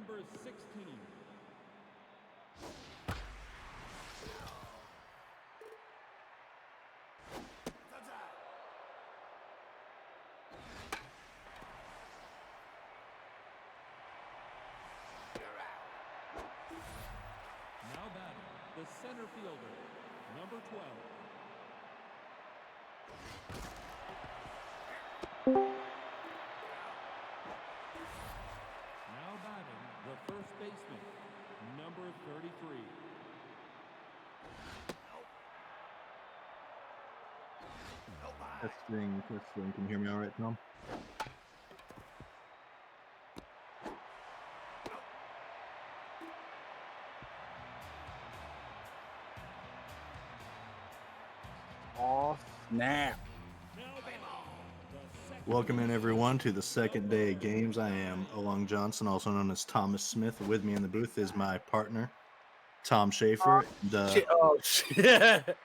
number 16. Now batting, the center fielder, number 12. Now batting, the first baseman, number 33. Testing. Can you hear me all right, Tom? Oh, snap. Welcome in, everyone, to the second day of games. I am Along Johnson, also known as Thomas Smith. With me in the booth is my partner, Tom Schaefer. Shit. Oh, shit.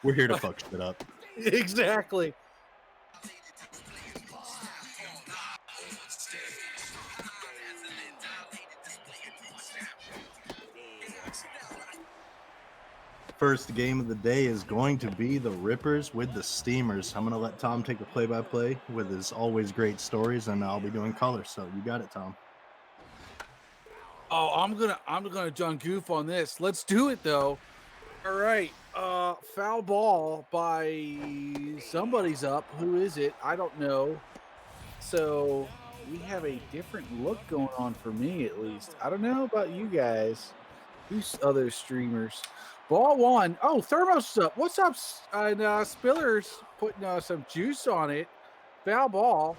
We're here to fuck shit up. Exactly. First game of the day is going to be the Rippers with the Steamers. I'm going to let Tom take the play-by-play with his always great stories, and I'll be doing color. So you got it, Tom. Oh, I'm gonna John Goof on this. Let's do it though. All right. Foul ball by somebody's up. Who is it? I don't know. So we have a different look going on for me, at least. I don't know about you guys. Who's other streamers? Ball one. Oh, Thermos is up. What's up? And Spiller's putting some juice on it. Foul ball.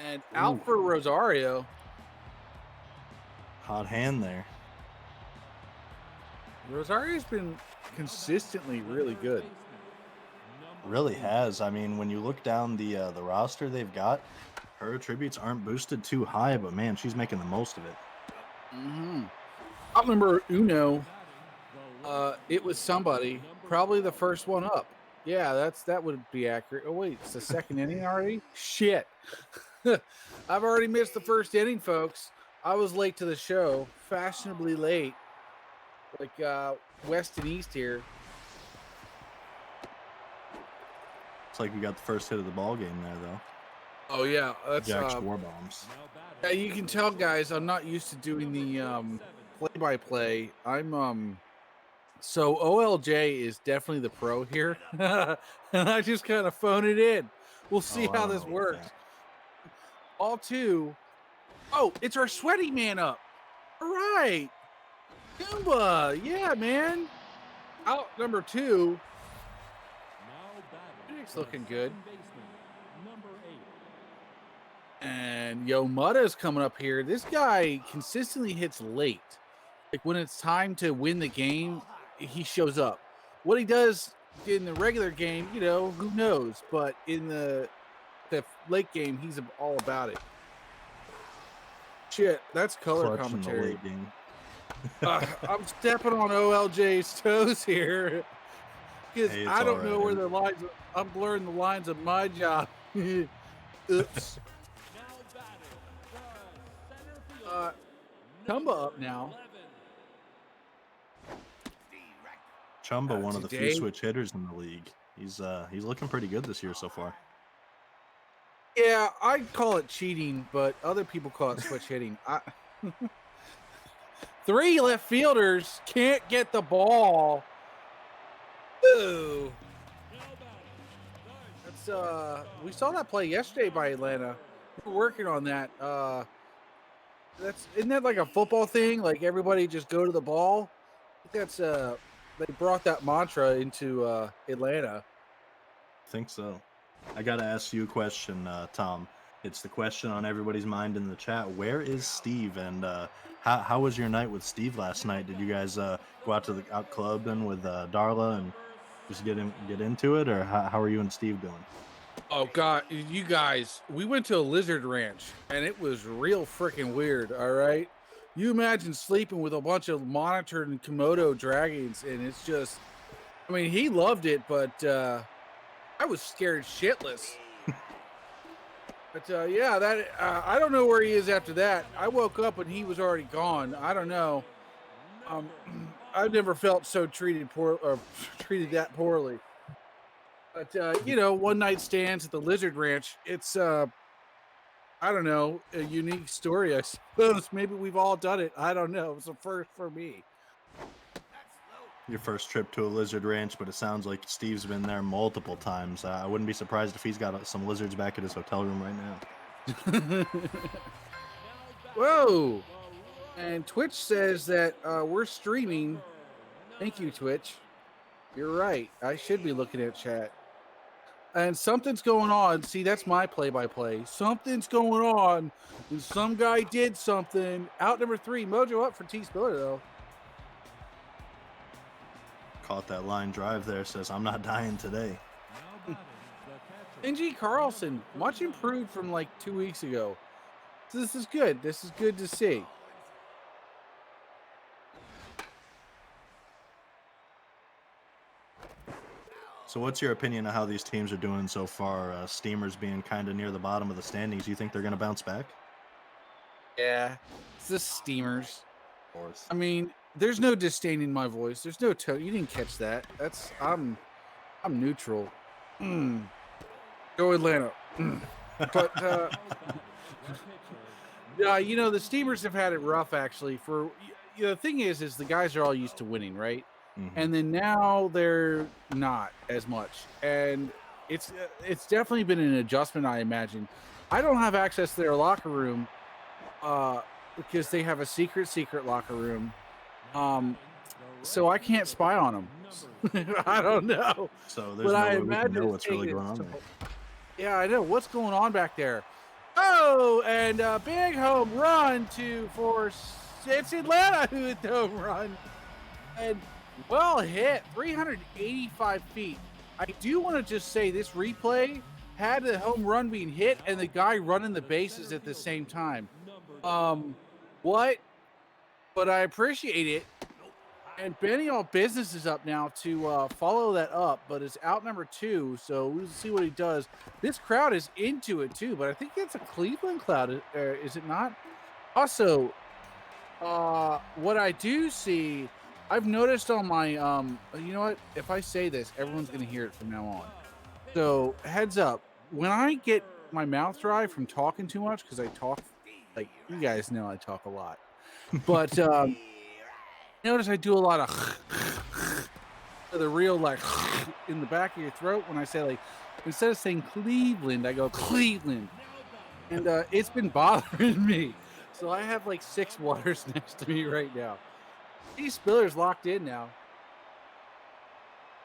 And out for Rosario. Hot hand there. Rosario's been consistently really good. Really has. I mean, when you look down the roster they've got, her attributes aren't boosted too high, but man, she's making the most of it. Mm-hmm. I remember Uno. It was somebody, probably the first one up. Yeah, that would be accurate. Oh wait, it's the second inning already. Shit, I've already missed the first inning, folks. I was late to the show, fashionably late, like west and east here. It's like we got the first hit of the ball game there, though. Oh yeah, that's Jack's war bombs. Yeah, you can tell, guys. I'm not used to doing the play-by-play. So OLJ is definitely the pro here, and I just kind of phone it in. We'll see how this works. All two. Oh, it's our sweaty man up. All right, Goomba. Yeah, man. Out number two. It's looking good. And Yo Mudda's coming up here. This guy consistently hits late. Like when it's time to win the game, he shows up. What he does in the regular game, you know, who knows? But in the late game, he's all about it. Shit, that's color commentary. I'm stepping on OLJ's toes here because I don't know where the lines. I'm blurring the lines of my job. Oops. Chumba up now. Chumba, one of the few switch hitters in the league. He's looking pretty good this year so far. Yeah, I call it cheating, but other people call it switch hitting. Three left fielders can't get the ball. Ooh. That's we saw that play yesterday by Atlanta. We're working on that. Isn't that like a football thing? Like everybody just go to the ball? I think that's they brought that mantra into Atlanta. I think so. I gotta ask you a question, Tom. It's the question on everybody's mind in the chat. Where is Steve? And how was your night with Steve last night? Did you guys go out to the club and with Darla and just get into it, or how are you and Steve doing? Oh God, you guys, we went to a lizard ranch and it was real freaking weird. All right, you imagine sleeping with a bunch of monitored and Komodo dragons, and it's just, I mean, he loved it, but I was scared shitless. But yeah, that I don't know where he is after that. I woke up and he was already gone. I don't know. I've never felt so treated treated that poorly. But one night stands at the Lizard Ranch. It's I don't know, a unique story, I suppose. Maybe we've all done it. I don't know. It's a first for me. Your first trip to a lizard ranch, but it sounds like Steve's been there multiple times. I wouldn't be surprised if he's got some lizards back at his hotel room right now. Whoa! And Twitch says that we're streaming. Thank you, Twitch. You're right. I should be looking at chat. And something's going on. See, that's my play-by-play. Something's going on. And some guy did something. Out number 3. Mojo up for T. Spiller, though. Caught that line drive there. Says, I'm not dying today. NG Carlson, much improved from like 2 weeks ago. So this is good. This is good to see. So what's your opinion of how these teams are doing so far? Steamers being kind of near the bottom of the standings. You think they're going to bounce back? Yeah, it's the Steamers. Of course. I mean, there's no disdain in my voice. There's no tone. You didn't catch that. I'm neutral. Go Atlanta. But yeah, the Steamers have had it rough actually. For the thing is the guys are all used to winning, right? Mm-hmm. And then now they're not as much, and it's definitely been an adjustment. I imagine. I don't have access to their locker room because they have a secret locker room. So I can't spy on them. I don't know. So there's no way we can know what's really going on there. Yeah, I know. What's going on back there? Oh, and a big home run it's Atlanta who hit the home run. And well hit, 385 feet. I do want to just say this replay had the home run being hit and the guy running the bases at the same time. What? But I appreciate it. And Benny All Business is up now to follow that up, but it's out number 2, so we'll see what he does. This crowd is into it too, but I think it's a Cleveland crowd, is it not? Also, what I do see, I've noticed on my, you know what? If I say this, everyone's going to hear it from now on. So heads up, when I get my mouth dry from talking too much, because I talk, like you guys know I talk a lot, but notice I do a lot of the real like in the back of your throat when I say like, instead of saying Cleveland, I go Cleveland. And it's been bothering me. So I have like 6 waters next to me right now. These Spiller's locked in now.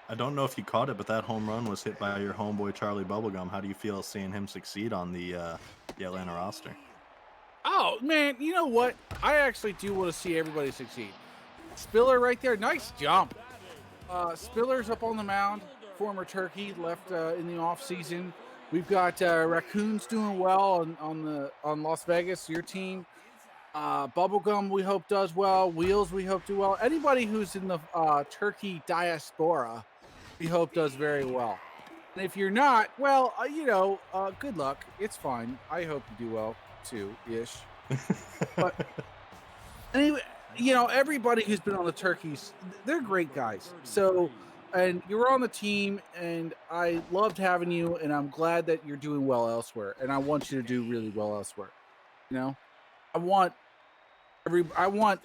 I don't know if you caught it, but that home run was hit by your homeboy Charlie Bubblegum. How do you feel seeing him succeed on the Atlanta roster? Oh, man, you know what? I actually do want to see everybody succeed. Spiller right there, nice jump. Spiller's up on the mound, former Turkey, left in the off season. We've got Raccoons doing well on Las Vegas, your team. Bubblegum we hope does well. Wheels we hope do well. Anybody who's in the Turkey diaspora we hope does very well. And if you're not, well, good luck. It's fine. I hope you do well too, ish. But anyway, everybody who's been on the Turkeys, they're great guys. So, and you're on the team, and I loved having you, and I'm glad that you're doing well elsewhere. And I want you to do really well elsewhere. I want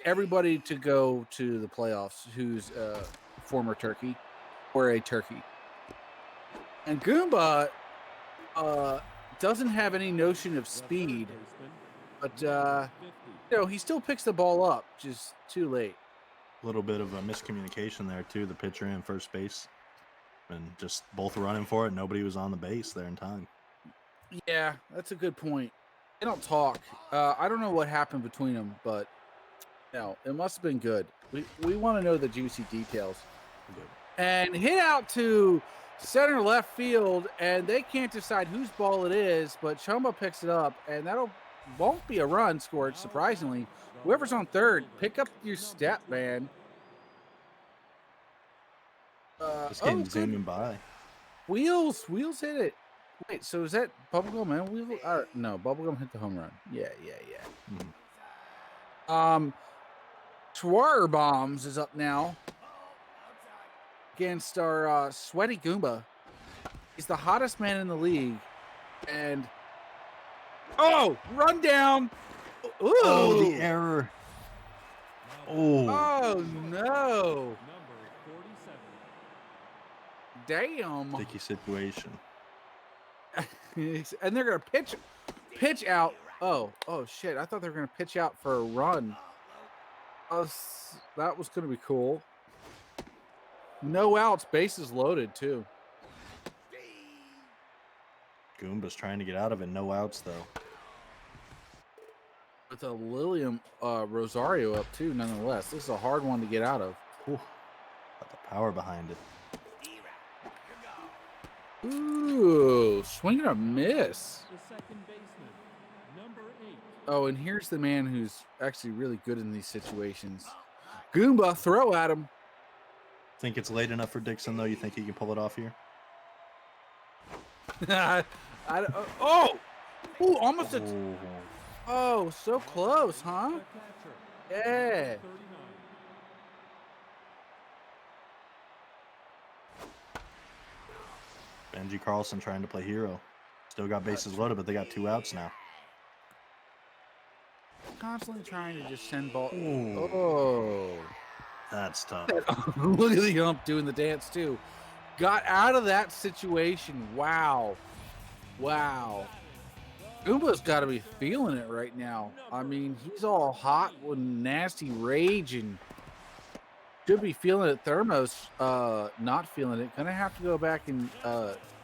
everybody to go to the playoffs who's a former Turkey or a Turkey. And Goomba doesn't have any notion of speed, but he still picks the ball up, just too late. A little bit of a miscommunication there too. The pitcher and first base, and just both running for it. Nobody was on the base there in time. Yeah, that's a good point. They don't talk. I don't know what happened between them, but it must have been good. We want to know the juicy details. And hit out to center left field, and they can't decide whose ball it is, but Chumba picks it up, and won't be a run scored, surprisingly. Whoever's on third, pick up your step, man. This game's zooming by. Wheels hit it. Wait, so is that Bubblegum and Weevil? No, Bubblegum hit the home run. Yeah. Schwarber Bombs is up now against our sweaty Goomba. He's the hottest man in the league. And run down. Ooh. Oh, the error. Oh no. Number 47. Damn. Sticky situation. And they're gonna pitch out. Oh shit! I thought they were gonna pitch out for a run. That was gonna be cool. No outs, bases loaded too. Goomba's trying to get out of it. No outs though. With a Lilium Rosario up too, nonetheless. This is a hard one to get out of. Whew. Got the power behind it. Ooh, swing and a miss. The second baseman, number 8. Oh, and here's the man who's actually really good in these situations. Goomba, throw at him. Think it's late enough for Dixon though? You think he can pull it off here? Almost a. Oh, so close, huh? The catcher, Yeah. number 39. Benji Carlson trying to play hero. Still got bases loaded, but they got 2 outs now. Constantly trying to just send ball. Ooh. Oh. That's tough. Look at the ump doing the dance too. Got out of that situation. Wow. Goomba's got to be feeling it right now. I mean, he's all hot with nasty rage and should be feeling it. Thermos, not feeling it. Gonna have to go back and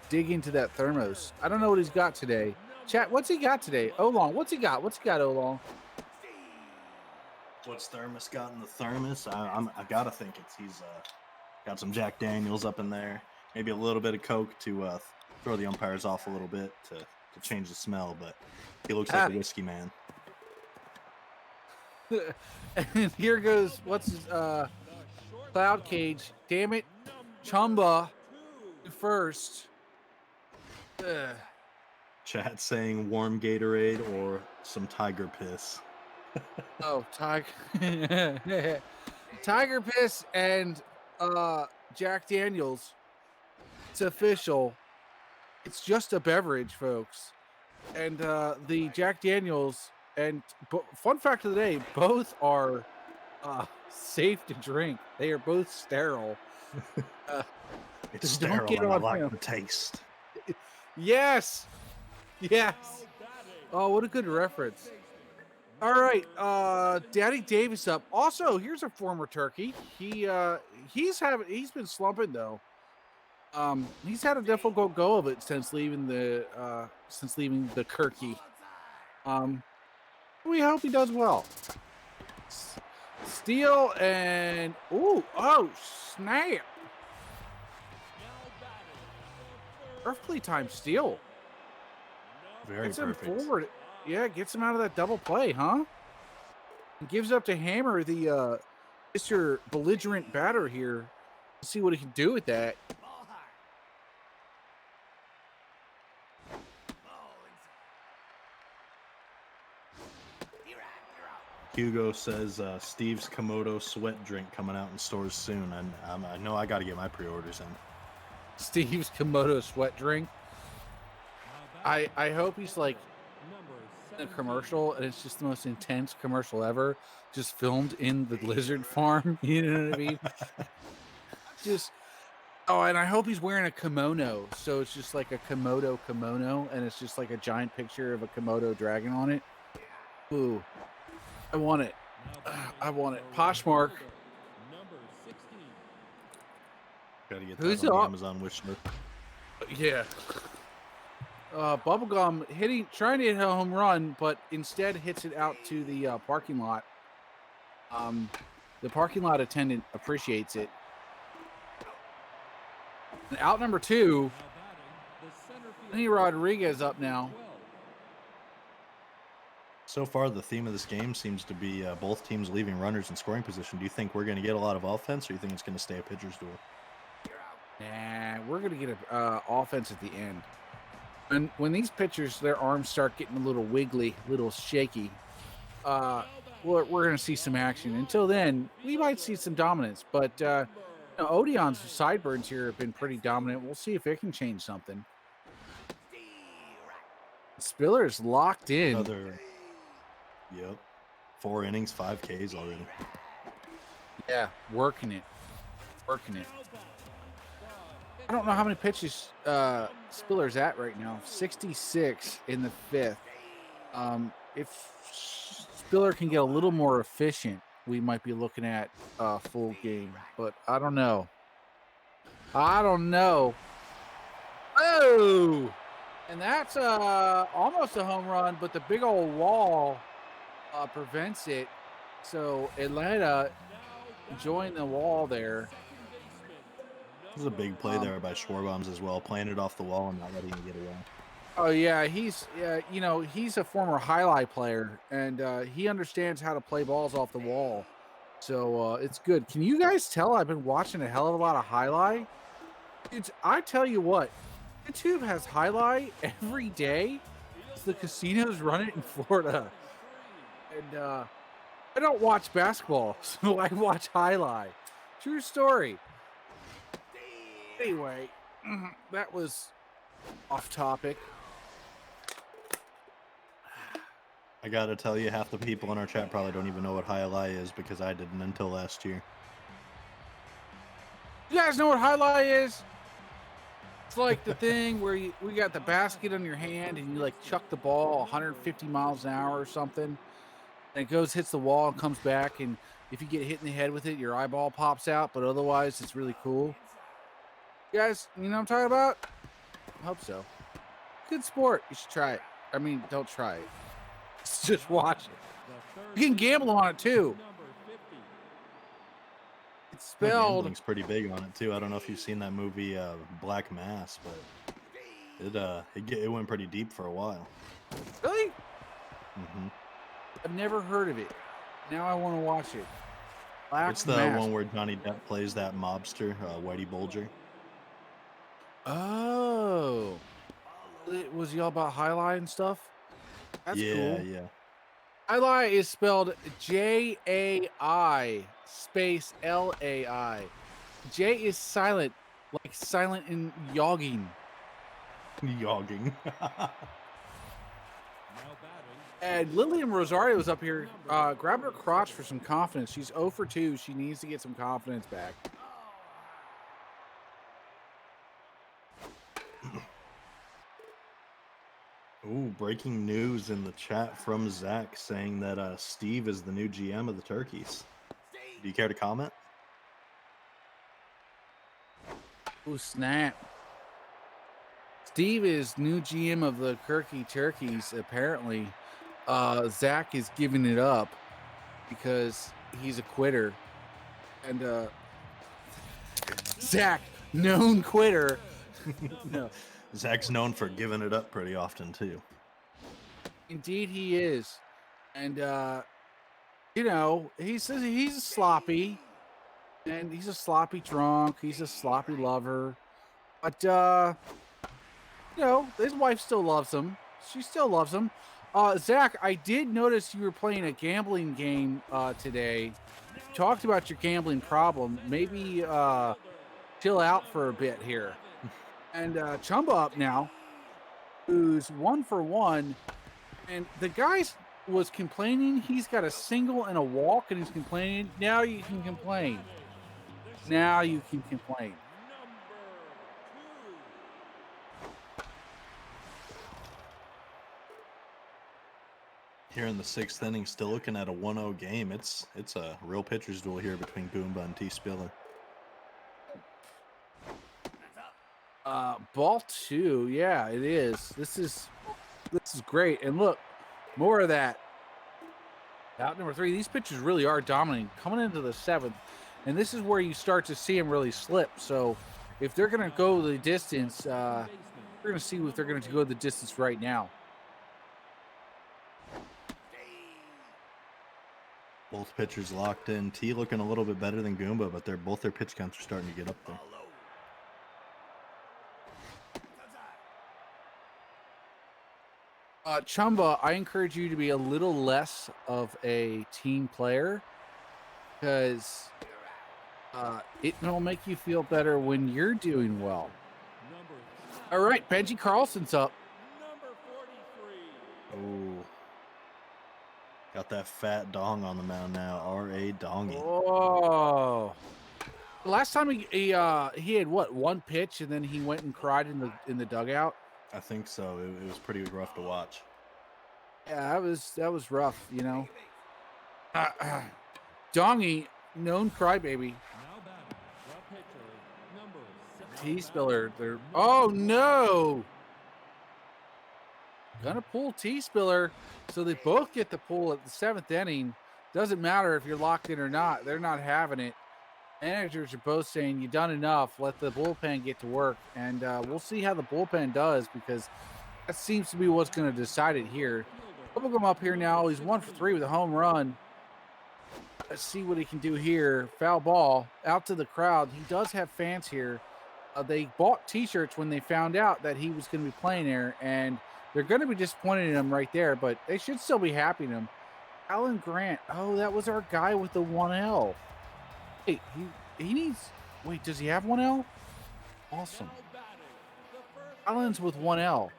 dig into that Thermos. I don't know what he's got today. Chat, what's he got today? Olong, what's he got? Olong? What's Thermos got in the thermos? I gotta think he's got some Jack Daniels up in there. Maybe a little bit of Coke to throw the umpires off a little bit to change the smell. But he looks like a whiskey man. And here goes what's his Cloud Cage. Damn it, Chumba first. Ugh. Chat saying warm Gatorade or some tiger piss. Oh, Tiger Piss and Jack Daniels. It's official. It's just a beverage, folks. And the Jack Daniels and fun fact of the day, both are safe to drink. They are both sterile. It's don't sterile get and I on like him. the taste. Yes. Oh, what a good reference. All right, Daddy Davis up. Also, here's a former Turkey. He's been slumping though. He's had a difficult go of it since leaving the Kirky. We hope he does well. Steal and snap! Earthly time steal. Very Gets him perfect. forward. Yeah, gets him out of that double play, huh? And gives up to Hammer, the Mr. Belligerent batter here. Let's see what he can do with that. Hugo says Steve's Komodo sweat drink coming out in stores soon. I know I got to get my pre-orders in. Steve's Komodo sweat drink. I hope he's like in a commercial and it's just the most intense commercial ever, just filmed in the lizard farm. You know what I mean? And I hope he's wearing a kimono, so it's just like a Komodo kimono, and it's just like a giant picture of a Komodo dragon on it. Ooh, I want it. Poshmark. Number 16. Got to get Who's that on the up? Amazon wish list. Yeah. Bubblegum trying to hit a home run, but instead hits it out to the parking lot. The parking lot attendant appreciates it. And out number 2, Now batting, the center fielder, Lenny Rodriguez up now. 12. So far, the theme of this game seems to be both teams leaving runners in scoring position. Do you think we're going to get a lot of offense, or do you think it's going to stay a pitcher's duel? Nah, we're gonna get a offense at the end. And when these pitchers, their arms start getting a little wiggly, a little shaky, we're going to see some action. Until then, we might see some dominance. But Odeon's sideburns here have been pretty dominant. We'll see if it can change something. Spiller's locked in. Yep. 4 innings, 5 Ks already. Yeah, working it. I don't know how many pitches Spiller's at right now. 66 in the 5th. If Spiller can get a little more efficient, we might be looking at a full game. But I don't know. Oh! And that's almost a home run, but the big old wall prevents it. So Atlanta enjoying the wall there. This is a big play there by Schwarbaums as well, playing it off the wall and not letting him get away. Oh yeah, he's a former highlight player, and he understands how to play balls off the wall. So it's good. Can you guys tell I've been watching a hell of a lot of highlight? I tell you what, YouTube has highlight every day. The casinos run it in Florida, and I don't watch basketball, so I watch highlight. True story. Anyway, that was off topic. I gotta tell you, half the people in our chat probably don't even know what highlight is because I didn't until last year. You guys know what highlight is? It's like the thing where we got the basket on your hand and you like chuck the ball 150 miles an hour or something. And it goes, hits the wall and comes back. And if you get hit in the head with it, your eyeball pops out. But otherwise, it's really cool. You guys, you know what I'm talking about? I hope so. Good sport. You should try it. I mean, don't try it. Just watch it. You can gamble on it too. It's spelled. Gambling's pretty big on it too. I don't know if you've seen that movie Black Mass, but it went pretty deep for a while. Really? Mm-hmm. I've never heard of it. Now I want to watch it. It's the one where Johnny Depp plays that mobster, Whitey Bulger. Oh. Was he all about highlight and stuff? That's cool. Yeah. Highlight is spelled Jai space Lai. J is silent, like silent in yogging. Yogging. And Lillian Rosario is up here. Grab her crotch for some confidence. She's 0 for 2. She needs to get some confidence back. Ooh, breaking news in the chat from Zach saying that Steve is the new GM of the Turkeys. Do you care to comment? Ooh, snap. Steve is new GM of the Kirky Turkeys, apparently. Zach is giving it up because he's a quitter. And Zach, known quitter. No. Zach's known for giving it up pretty often too. Indeed he is. And he's sloppy. And he's a sloppy drunk. He's a sloppy lover. But his wife still loves him. She still loves him. Zach, I did notice you were playing a gambling game today. You talked about your gambling problem. Maybe chill out for a bit here. And Chumba up now, who's 1 for 1. And the guy was complaining. He's got a single and a walk, and he's complaining. Now you can complain. Here in the 6th inning, still looking at a 1-0 game. It's a real pitcher's duel here between Goomba and T. Spiller. Ball 2. Yeah, it is. This is great. And look, more of that. Out number 3. These pitchers really are dominating coming into the 7th. And this is where you start to see them really slip. So if they're going to go the distance, we're going to see if they're going to go the distance right now. Both pitchers locked in. T looking a little bit better than Goomba, but both their pitch counts are starting to get up there. Chumba, I encourage you to be a little less of a team player because it will make you feel better when you're doing well. All right, Benji Carlson's up. Oh, got that fat dong on the mound now. R.A. Dongy. Oh, last time he had what, one pitch and then he went and cried in the dugout. I think so. It was pretty rough to watch. Yeah, that was rough, you know. Dongy, known crybaby. T-Spiller. Oh no! Gonna pull T-Spiller, so they both get the pull at the 7th inning. Doesn't matter if you're locked in or not. They're not having it. Managers are both saying you've done enough. Let the bullpen get to work, and we'll see how the bullpen does because that seems to be what's going to decide it here. Bubblegum up here now. He's 1 for 3 with a home run. Let's see what he can do here. Foul ball out to the crowd. He does have fans here. They bought T-shirts when they found out that he was going to be playing there, and they're going to be disappointed in him right there, but they should still be happy in him. Alan Grant. Oh, that was our guy with the 1L. Hey, he needs... Wait, does he have 1L? Awesome. Alan's with 1L.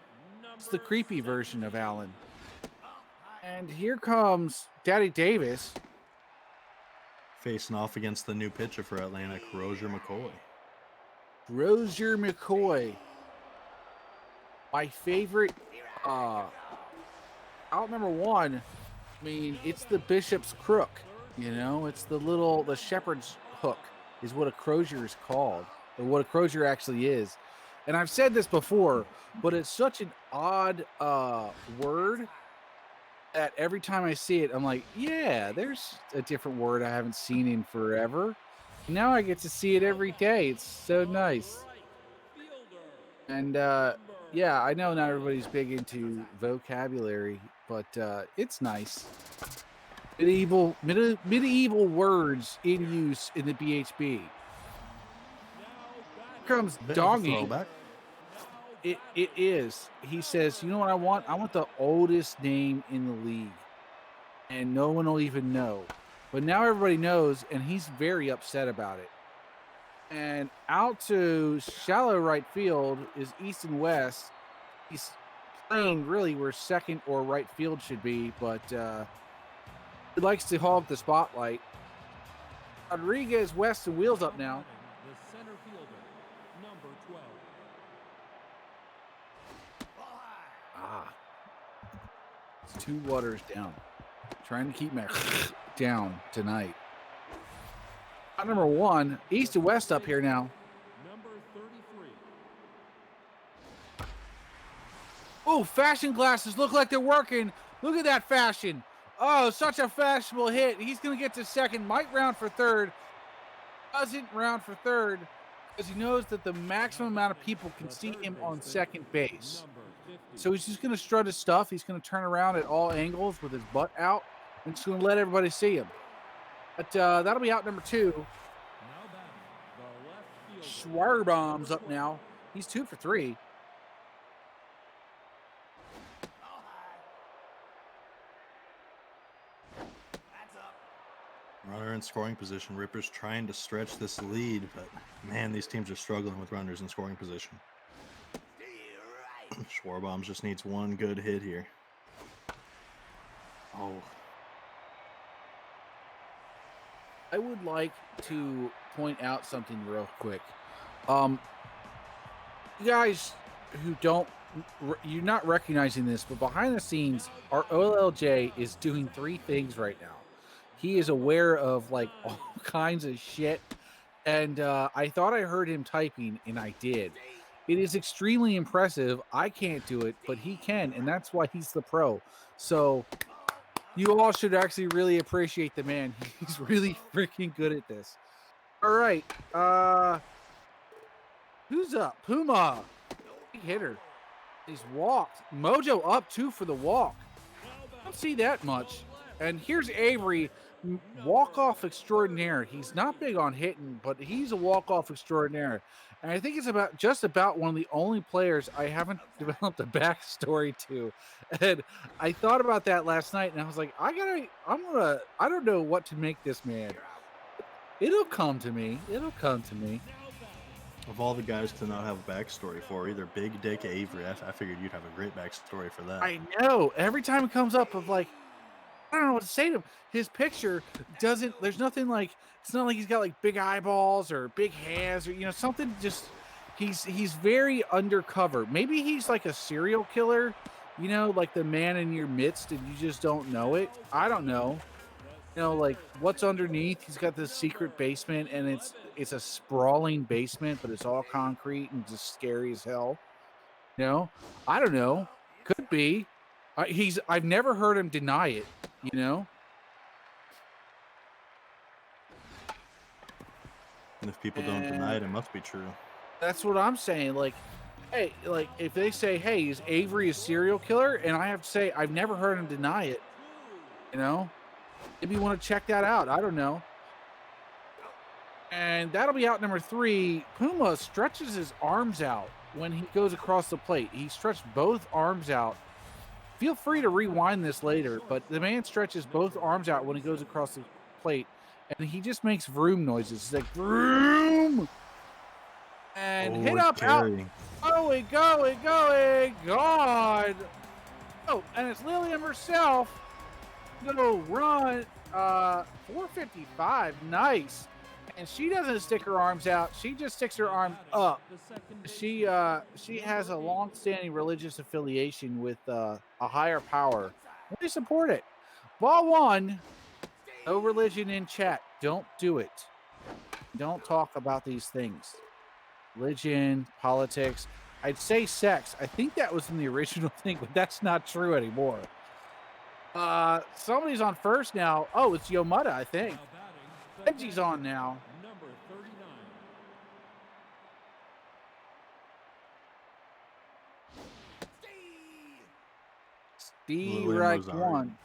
It's the creepy version of Alan. And here comes Daddy Davis. Facing off against the new pitcher for Atlanta, Rozier McCoy. Rozier McCoy. My favorite out number 1. I mean, it's the bishop's crook. You know, it's the shepherd's hook is what a crozier is called, or what a crozier actually is. And I've said this before, but it's such an odd word that every time I see it, I'm like, yeah, there's a different word I haven't seen in forever. Now I get to see it every day. It's so nice. And yeah, I know not everybody's big into vocabulary, but it's nice. Medieval words in use in the BHB. Here comes Dongy. It is. He says, you know what I want? I want the oldest name in the league. And no one will even know. But now everybody knows, and he's very upset about it. And out to shallow right field is East and West. He's playing really where second or right field should be, but he likes to hog the spotlight. Rodriguez, West, and Wheels up now. The center fielder, number 12. It's 2 waters down. Trying to keep my down tonight. Number 1, East and West up here now. Number 33. Oh, fashion glasses look like they're working. Look at that fashion. Oh, such a fashionable hit. He's going to get to second. Might round for third. Doesn't round for third because he knows that the maximum amount of people can see him on second base. So he's just going to strut his stuff. He's going to turn around at all angles with his butt out and just going to let everybody see him. But that'll be out number 2. Schwarbaum's up now. He's 2 for 3. Runner in scoring position. Ripper's trying to stretch this lead, but man, these teams are struggling with runners in scoring position. Schwarbaum just needs one good hit here. Oh. I would like to point out something real quick. You guys who you're not recognizing this, but behind the scenes, our OLJ is doing 3 things right now. He is aware of like all kinds of shit. And I thought I heard him typing, and I did. It is extremely impressive. I can't do it, but he can, and that's why he's the pro. So you all should actually really appreciate the man. He's really freaking good at this. All right. Who's up? Puma. Big hitter. He's walked. Mojo up, too, for the walk. I don't see that much. And here's Avery walk-off extraordinaire. He's not big on hitting, but he's a walk-off extraordinaire. And I think it's just about one of the only players I haven't developed a backstory to. And I thought about that last night, and I was like, I don't know what to make this man. It'll come to me. It'll come to me. Of all the guys to not have a backstory for, either Big Dick Avery, I figured you'd have a great backstory for that. I know. Every time it comes up, of like, I don't know what to say to him. His picture doesn't. There's nothing like. It's not like he's got like big eyeballs or big hands or something. Just he's very undercover. Maybe he's like a serial killer. Like the man in your midst, and you just don't know it. I don't know. Like what's underneath. He's got this secret basement, and it's a sprawling basement, but it's all concrete and just scary as hell. I don't know. Could be. I've never heard him deny it. And if people don't deny it, it must be true. That's what I'm saying. Like, hey, like if they say, "Hey, is Avery a serial killer?" and I have to say, I've never heard him deny it. Maybe you want to check that out. I don't know. And that'll be out number 3. Puma stretches his arms out when he goes across the plate. He stretched both arms out. Feel free to rewind this later, but the man stretches both arms out when he goes across the plate, and he just makes vroom noises. He's like, vroom! And hit up, out. Going, God! Oh, and it's Lillian herself. Go run, 455, nice. And she doesn't stick her arms out. She just sticks her arms up. She has a long-standing religious affiliation with a higher power. We support it. Ball 1. No religion in chat. Don't do it. Don't talk about these things. Religion, politics. I'd say sex. I think that was in the original thing, but that's not true anymore. Somebody's on first now. Oh, it's Yomada, I think. Benji's on now. Number 39. Steve Reich won.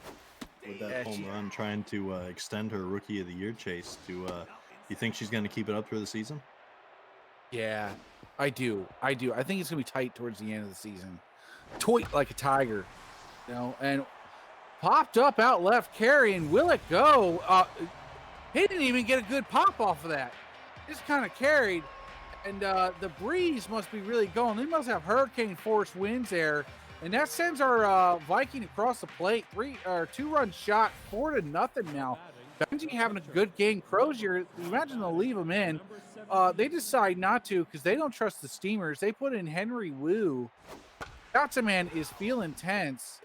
With that home run, trying to extend her Rookie of the Year chase to, you think she's going to keep it up through the season? Yeah, I do. I think it's going to be tight towards the end of the season. Toit like a tiger, and popped up out left, carrying. Will it go? He didn't even get a good pop off of that. Just kind of carried, and the breeze must be really going. They must have hurricane force winds there, and that sends our Viking across the plate. 2-run shot, 4-0 now. Benji having a good game. Crozier, imagine they'll leave him in. They decide not to because they don't trust the Steamers. They put in Henry Wu. Man is feeling tense.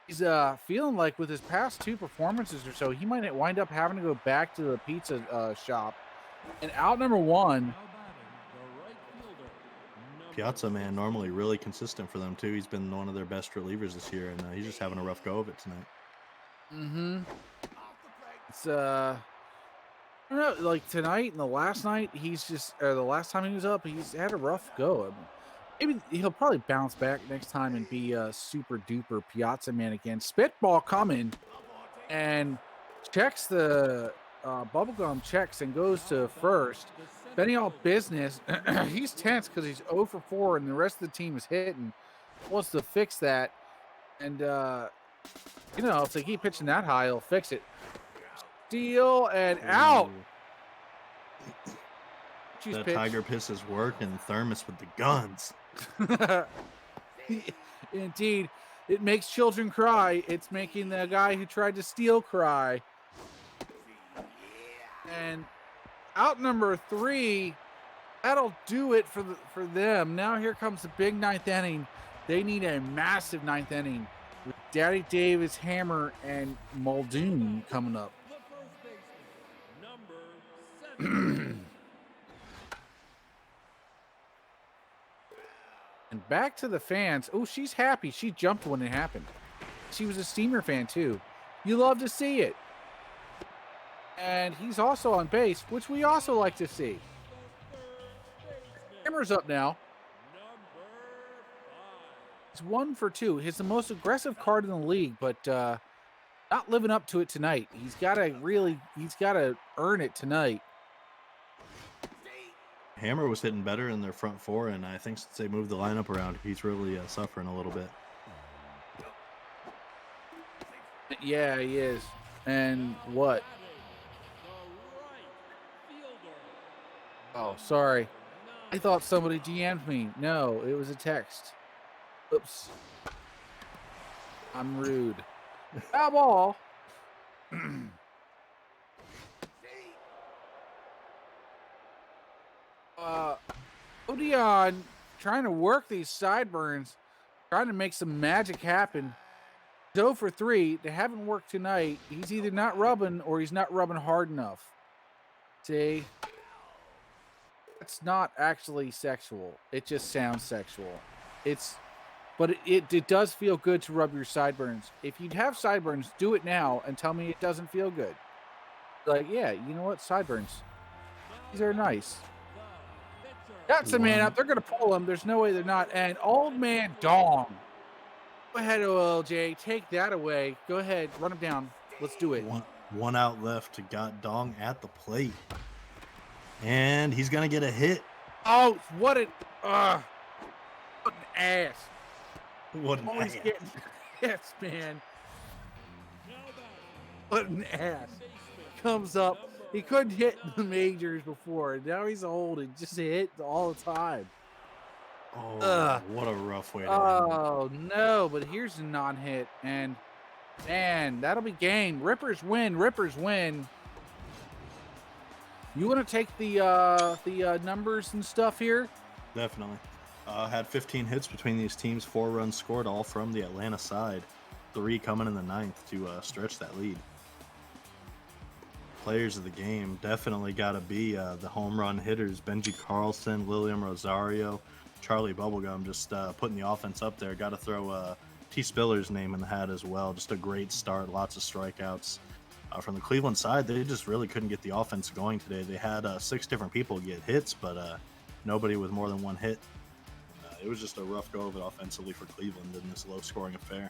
He's feeling like with his past 2 performances or so, he might wind up having to go back to the pizza shop. And out number 1. Piazza, man, normally really consistent for them, too. He's been one of their best relievers this year, and he's just having a rough go of it tonight. Mm-hmm. It's, I don't know, like tonight and the last night, the last time he was up, he's had a rough go. I mean, maybe he'll probably bounce back next time and be a super duper Piazza man again. Spitball coming and checks the bubblegum checks and goes to first. Benny all business. He's tense because he's 0 for 4 and the rest of the team is hitting. Wants to fix that. And, if they keep pitching that high, he'll fix it. Steal and out. That Tiger piss is working. Thermos with the guns. Indeed, it makes children cry. It's making the guy who tried to steal cry. And out number 3, that'll do it for them. Now here comes the big 9th inning. They need a massive 9th inning with Daddy Davis, Hammer, and Muldoon coming up. And back to the fans. Oh, she's happy. She jumped when it happened. She was a Steamer fan, too. You love to see it. And he's also on base, which we also like to see. Hammer's up now. He's 1 for 2. He's the most aggressive card in the league, but not living up to it tonight. He's got to earn it tonight. Hammer was hitting better in their front four, and I think since they moved the lineup around, he's really suffering a little bit. Yeah, he is. And what? Oh, sorry. I thought somebody DM'd me. No, it was a text. Oops. I'm rude. Foul ball. Odeon trying to work these sideburns, trying to make some magic happen. 0 for 3. They haven't worked tonight. He's either not rubbing or he's not rubbing hard enough. See? It's not actually sexual. It just sounds sexual. But it does feel good to rub your sideburns. If you have sideburns, do it now and tell me it doesn't feel good. Like, yeah, you know what? Sideburns. These are nice. That's a man up. They're going to pull him. There's no way they're not. And old man Dong. Go ahead, OLJ. Take that away. Go ahead. Run him down. Let's do it. One out left. Got Dong at the plate. And he's going to get a hit. Oh, what an ass. What an ass. Yes, man. What an ass. Comes up. He couldn't hit the majors before. Now he's old and just hit all the time. Oh, what a rough way to end. No, but here's a non-hit. And, man, that'll be game. Rippers win. Rippers win. You want to take the numbers and stuff here? Definitely. Had 15 hits between these teams, 4 runs scored, all from the Atlanta side. 3 coming in the 9th to stretch that lead. Players of the game definitely got to be the home run hitters. Benji Carlson, Lilium Rosario, Charlie Bubblegum just putting the offense up there. Got to throw T. Spiller's name in the hat as well. Just a great start, lots of strikeouts. From the Cleveland side, they just really couldn't get the offense going today. They had 6 different people get hits, but nobody with more than 1 hit. It was just a rough go of it offensively for Cleveland in this low-scoring affair.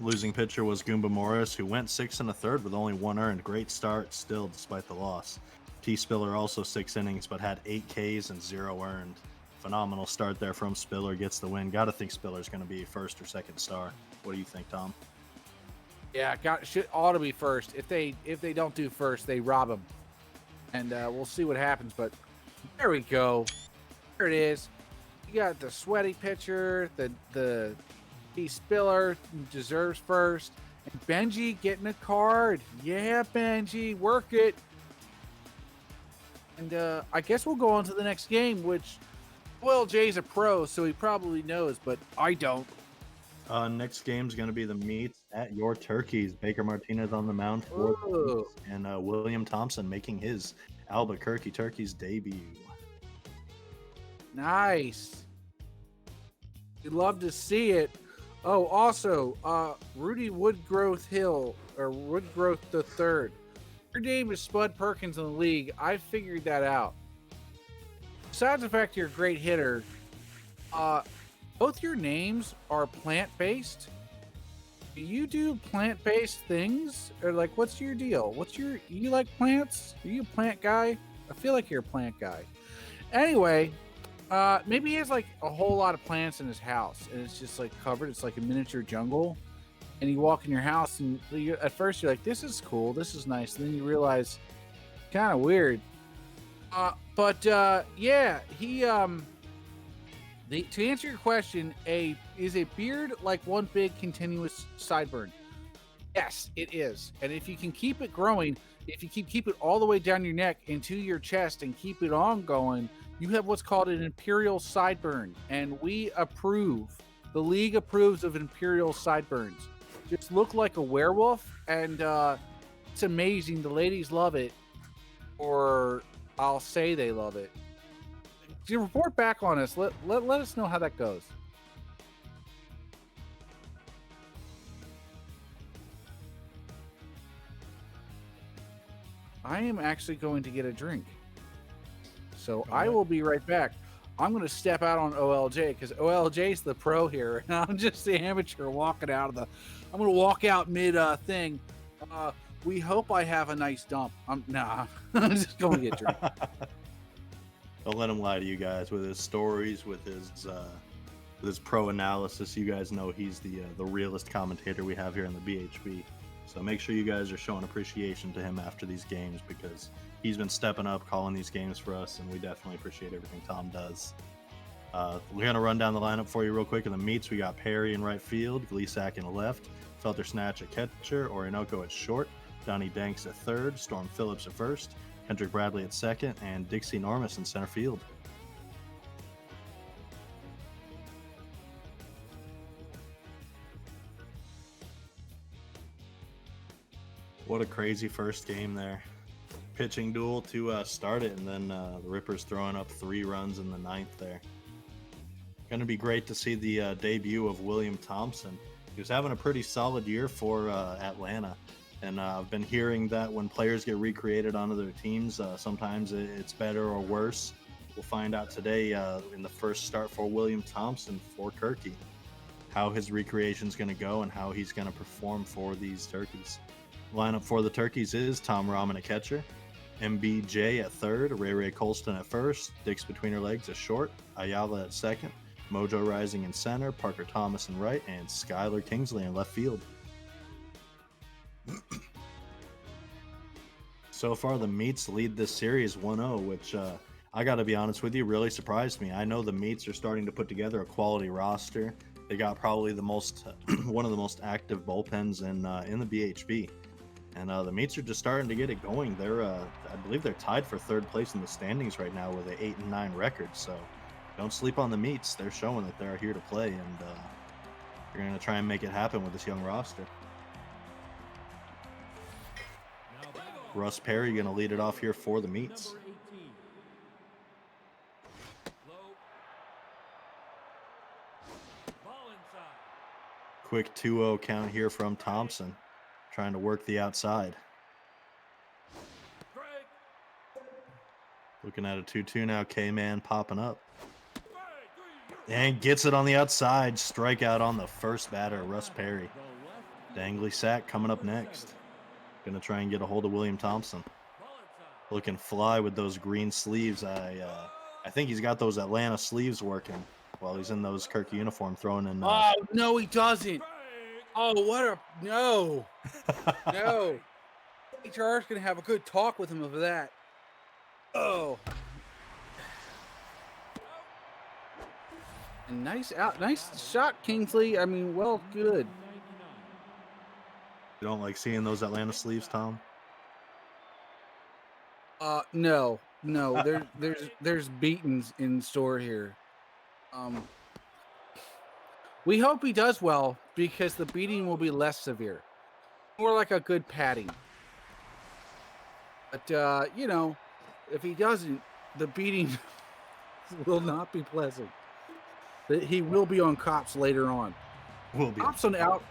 Losing pitcher was Goomba Morris, who went 6 1/3 with only 1 earned. Great start still, despite the loss. T. Spiller also 6 innings, but had 8 Ks and 0 earned. Phenomenal start there from Spiller. Gets the win. Got to think Spiller's going to be first or second star. What do you think, Tom? Yeah, ought to be first. If they don't do first, they rob him. And we'll see what happens. But there we go. There it is. You got the sweaty pitcher, the T. Spiller deserves first, and Benji getting a card. Yeah, Benji, work it. And I guess we'll go on to the next game, which, well, Jay's a pro, so he probably knows, but I don't. Next game's going to be the Meats at your Turkeys. Baker Martinez on the mound for the Meats, and William Thompson making his Albuquerque Turkeys debut. Nice. You'd love to see it. Oh, also, Rudy Woodgrowth Hill, or Woodgrowth III. Your name is Spud Perkins in the league. I figured that out. Besides the fact you're a great hitter, both your names are plant-based. Do you do plant-based things? Or, like, what's your deal? You like plants? Are you a plant guy? I feel like you're a plant guy. Anyway, maybe he has, like, a whole lot of plants in his house, and it's just, like, covered. It's like a miniature jungle. And you walk in your house, and at first you're like, this is cool, this is nice. And then you realize, kind of weird. Yeah, he, to answer your question, is a beard like one big continuous sideburn? Yes, it is. And if you can keep it growing, if you keep it all the way down your neck into your chest and keep it on going, you have what's called an imperial sideburn. And we approve. The league approves of imperial sideburns. Just look like a werewolf, and it's amazing. The ladies love it, or I'll say they love it. You report back on us. Let us know how that goes. I am actually going to get a drink, so okay. I will be right back. I'm going to step out on OLJ because OLJ's the pro here, and I'm just the amateur walking out of the. I'm going to walk out mid thing. We hope I have a nice dump. Nah, I'm just going to get drunk. Don't let him lie to you guys with his stories, with his pro analysis. You guys know he's the realest commentator we have here in the BHB. So make sure you guys are showing appreciation to him after these games because he's been stepping up, calling these games for us, and we definitely appreciate everything Tom does. We're going to run down the lineup for you real quick. In the meets, we got Perry in right field, Gleasack in left, Felter Snatch at catcher, Orinoco at short, Donnie Danks at third, Storm Phillips at first, Kendrick Bradley at second, and Dixie Normus in center field. What a crazy first game there. Pitching duel to start it, and then the Rippers throwing up 3 runs in the 9th there. Going to be great to see the debut of William Thompson. He was having a pretty solid year for Atlanta, and I've been hearing that when players get recreated onto their teams, sometimes it's better or worse. We'll find out today in the first start for William Thompson for Kirky, how his recreation is going to go and how he's going to perform for these Turkeys. Lineup for the Turkeys is Tom Rahman at catcher, MBJ at third, Ray Colston at first, Dix between her legs at short, Ayala at second, Mojo Rising in center, Parker Thomas in right, and Skyler Kingsley in left field. So far, the Meats lead this series 1-0, which I got to be honest with you, really surprised me. I know the Meats are starting to put together a quality roster. They got probably the most, one of the most active bullpens in the BHB. And the Meats are just starting to get it going. They're, I believe they're tied for 3rd place in the standings right now with an 8-9 record. So don't sleep on the Meats. They're showing that they're here to play, and they're going to try and make it happen with this young roster. Russ Perry going to lead it off here for the Meats. Quick 2-0 count here from Thompson, trying to work the outside. Looking at a 2-2 now, K-Man popping up. And gets it on the outside. Strikeout on the first batter, Russ Perry. Dangly sack coming up next. Going to try and get a hold of William Thompson. Looking fly with those green sleeves. I think he's got those Atlanta sleeves working while he's in those Kirky uniform throwing in. Oh, no, he doesn't. Oh, what a no. No. HR's going to have a good talk with him of that. Oh. And nice shot, Kingsley. I mean, well, good. You don't like seeing those Atlanta sleeves, Tom? No. There's beatings in store here. We hope he does well because the beating will be less severe. More like a good patting. But, you know, if he doesn't, the beating will not be pleasant. He will be on cops later on. Will be. Cops on out.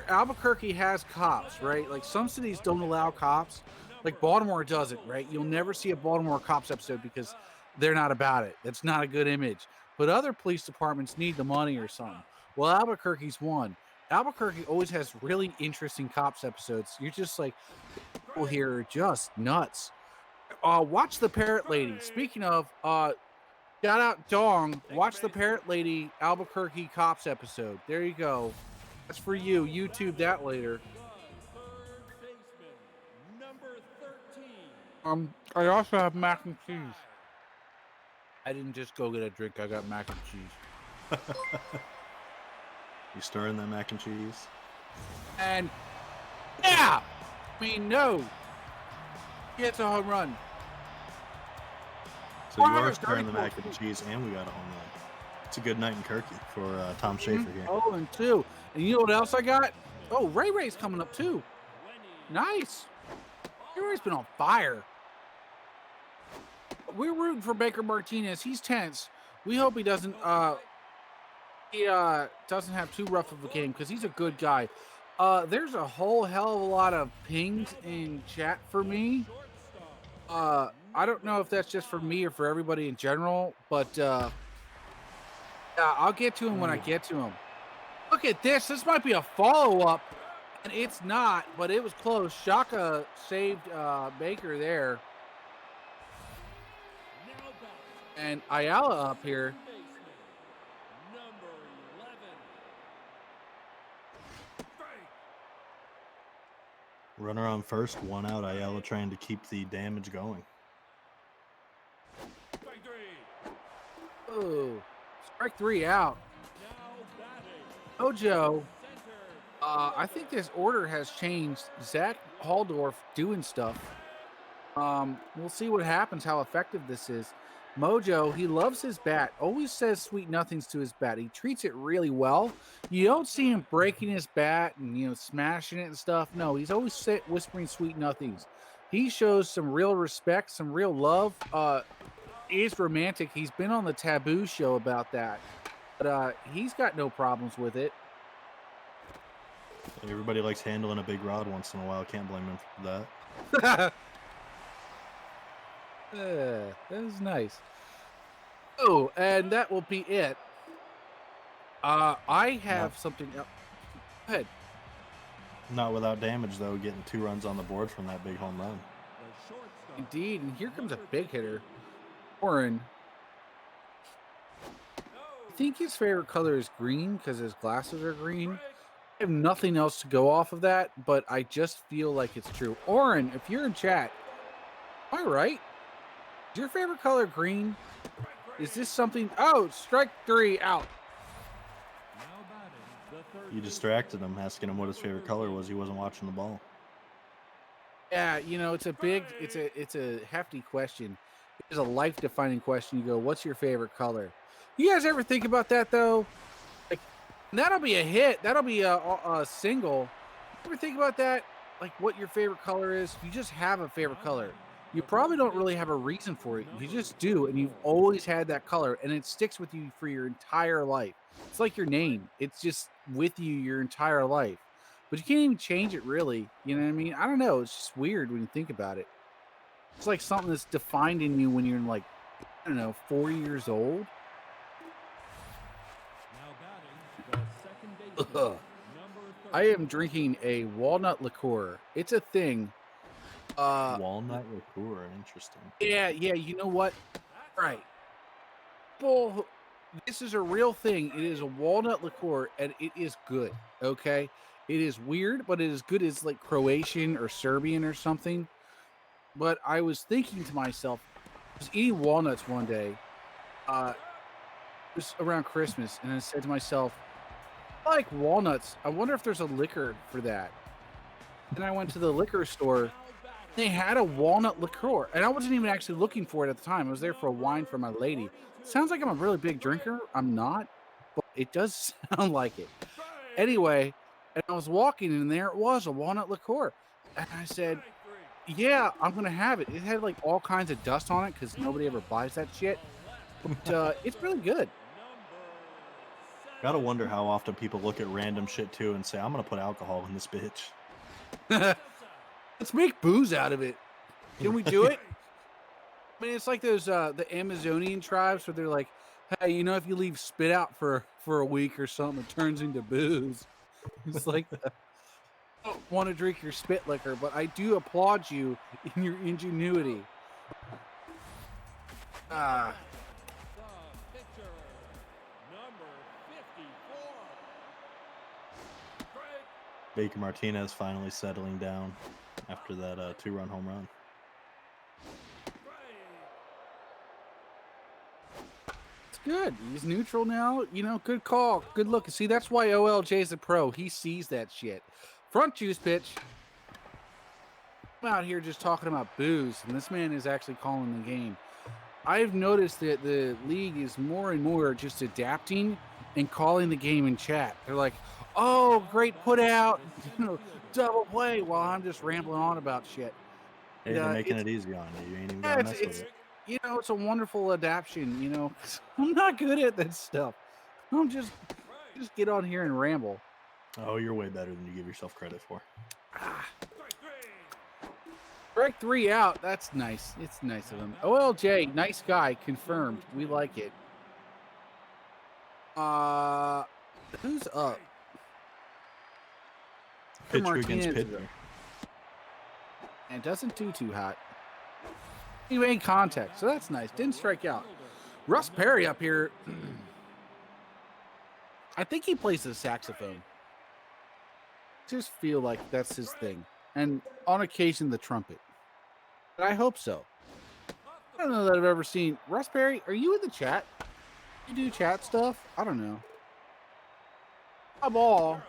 Albuquerque has cops, right? Like some cities don't allow cops. Like Baltimore doesn't, right? You'll never see a Baltimore cops episode because they're not about it. That's not a good image. But other police departments need the money or something. Well, Albuquerque's one. Albuquerque always has really interesting cops episodes. You're just like, people here are just nuts. Watch the Parrot Lady. Speaking of, shout out Dong. Watch the Parrot Lady Albuquerque cops episode. There you go. That's for you. YouTube that later. I also have mac and cheese. I didn't just go get a drink. I got mac and cheese. You stirring that mac and cheese? And yeah, I mean no. It's a home run. So you are stirring the mac and cheese, and we got a home run. It's a good night in Kirky for Tom Schaefer here. Oh, and 2. And you know what else I got? Oh, Ray's coming up too. Nice. Ray's been on fire. We're rooting for Baker Martinez. He's tense. We hope he doesn't have too rough of a game because he's a good guy. There's a whole hell of a lot of pings in chat for me. I don't know if that's just for me or for everybody in general, but yeah, I'll get to him when I get to him. Look at this. This might be a follow-up, and it's not, but it was close. Shaka saved Baker there. And Ayala up here. Runner on first, one out. Ayala trying to keep the damage going. Oh, strike 3 out. Mojo, I think this order has changed. Zach Halldorf doing stuff. We'll see what happens, how effective this is. Mojo, he loves his bat. Always says sweet nothings to his bat. He treats it really well. You don't see him breaking his bat and, smashing it and stuff. No, he's always whispering sweet nothings. He shows some real respect, some real love. Is romantic. He's been on the Taboo show about that. But he's got no problems with it. Everybody likes handling a big rod once in a while. Can't blame him for that. That was nice. Oh, and that will be it. I have something else. Go ahead. Not without damage, though, getting 2 runs on the board from that big home run. Indeed, and here comes a big hitter. Warren. I think his favorite color is green because his glasses are green. I have nothing else to go off of that, but I just feel like it's true. Oren, if you're in chat, am I right? Is your favorite color green? Is this something? Oh, strike 3 out. You distracted him, asking him what his favorite color was. He wasn't watching the ball. Yeah, it's a hefty question. It's a life-defining question. You go, what's your favorite color? You guys ever think about that, though? Like, that'll be a hit. That'll be a single. You ever think about that? Like, what your favorite color is? You just have a favorite color. You probably don't really have a reason for it. You just do, and you've always had that color, and it sticks with you for your entire life. It's like your name. It's just with you your entire life. But you can't even change it, really. You know what I mean? I don't know. It's just weird when you think about it. It's like something that's defined in you when you're like, 4 years old. I am drinking a walnut liqueur. It's a thing. Walnut liqueur, interesting. Yeah, you know what? Right. Well, this is a real thing. It is a walnut liqueur, and it is good, okay? It is weird, but it is good as like Croatian or Serbian or something. But I was thinking to myself, I was eating walnuts one day, just around Christmas, and I said to myself, I like walnuts. I wonder if there's a liquor for that. Then I went to the liquor store. They had a walnut liqueur, and I wasn't even actually looking for it at the time. I was there for a wine for my lady. Sounds like I'm a really big drinker. I'm not, but it does sound like it. Anyway, and I was walking, and there it was, a walnut liqueur. And I said, yeah, I'm going to have it. It had like all kinds of dust on it because nobody ever buys that shit. But it's really good. Gotta wonder how often people look at random shit, too, and say, I'm going to put alcohol in this bitch. Let's make booze out of it. Can we do it? I mean, it's like those the Amazonian tribes where they're like, hey, if you leave spit out for a week or something, it turns into booze. It's like, I don't want to drink your spit liquor, but I do applaud you in your ingenuity. Baker Martinez finally settling down after that 2-run home run. It's good. He's neutral now. Good call. Good look. See, that's why OLJ's a pro. He sees that shit. Front juice pitch. I'm out here just talking about booze, and this man is actually calling the game. I've noticed that the league is more and more just adapting and calling the game in chat. They're like, oh, great put out, double play, while I'm just rambling on about shit. Hey, they're making it easy on you. You ain't even got to mess with it. It's a wonderful adaptation, I'm not good at that stuff. I'm just get on here and ramble. Oh, you're way better than you give yourself credit for. Strike 3 out. That's nice. It's nice of him. OLJ, nice guy. Confirmed. We like it. Who's up? Pitcher against Martinez. pitcher. And doesn't do too hot. He made contact, so that's nice. Didn't strike out. Russ Perry up here. I think he plays the saxophone. Just feel like that's his thing. And on occasion, the trumpet. But I hope so. I don't know that I've ever seen. Russ Perry, are you in the chat? You do chat stuff? I don't know. A ball.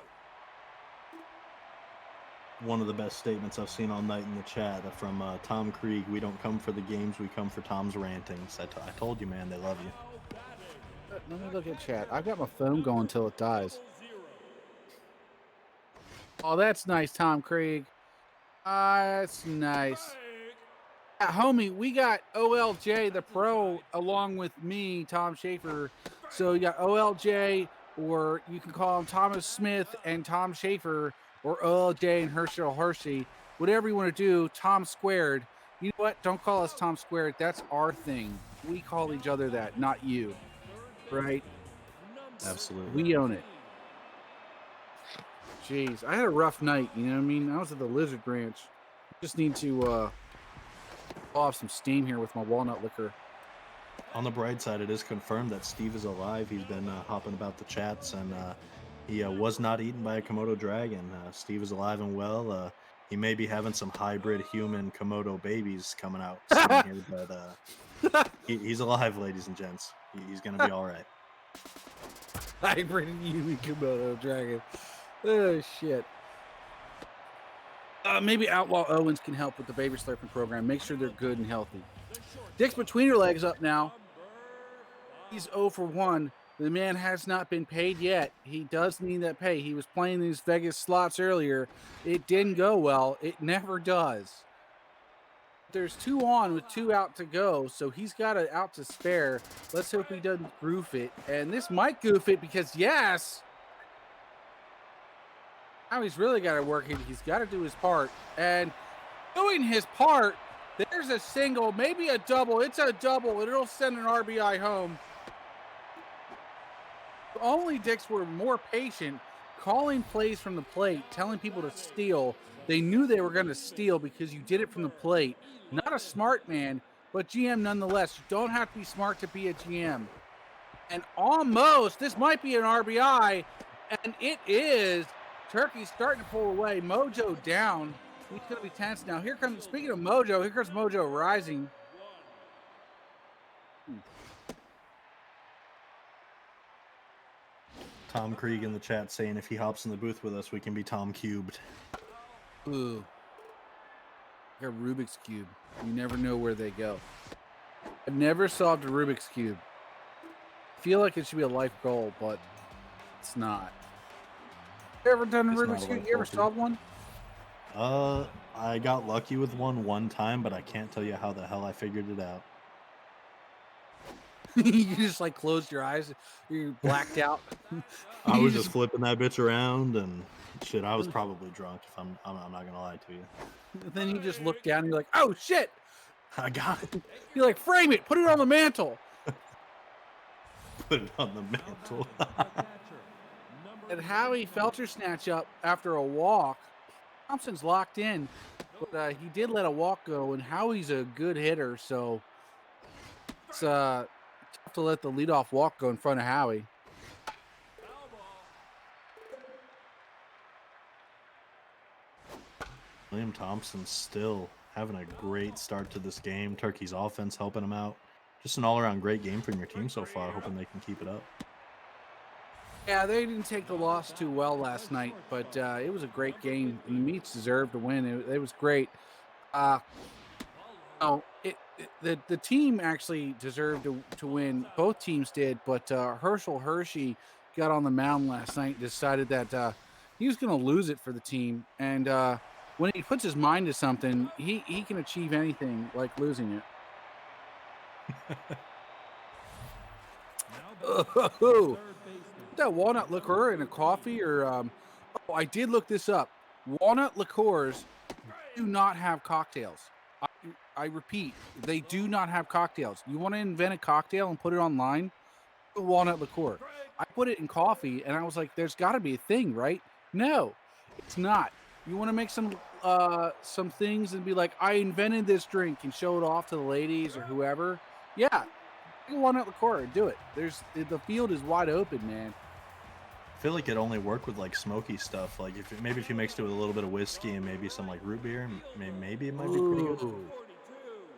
One of the best statements I've seen all night in the chat from Tom Krieg. We don't come for the games, we come for Tom's rantings. I told you, man, they love you. Let me look at chat. I've got my phone going until it dies. Oh, that's nice, Tom Krieg. That's nice. Yeah, homie, we got OLJ, the pro, along with me, Tom Schaefer. So you got OLJ, or you can call him Thomas Smith and Tom Schaefer, or OLJ and Herschel Hershey. Whatever you want to do, Tom Squared. You know what? Don't call us Tom Squared. That's our thing. We call each other that, not you. Right? Absolutely. We own it. Jeez, I had a rough night, you know what I mean? I was at the Lizard Ranch. Just need to blow off some steam here with my walnut liquor. On the bright side, it is confirmed that Steve is alive. He's been hopping about the chats, and he was not eaten by a Komodo dragon. Steve is alive and well. He may be having some hybrid human Komodo babies coming out soon here, but he's alive, ladies and gents. He's going to be all right. Hybrid human Komodo dragon. Oh, shit. Maybe Outlaw Owens can help with the baby slurping program. Make sure they're good and healthy. Dick's between her legs up now. He's 0 for 1. The man has not been paid yet. He does need that pay. He was playing these Vegas slots earlier. It didn't go well. It never does. There's 2 on with 2 out to go, so he's got an out to spare. Let's hope he doesn't goof it. And this might goof it because, yes, now he's really got to work it. He's got to do his part. And doing his part, there's a single, maybe a double. It's a double, and it'll send an RBI home. Only Dicks were more patient, calling plays from the plate, telling people to steal. They knew they were going to steal because you did it from the plate. Not a smart man, but GM nonetheless. You don't have to be smart to be a GM. And almost, this might be an RBI, and it is. Turkey's starting to pull away. Mojo down. He's going to be tense now. Here comes, speaking of Mojo, here comes Mojo rising. Tom Krieg in the chat saying if he hops in the booth with us, we can be Tom Cubed. Ooh. Like a Rubik's Cube. You never know where they go. I've never solved a Rubik's Cube. I feel like it should be a life goal, but it's not. You ever done a Rubik's Cube? You ever solved one? I got lucky with one time, but I can't tell you how the hell I figured it out. You just like closed your eyes, you blacked out. I was just flipping that bitch around, and shit, I was probably drunk. If I'm not gonna lie to you. Then you just look down, and you're like, "Oh shit, I got it." You're like, "Frame it, put it on the mantle." Put it on the mantle. And Howie Felcher snatch up after a walk. Thompson's locked in, but he did let a walk go, and Howie's a good hitter, so it's tough to let the leadoff walk go in front of Howie. William Thompson's still having a great start to this game. Turkey's offense helping him out. Just an all-around great game from your team so far. Hoping they can keep it up. Yeah, they didn't take the loss too well last night, but it was a great game. And the Meats deserved to win. It was great. The team actually deserved to win. Both teams did, but Herschel Hershey got on the mound last night and decided that he was going to lose it for the team. And when he puts his mind to something, he can achieve anything like losing it. Oh, that walnut liqueur in a coffee or I did look this up. Walnut liqueurs do not have cocktails. I repeat, they do not have cocktails. You want to invent a cocktail and put it online? Walnut liqueur. I put it in coffee, and I was like, "There's got to be a thing, right?" No, it's not. You want to make some things and be like, "I invented this drink," and show it off to the ladies or whoever. Yeah, walnut liqueur and do it. The field is wide open, man. I feel like it only work with like smoky stuff. Like if you mixed it with a little bit of whiskey and maybe some like root beer, maybe it might be pretty good. Ooh,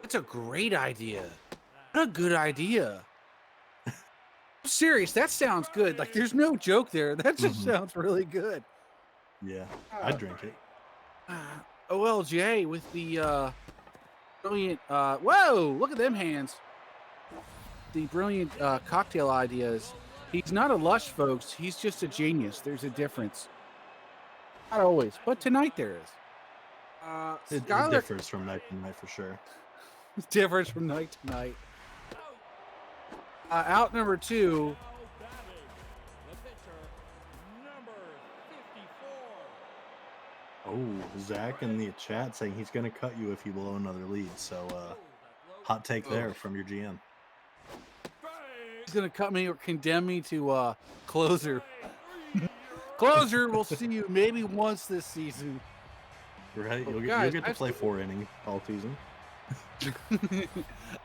that's a great idea. What a good idea. I'm serious, that sounds good. Like there's no joke there. That just sounds really good. Yeah, I'd drink it. OLJ with the brilliant whoa, look at them hands. The brilliant cocktail ideas. He's not a lush, folks. He's just a genius. There's a difference. Not always, but tonight there is. It Skyler differs from night to night for sure. differs from night to night. Out number 2. Oh, Zach in the chat saying he's going to cut you if you blow another lead. So, hot take there from your GM. He's going to cut me or condemn me to closer. Closer, we'll see you maybe once this season. Right? Oh, You'll get to play 4 innings all season.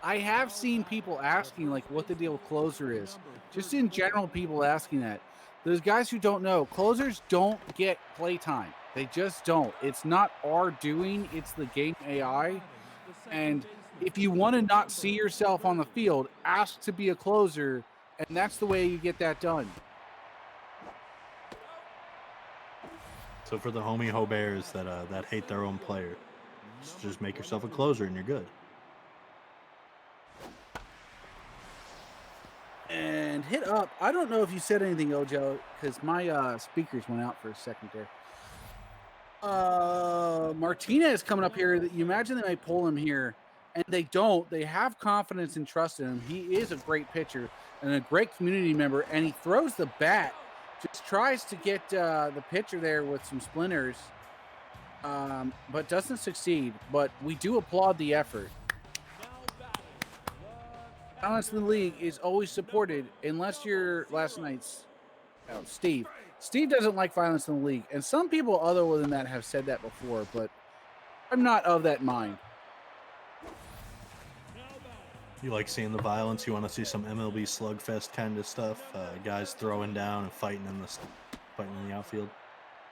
I have seen people asking like what the deal with closer is. Just in general, people asking that. Those guys who don't know, closers don't get playtime. They just don't. It's not our doing, it's the game AI. And if you want to not see yourself on the field, ask to be a closer, and that's the way you get that done. So for the homie ho bears that hate their own player, just make yourself a closer and you're good. And hit up. I don't know if you said anything, Ojo, because my speakers went out for a second there. Martinez coming up here. You imagine they might pull him here, and they don't. They have confidence and trust in him. He is a great pitcher and a great community member, and he throws the bat. Just tries to get the pitcher there with some splinters, but doesn't succeed. But we do applaud the effort. Violence in the league is always supported, unless you're last night's Steve. Steve doesn't like violence in the league, and some people other than that have said that before, but I'm not of that mind. You like seeing the violence? You want to see some MLB slugfest kind of stuff? Guys throwing down and fighting in the outfield.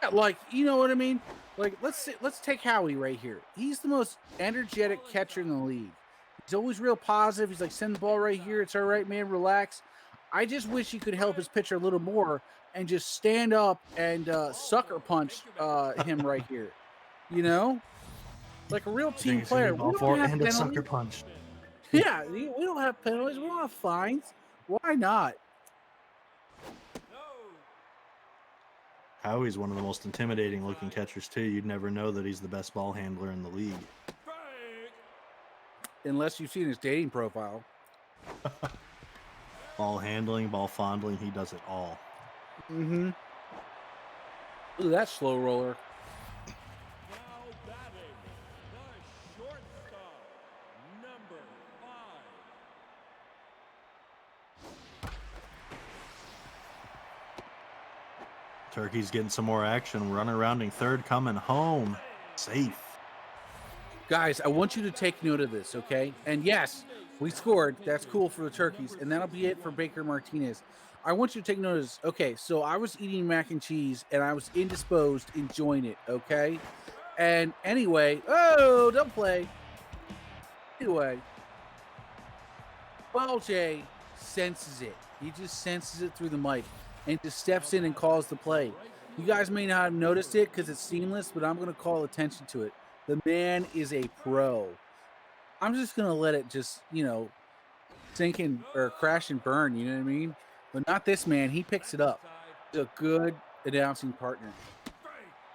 Yeah, like, you know what I mean? Like, let's take Howie right here. He's the most energetic catcher in the league. He's always real positive. He's like, send the ball right here. It's all right, man. Relax. I just wish he could help his pitcher a little more and just stand up and sucker punch him right here. You know? Like a real team player. Ball four and a sucker punch. Yeah, we don't have penalties. We don't have fines. Why not? Howie's one of the most intimidating looking catchers too. You'd never know that he's the best ball handler in the league. Unless you've seen his dating profile. Ball handling, ball fondling, he does it all. Mm-hmm. Look at that slow roller. Turkey's getting some more action. Runner rounding third, coming home. Safe. Guys, I want you to take note of this, okay? And yes, we scored. That's cool for the Turkeys. And that'll be it for Baker Martinez. I want you to take note of this. Okay, so I was eating mac and cheese, and I was indisposed, enjoying it, okay? And anyway, oh, don't play. Anyway, LJ senses it. He just senses it through the mic and just steps in and calls the play. You guys may not have noticed it because it's seamless, but I'm going to call attention to it. The man is a pro. I'm just going to let it just, sink in or crash and burn, you know what I mean? But not this man. He picks it up. He's a good announcing partner.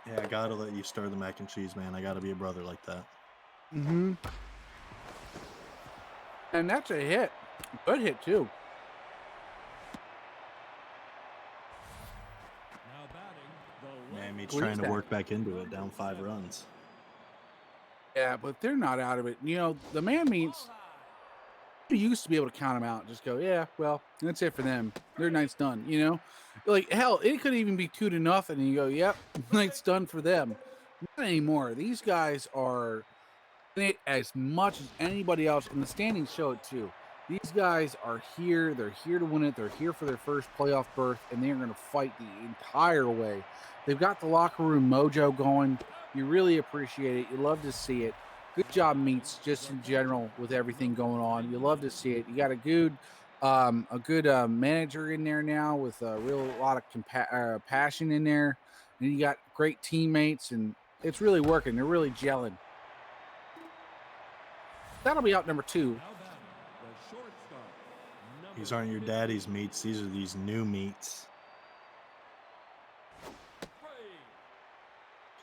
Yeah, I got to let you stir the mac and cheese, man. I got to be a brother like that. Mm-hmm. And that's a hit. Good hit, too. Man, he's trying to work back into it, down 5 runs. Yeah, but they're not out of it. You know, the man meets. You used to be able to count them out. And just go, yeah, well, that's it for them. Their night's done. You know, like hell, it could even be 2-0, and you go, yep, night's done for them. Not anymore. These guys are in it as much as anybody else, and the standings show it too. These guys are here. They're here to win it. They're here for their first playoff berth, and they are going to fight the entire way. They've got the locker room mojo going. You really appreciate it. You love to see it. Good job, Meats, just in general with everything going on. You love to see it. You got a good manager in there now with a lot of passion in there, and you got great teammates, and it's really working. They're really gelling. That'll be out number 2. These aren't your daddy's meats. These are these new meats.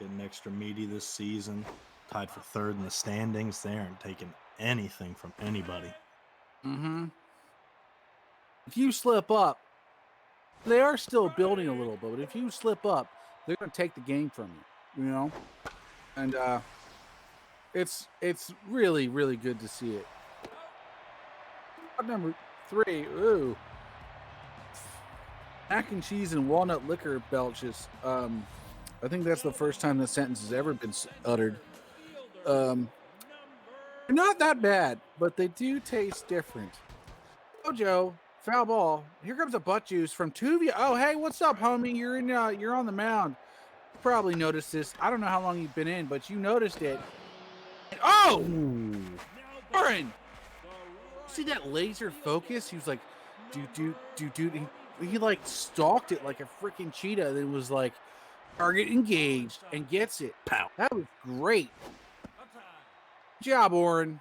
Getting extra meaty this season. Tied for 3rd in the standings. They aren't taking anything from anybody. Mm-hmm. If you slip up, they are still building a little bit, but if you slip up, they're going to take the game from you, you know? And it's really, really good to see it. Number 3, ooh. Mac and cheese and walnut liquor belches. I think that's the first time the sentence has ever been uttered. Not that bad, but they do taste different. Joe, foul ball. Here comes a butt juice from Tuvia. Oh, hey, what's up, homie? You're on the mound. You probably noticed this. I don't know how long you've been in, but you noticed it. And, oh, Warren! See that laser focus? He was like, dude. He like stalked it like a freaking cheetah. Then was like, target engaged, and gets it. Pow! That was great. Good job, Warren.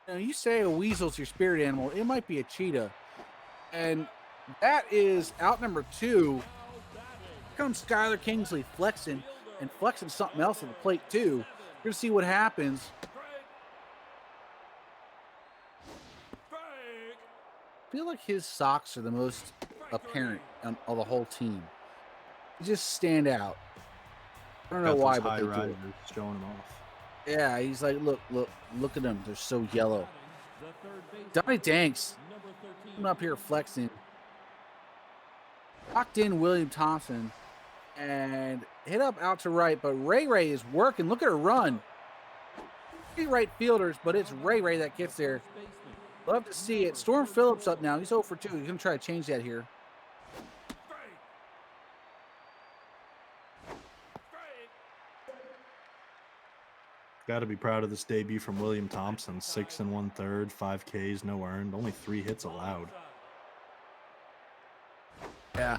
You know, you say a weasel's your spirit animal. It might be a cheetah. And that is out number 2. Here comes Skyler Kingsley flexing something else on the plate, too. We're going to see what happens. I feel like his socks are the most apparent of the whole team. They just stand out. I don't know why, but they do. Showing them off. Yeah, he's like, look at them. They're so yellow. Donnie Danks coming up here flexing. Locked in William Thompson and hit up out to right, but Ray is working. Look at her run. 3 right fielders, but it's Ray that gets there. Love to see it. Storm Phillips up now. He's 0 for 2. He's going to try to change that here. Got to be proud of this debut from William Thompson. 6 1/3, 5 Ks, no earned, only 3 hits allowed. Yeah.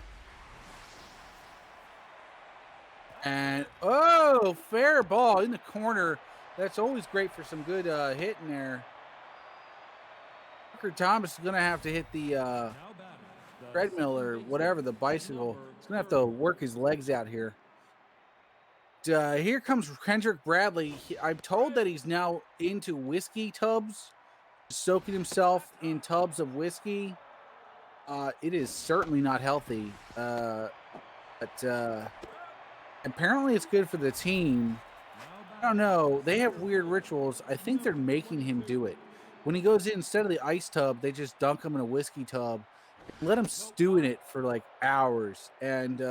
And oh, fair ball in the corner. That's always great for some good hitting there. Tucker Thomas is going to have to hit the treadmill or whatever, the bicycle. He's going to have to work his legs out here. Here comes Kendrick Bradley. I'm told that he's now into whiskey tubs, soaking himself in tubs of whiskey. It is certainly not healthy, but apparently it's good for the team. I don't know. They have weird rituals. I think they're making him do it. When he goes in, instead of the ice tub, they just dunk him in a whiskey tub, let him stew in it for like hours. And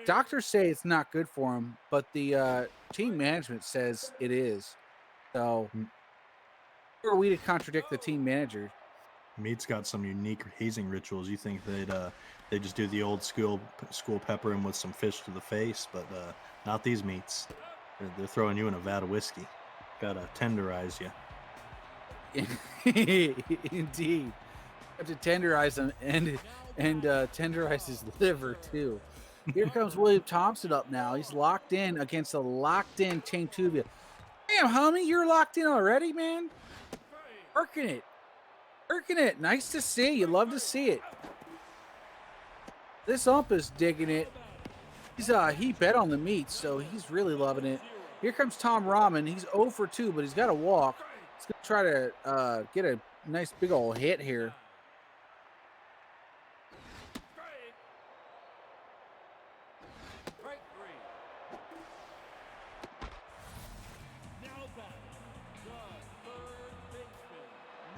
doctors say it's not good for him, but the team management says it is. So who are we to contradict the team manager? Meat's got some unique hazing rituals. You think they just do the old school pepper him with some fish to the face, but not these Meats. They're throwing you in a vat of whiskey. Gotta tenderize you. Indeed. Have to tenderize him and tenderize his liver too. Here comes William Thompson up now. He's locked in against a locked-in Team Tuvia. Damn, homie, you're locked in already, man. Working it. Nice to see. You love to see it. This ump is digging it. He bet on the meat, so he's really loving it. Here comes Tom Rahman. He's 0 for 2, but he's got to walk. He's going to try to get a nice big old hit here.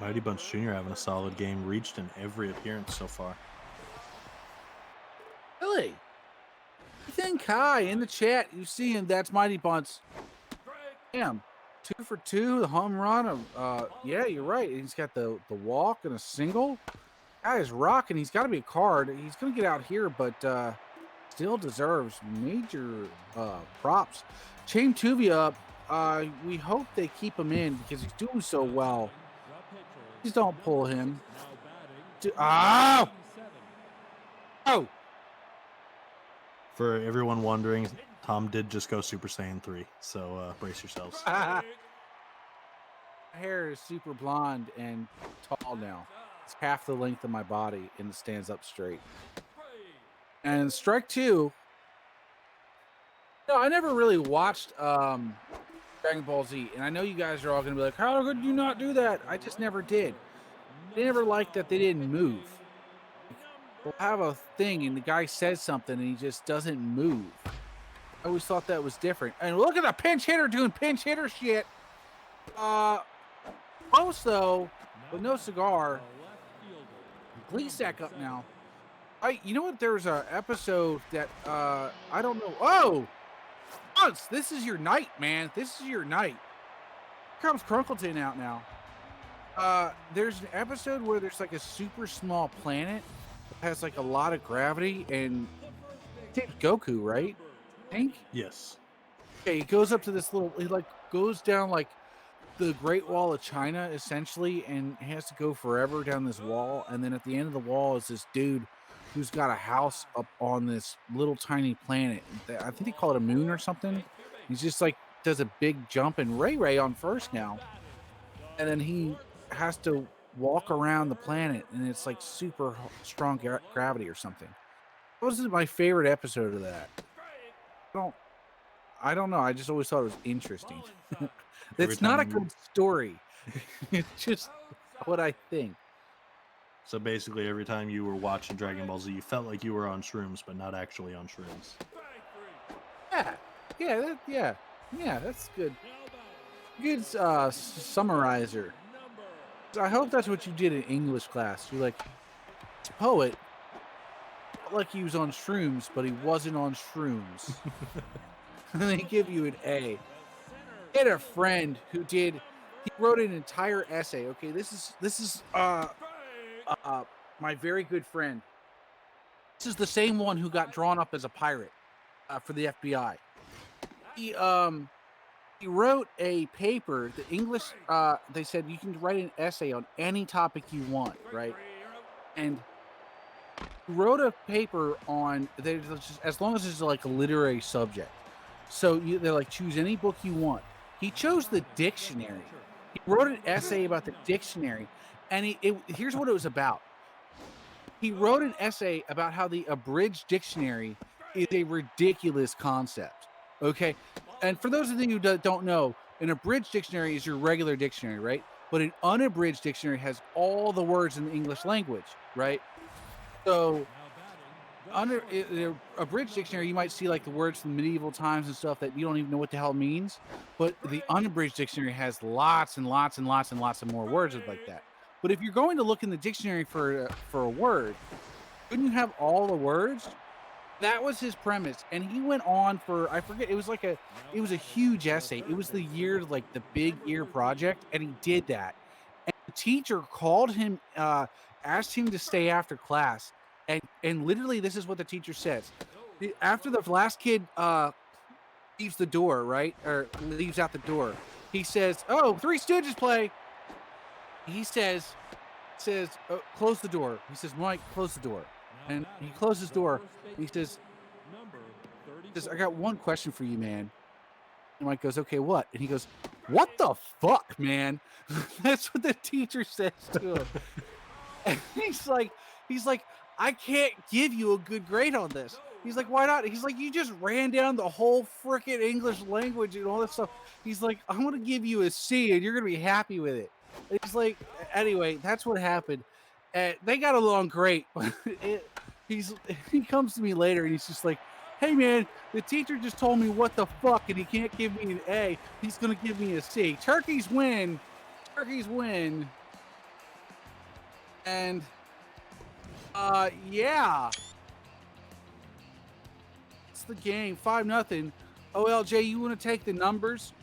Mighty Bunch Jr. having a solid game, reached in every appearance so far. Really? Ethan Kai in the chat. You see him. That's Mighty Bunch. Damn. 2 for 2, the home run. Yeah, you're right. He's got the walk and a single. Guy is rocking. He's got to be a card. He's going to get out here, but still deserves major props. Chain Tuvia up. We hope they keep him in because he's doing so well. Please don't pull him. Oh! For everyone wondering, Tom did just go Super Saiyan 3, so brace yourselves. My hair is super blonde and tall now. It's half the length of my body and it stands up straight. And strike 2. No, I never really watched Dragon Ball Z, and I know you guys are all going to be like, how could you not do that? I just never did. They never liked that they didn't move. We'll have a thing, and the guy says something, and he just doesn't move. I always thought that was different. And look at the pinch hitter doing pinch hitter shit. Close, though, with no cigar. Plesac up now. You know what? There's an episode that, I don't know. Oh! Once, this is your night, man. This is your night. Here comes Crunkleton out now. There's an episode where there's like a super small planet that has like a lot of gravity, and it's Goku, right? I think? Yes. Okay, he goes up to this little, he like goes down like the Great Wall of China, essentially, and he has to go forever down this wall, and then at the end of the wall is this dude who's got a house up on this little tiny planet. I think they call it a moon or something. He's just like does a big jump, and Ray on first now, and then he has to walk around the planet, and it's like super strong gravity or something. That was my favorite episode of that. I don't know. I just always thought it was interesting. It's not a good story. It's just what I think. So basically, every time you were watching Dragon Ball Z, you felt like you were on shrooms, but not actually on shrooms. Yeah, that's good. Good summarizer. I hope that's what you did in English class. You're like, poet, felt like he was on shrooms, but he wasn't on shrooms. And they give you an A. I had a friend who he wrote an entire essay. Okay, this is my very good friend. This is the same one who got drawn up as a pirate for the FBI. He wrote a paper. The English, they said you can write an essay on any topic you want, right? And he wrote a paper on as long as it's like a literary subject. So they're like, choose any book you want. He chose the dictionary. He wrote an essay about the dictionary, and here's what it was about. He wrote an essay about how the abridged dictionary is a ridiculous concept. Okay, and for those of you who don't know, an abridged dictionary is your regular dictionary, right? But an unabridged dictionary has all the words in the English language, right? So under the abridged dictionary, you might see like the words from medieval times and stuff that you don't even know what the hell it means. But the unabridged dictionary has lots and lots and lots and lots of more words like that. But if you're going to look in the dictionary for a word, couldn't you have all the words? That was his premise, and he went on for, I forget, it was a huge essay. It was the year, like the big year project, and he did that. And the teacher called him, asked him to stay after class, and literally this is what the teacher says. After the last kid leaves the door, right, or leaves out the door, he says, "Oh, Three Stooges play." He says, oh, "Close the door." He says, "Mike, close the door." And he closes the door. He says, "I got one question for you, man." And Mike goes, "Okay, what?" And he goes, "What the fuck, man?" That's what the teacher says to him. And he's like, "I can't give you a good grade on this." He's like, "Why not?" He's like, "You just ran down the whole freaking English language and all that stuff." He's like, "I'm going to give you a C and you're going to be happy with it." And he's like, anyway, that's what happened. They got along great. He comes to me later and he's just like, "Hey man, the teacher just told me what the fuck and he can't give me an A. He's gonna give me a C. Turkeys win. And yeah. It's the game. 5-0. OLJ, you want to take the numbers?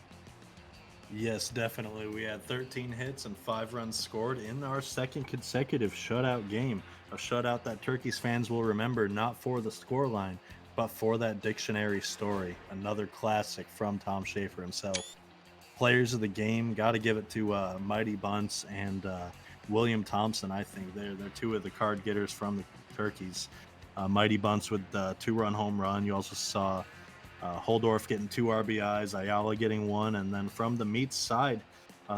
Yes, definitely. We had 13 hits and 5 runs scored in our second consecutive shutout game. A shutout that Turkeys fans will remember not for the scoreline, but for that dictionary story. Another classic from Tom Schaefer himself. Players of the game, got to give it to Mighty Bunce and William Thompson. I think they're two of the card getters from the Turkeys. Mighty Bunce with the 2-run home run. You also saw Holdorf getting 2 RBIs, Ayala getting 1, and then from the Meats side,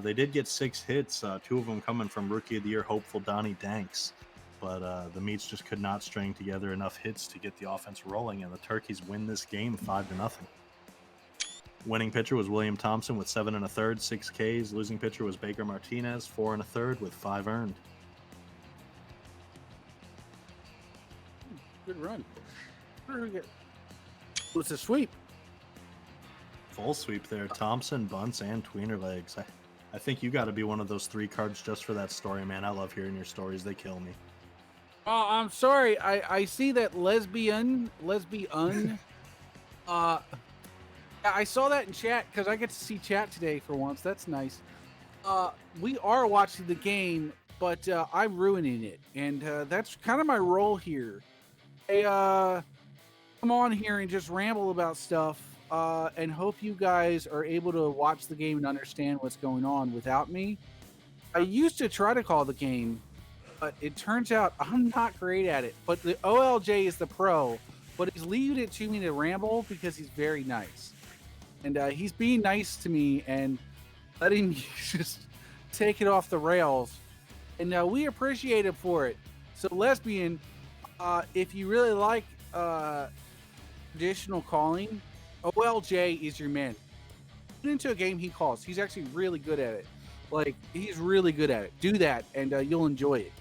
they did get 6 hits, 2 of them coming from Rookie of the Year hopeful Donnie Danks. But the Meats just could not string together enough hits to get the offense rolling, and the Turkeys win this game 5-0. Winning pitcher was William Thompson with 7 1/3, 6 Ks. Losing pitcher was Baker Martinez, 4 1/3 with 5 earned. Good run. What's a sweep? Full sweep there. Thompson, Bunce, and Tweener legs. I think you got to be one of those 3 cards just for that story, man. I love hearing your stories. They kill me. Oh, I'm sorry. I see that lesbian. I saw that in chat because I get to see chat today for once. That's nice. We are watching the game, but I'm ruining it, and that's kind of my role here. I come on here and just ramble about stuff, and hope you guys are able to watch the game and understand what's going on without me. I used to try to call the game, but it turns out I'm not great at it. But the OLJ is the pro, but he's leaving it to me to ramble because he's very nice. And he's being nice to me and letting me just take it off the rails. And we appreciate him for it. So, lesbian, if you really like traditional calling, OLJ is your man. Get into a game he calls. He's actually really good at it. Like, he's really good at it. Do that, and you'll enjoy it.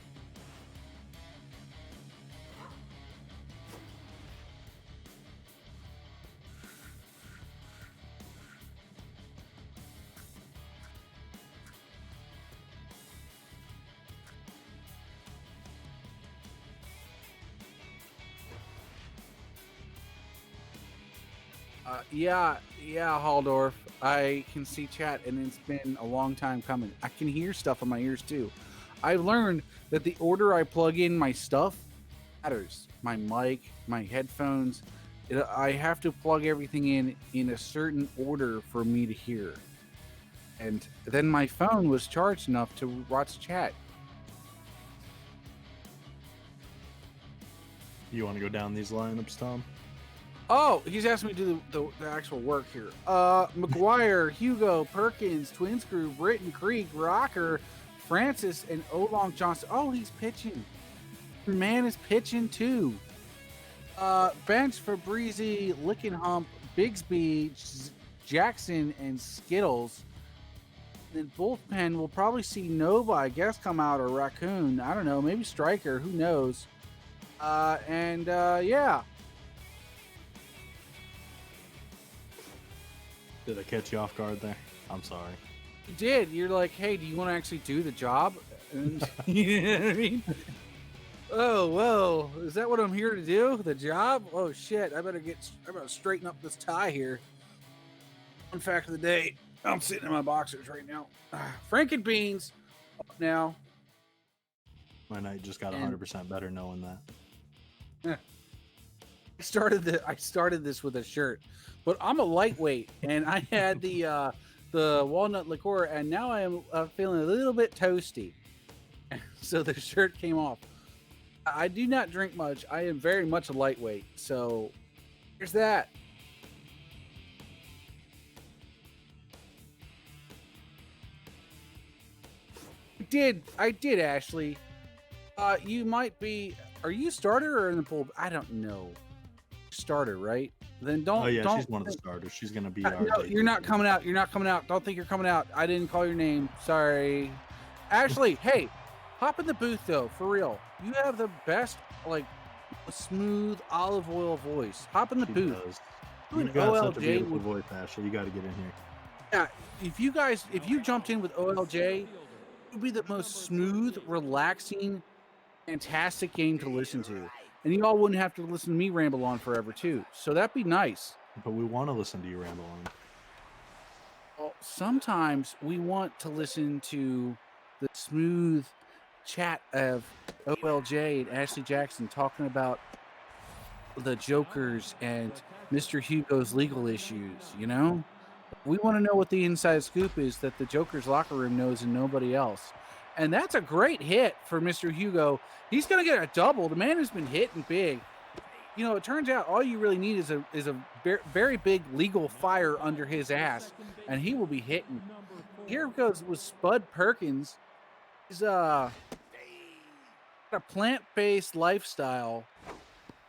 Yeah, Haldorf. I can see chat, and it's been a long time coming. I can hear stuff in my ears too. I've learned that the order I plug in my stuff matters. My mic, my headphones. I have to plug everything in a certain order for me to hear. And then my phone was charged enough to watch chat. You want to go down these lineups, Tom? Oh, he's asking me to do the actual work here. McGuire, Hugo, Perkins, Twin Screw, Britton, Creek, Rocker, Francis, and Olong Johnson. Oh, he's pitching. The man is pitching too. Bench for Breezy, Lickenhump, Bigsby, Jackson, and Skittles. Then bullpen will probably see Nova, I guess, come out, or Raccoon. I don't know, maybe Striker. Who knows? Yeah. Did I catch you off guard there? I'm sorry. You did. You're like, hey, do you want to actually do the job? And, you know what I mean? Oh, whoa. Is that what I'm here to do? The job? Oh, shit. I better straighten up this tie here. Fun fact of the day. I'm sitting in my boxers right now. Franken Beans up now. My night just got 100% better knowing that. I started this with a shirt, but I'm a lightweight, and I had the walnut liqueur, and now I am feeling a little bit toasty. So the shirt came off. I do not drink much. I am very much a lightweight. So here's that. I did, Ashley. You might be. Are you starter or in the pool? I don't know. Starter, right? Then don't. Oh yeah, don't she's one of the starters. She's gonna be. No, you're not coming out. You're not coming out. Don't think you're coming out. I didn't call your name. Sorry. Ashley, hey, hop in the booth though, for real. You have the best, like, smooth olive oil voice. Hop in the booth. You've got such a beautiful voice, Ashley. You got to get in here. Yeah, if you jumped in with OLJ, it would be the most smooth, relaxing fantastic game to listen to. And you all wouldn't have to listen to me ramble on forever, too. So that'd be nice. But we want to listen to you ramble on. Well, sometimes we want to listen to the smooth chat of OLJ and Ashley Jackson talking about the Jokers and Mr. Hugo's legal issues, you know? We want to know what the inside scoop is that the Joker's locker room knows and nobody else. And that's a great hit for Mr. Hugo. He's going to get a double. The man has been hitting big. You know, it turns out all you really need is a very big legal fire under his ass, and he will be hitting. Here goes with Spud Perkins. He's a plant-based lifestyle.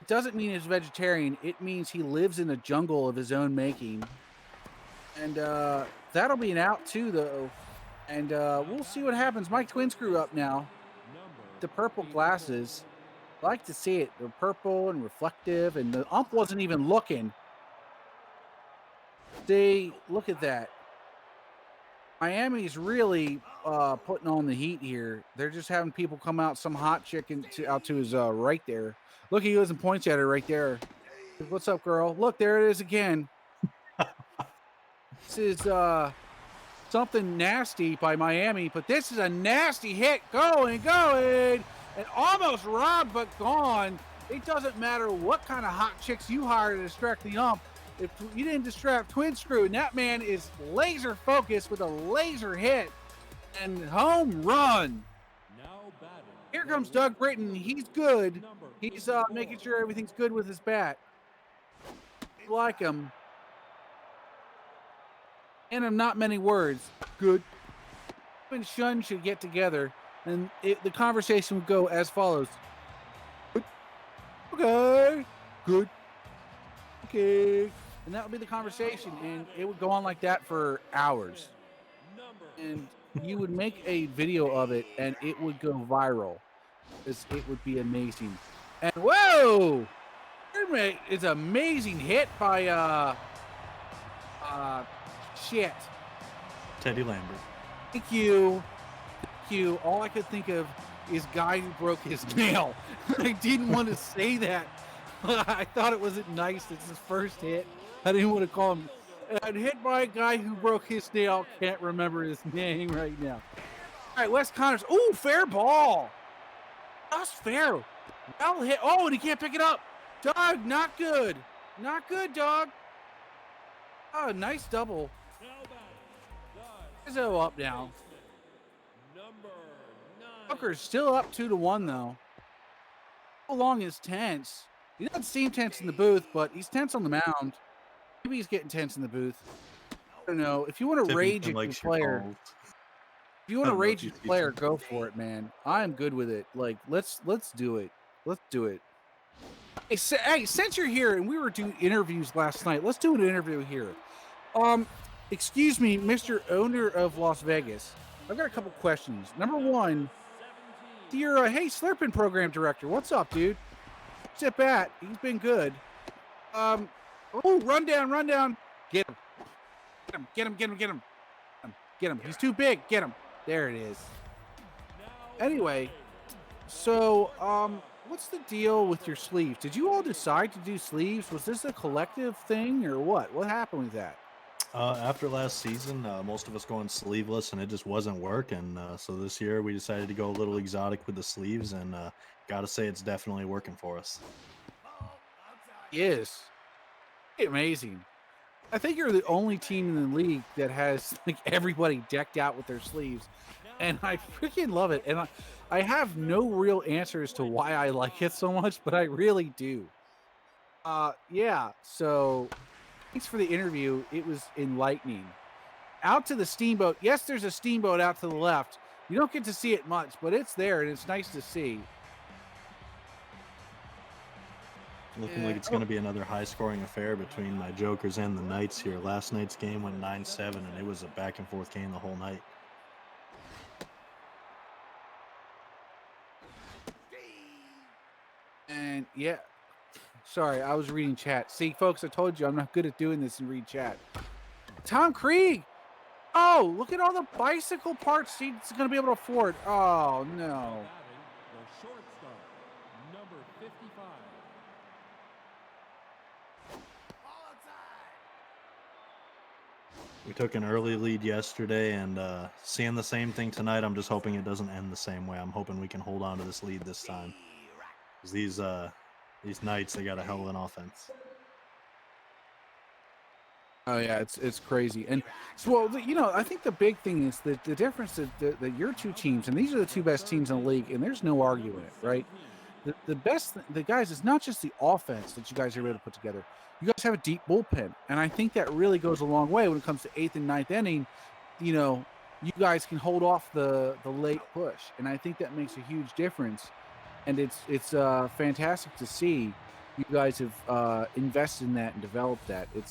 It doesn't mean he's vegetarian. It means he lives in a jungle of his own making. And that'll be an out too, though. And we'll see what happens. Mike Twin Screw up now. The purple glasses. I like to see it. They're purple and reflective, and the ump wasn't even looking. Look at that. Miami's really putting on the heat here. They're just having people come out, some hot chicken out to his right there. Look, he goes and points at her right there. What's up, girl? Look, there it is again. This is something nasty by Miami, but this is a nasty hit. Going, and almost robbed, but gone. It doesn't matter what kind of hot chicks you hire to distract the ump. If you didn't distract Twin Screw, and that man is laser focused with a laser hit and home run. Here comes Doug Britton. He's good. He's making sure everything's good with his bat. I like him. And in not many words, good. Him and Shun should get together, and the conversation would go as follows. Good. Okay. Good. Okay. And that would be the conversation, and it would go on like that for hours. And you would make a video of it, and it would go viral. It would be amazing. And whoa! It's an amazing hit by shit. Teddy Lambert. Thank you. All I could think of is guy who broke his nail. I didn't want to say that. I thought it wasn't nice. It's his first hit. I didn't want to call him. And hit by a guy who broke his nail. Can't remember his name right now. All right, Wes Connors. Ooh, fair ball. That's fair. Well hit. Oh, and he can't pick it up. Doug, not good. Not good, dog. Oh, nice double. Izzo up now. Booker's still up 2-1 though. How long is tense? He doesn't seem tense in the booth, but he's tense on the mound. Maybe he's getting tense in the booth. I don't know. If you want to rage at your player, go for it, man. I'm good with it. Like, let's do it. Let's do it. Hey, since you're here and we were doing interviews last night, let's do an interview here. Excuse me, Mr. Owner of Las Vegas. I've got a couple questions. Number one, your hey Slurpin program director. What's up, dude? Sit back. He's been good. Oh, run down. Get him. He's too big. Get him. There it is. Anyway, so what's the deal with your sleeves? Did you all decide to do sleeves? Was this a collective thing or what? What happened with that? After last season, most of us going sleeveless, and it just wasn't working. So this year we decided to go a little exotic with the sleeves, and gotta say it's definitely working for us. Yes. Amazing. I think you're the only team in the league that has like everybody decked out with their sleeves, and I freaking love it. And I have no real answer as to why I like it so much, but I really do. Yeah. So thanks for the interview. It was enlightening. Out to the steamboat. Yes, there's a steamboat out to the left. You don't get to see it much, but it's there, and it's nice to see. Looking like it's going to be another high-scoring affair between my Jokers and the Knights here. Last night's game went 9-7, and it was a back-and-forth game the whole night. And, yeah. Sorry, I was reading chat. See, folks, I told you I'm not good at doing this and read chat. Tom Krieg! Oh, look at all the bicycle parts he's going to be able to afford. Oh, no. Shortstop, number 55. We took an early lead yesterday, and seeing the same thing tonight, I'm just hoping it doesn't end the same way. I'm hoping we can hold on to this lead this time. 'Cause these Knights, they got a hell of an offense. Oh yeah, it's crazy. And so, well, you know, I think the big thing is that the difference is that your two teams, and these are the two best teams in the league, and there's no arguing it, right? The best, the guys, it's not just the offense that you guys are able to put together. You guys have a deep bullpen, and I think that really goes a long way when it comes to 8th and 9th inning. You know, you guys can hold off the late push, and I think that makes a huge difference. And it's fantastic to see you guys have invested in that and developed that. It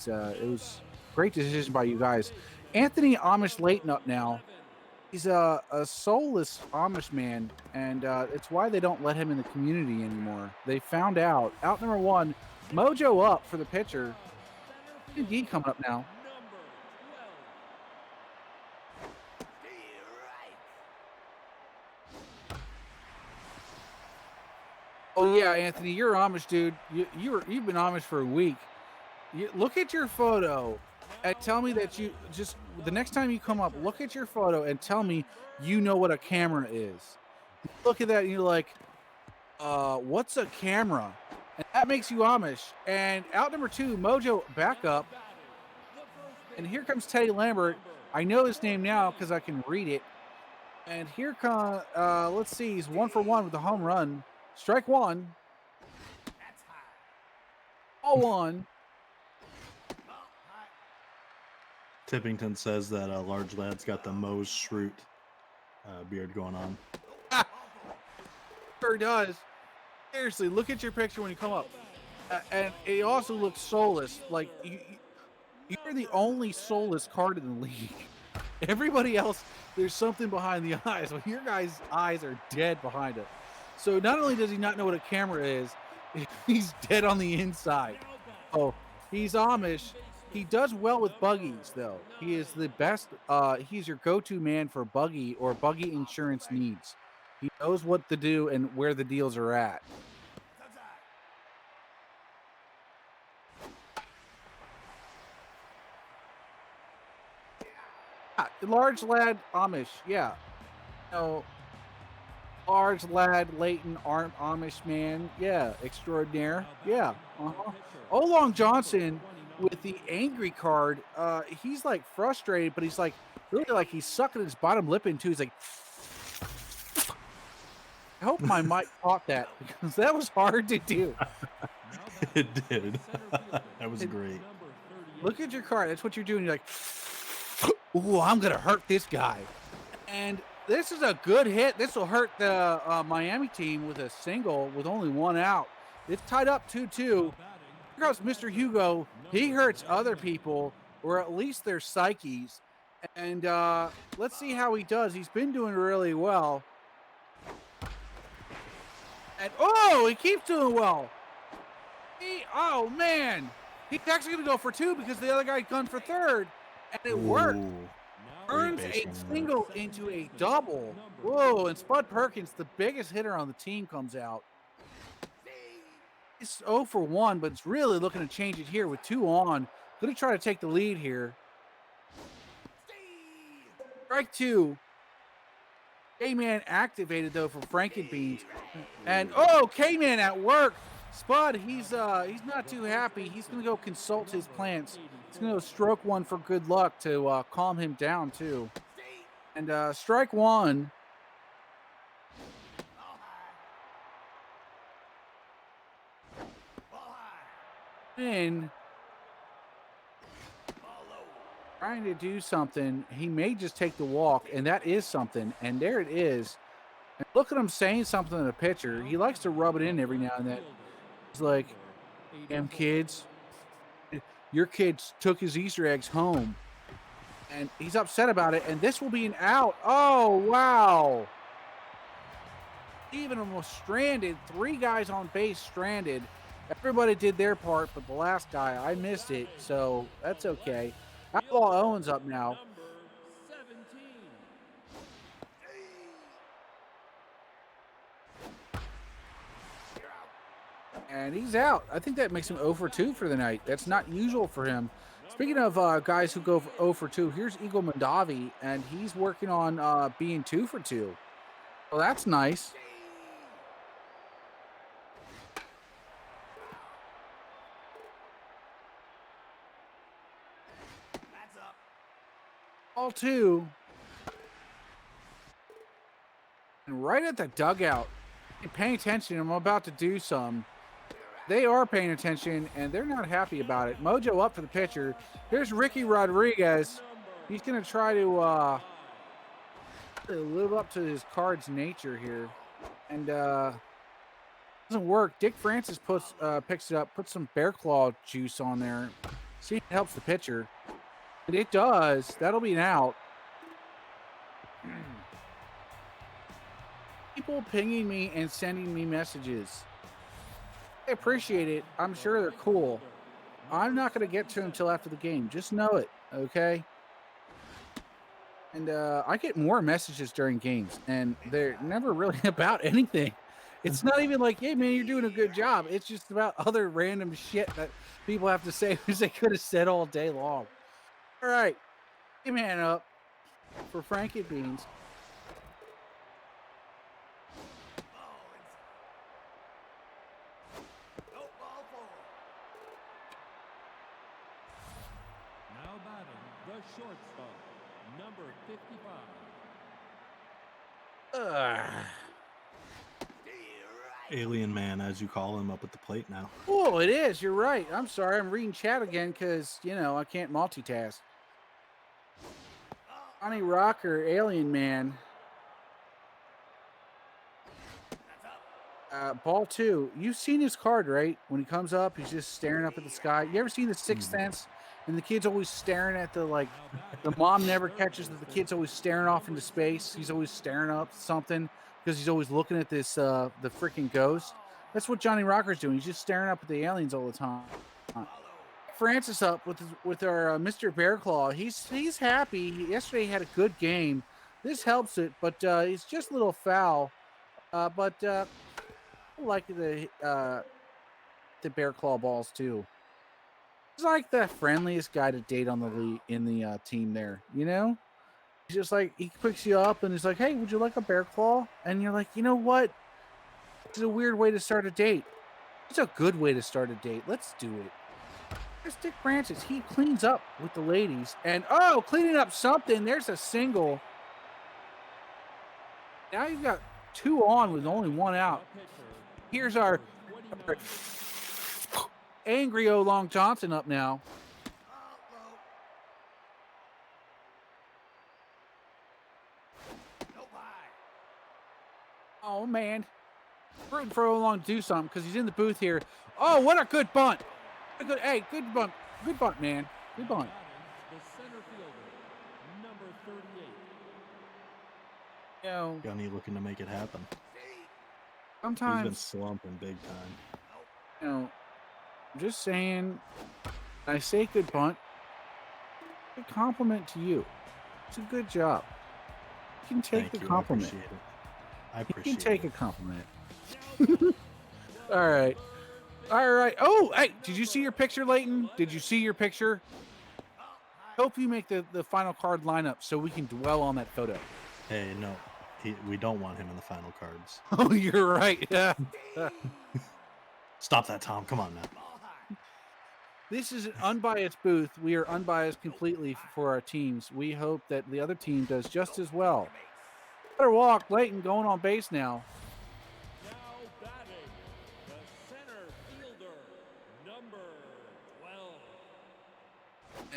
was a great decision by you guys. Anthony Amish Layton up now. He's a soulless Amish man, and it's why they don't let him in the community anymore. They found out. Out number 1, Mojo up for the pitcher. D coming up now. Oh yeah, Anthony, you're Amish, dude. You've been Amish for a week. Look at your photo and tell me that you just the next time you come up, look at your photo and tell me you know what a camera is. Look at that and you're like, what's a camera? And that makes you Amish. And out number 2, Mojo back up. And here comes Teddy Lambert. I know his name now because I can read it. And here comes, let's see, he's 1 for 1 with a home run. Strike 1. All 1. Tippington says that large lad's got the Mose Shroot beard going on. Sure does. Seriously, look at your picture when you come up. And it also looks soulless. Like, you're the only soulless card in the league. Everybody else, there's something behind the eyes. Well, your guys' eyes are dead behind it. So not only does he not know what a camera is, he's dead on the inside. Oh, he's Amish. He does well with buggies, though. He is the best. He's your go-to man for buggy or buggy insurance needs. He knows what to do and where the deals are at. Large lad Amish, yeah. No, large lad Leighton Amish man, yeah. Extraordinaire, yeah. Olong Johnson with the angry card. He's like frustrated, but he's like really like he's sucking his bottom lip into. He's like, I hope my mic caught that because that was hard to do. It did. That was great. Look at your card. That's what you're doing. You're like, ooh, I'm going to hurt this guy. And this is a good hit. This will hurt the Miami team with a single with only 1 out. It's tied up 2-2. Here goes Mr. Hugo. He hurts other people, or at least their psyches. And let's see how he does. He's been doing really well. And, oh, he keeps doing well. Oh, man. He's actually going to go for 2 because the other guy gunned for 3rd. And it worked. Turns a single into a double. Whoa, and Spud Perkins, the biggest hitter on the team, comes out. It's 0 for 1, but it's really looking to change it here with 2 on. Going to try to take the lead here. Strike 2. K-Man activated, though, for Frankenbeans. And, oh, K-Man at work. Spud, he's not too happy. He's going to go consult his plants. He's going to stroke 1 for good luck to calm him down, too. And strike 1. And trying to do something. He may just take the walk, and that is something. And there it is. And look at him saying something to the pitcher. He likes to rub it in every now and then. He's like, damn kids. Your kids took his Easter eggs home. And he's upset about it. And this will be an out. Oh, wow. Steven almost stranded. 3 guys on base stranded. Everybody did their part, but the last guy, I missed it. So that's okay. Outlaw Owens up now. And he's out. I think that makes him 0 for 2 for the night. That's not usual for him. Speaking of guys who go for 0 for 2, here's Eagle Mondavi, and he's working on being 2 for 2. Well, that's nice. Ball 2. And right at the dugout. Hey, paying attention. I'm about to do some. They are paying attention, and they're not happy about it. Mojo up for the pitcher. Here's Ricky Rodriguez. He's going to try to live up to his card's nature here. And doesn't work. Dick Francis picks it up, puts some Bear Claw juice on there. See if it helps the pitcher. And it does. That'll be an out. People pinging me and sending me messages. I appreciate it. I'm sure they're cool. I'm not going to get to them until after the game. Just know it, okay? And I get more messages during games, and they're never really about anything. It's not even like, hey, man, you're doing a good job. It's just about other random shit that people have to say, which they could have said all day long. All right. Game hand up for Frankie Beans. Now batting the shortstop, number 55. Alien Man, as you call him, up at the plate now. Oh, it is. You're right. I'm sorry. I'm reading chat again because, I can't multitask. Johnny Rocker, Alien Man. Ball 2. You've seen his card, right? When he comes up, he's just staring up at the sky. You ever seen The Sixth Sense? And the kid's always staring at the mom never catches that the kid's always staring off into space. He's always staring up something because he's always looking at this, the freaking ghost. That's what Johnny Rocker's doing. He's just staring up at the aliens all the time. Francis up with our Mr. Bear Claw. He's happy. Yesterday he had a good game. This helps it, but it's just a little foul. But I like the Bear Claw balls too. He's like the friendliest guy to date on the team there. He's just like, he picks you up and he's like, hey, would you like a Bear Claw? And you're like, you know what? It's a weird way to start a date. It's a good way to start a date. Let's do it. There's Dick Francis. He cleans up with the ladies. And, cleaning up something. There's a single. Now you've got 2 on with only 1 out. Here's our angry O Long Johnson up now. Oh, man. Rooting for O Long to do something because he's in the booth here. Oh, what a good bunt. Good bunt. Good bunt, man. Good bunt. The center fielder, number 38. Gunny looking to make it happen. Sometimes He's been slumping big time. I'm just saying, when I say good bunt, a compliment to you. It's a good job. You can take the compliment. I appreciate it. You can take a compliment. All right. Oh, hey, did you see your picture, Leighton? Did you see your picture? Hope you make the final card lineup so we can dwell on that photo. Hey, no. We don't want him in the final cards. Oh, you're right. Yeah. Stop that, Tom. Come on now. This is an unbiased booth. We are unbiased completely for our teams. We hope that the other team does just as well. Better walk. Leighton going on base now. Now batting the center fielder, number 12.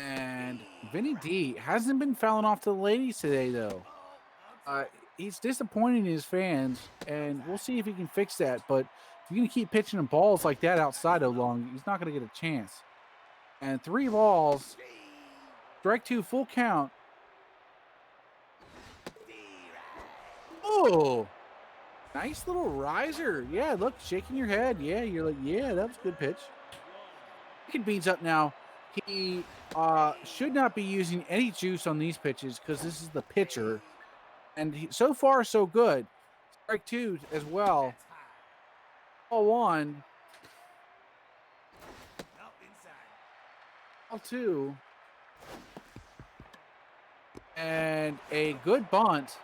And Vinny D hasn't been fouling off to the ladies today, though. He's disappointing his fans, and we'll see if he can fix that. But if you're going to keep pitching him balls like that outside so long, he's not going to get a chance. And 3 balls, strike 2, full count. Oh, nice little riser. Yeah, look, shaking your head. Yeah, you're like, yeah, that was a good pitch. Chicken Beans up now. He should not be using any juice on these pitches because this is the pitcher. And so far, so good. Strike 2 as well. Ball 1. Ball 2. And a good bunt.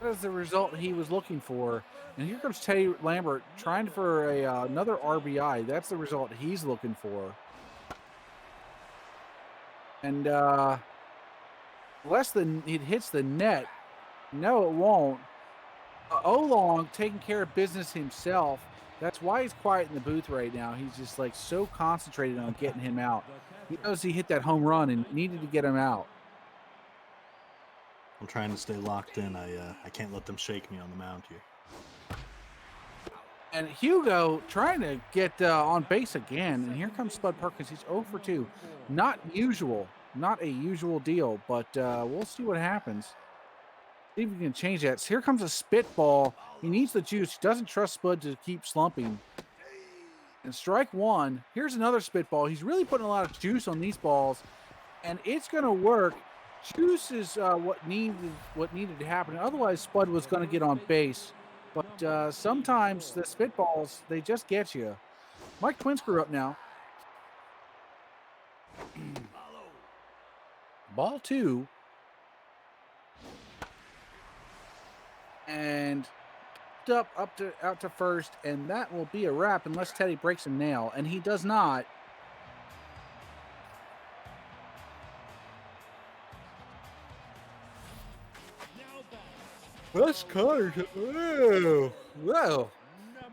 That is the result he was looking for. And here comes Teddy Lambert trying for another RBI. That's the result he's looking for. And less than it hits the net. No, it won't. Olong taking care of business himself. That's why he's quiet in the booth right now. He's just like so concentrated on getting him out. He knows he hit that home run and needed to get him out. I'm trying to stay locked in. I can't let them shake me on the mound here. And Hugo trying to get on base again. And here comes Spud Perkins. He's 0 for 2. Not usual. Not a usual deal, but we'll see what happens. See if we can change that. So here comes a spitball. He needs the juice. He doesn't trust Spud to keep slumping. And strike 1. Here's another spitball. He's really putting a lot of juice on these balls, and it's going to work. Juice is what needed to happen. Otherwise, Spud was going to get on base. But sometimes the spitballs, they just get you. Mike Twinscrew up now. Ball 2. And out to first, and that will be a wrap unless Teddy breaks a nail, and he does not. This Connors. Whoa.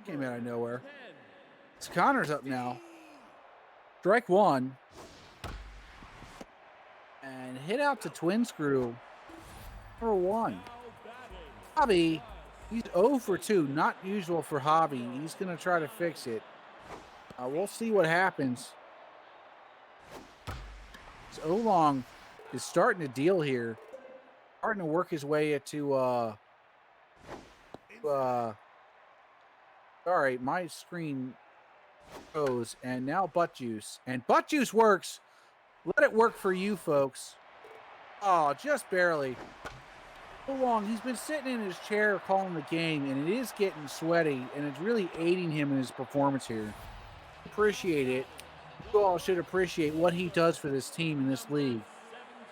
Came out of nowhere. It's Connors up now. Strike 1. And hit out to Twinscrew. Number 1. Hobby. He's 0 for 2. Not usual for Hobby. He's going to try to fix it. We'll see what happens. Olong is starting to deal here. Starting to work his way to sorry, my screen goes, and now butt juice. And butt juice works. Let it work for you folks. Oh, just barely. So long. He's been sitting in his chair calling the game, and it is getting sweaty, and it's really aiding him in his performance here. Appreciate it. You all should appreciate what he does for this team in this league.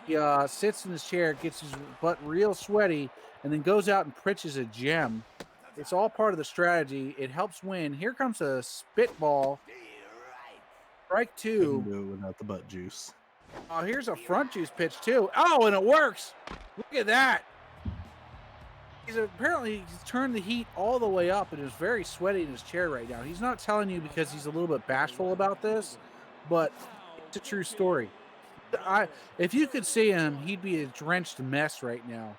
He sits in his chair, gets his butt real sweaty, and then goes out and pitches a gem. It's all part of the strategy. It helps win. Here comes a spitball. Strike 2. Couldn't do it without the butt juice. Oh, here's a front juice pitch too. Oh, and it works. Look at that. He's turned the heat all the way up and is very sweaty in his chair right now. He's not telling you because he's a little bit bashful about this, but it's a true story. If you could see him, he'd be a drenched mess right now.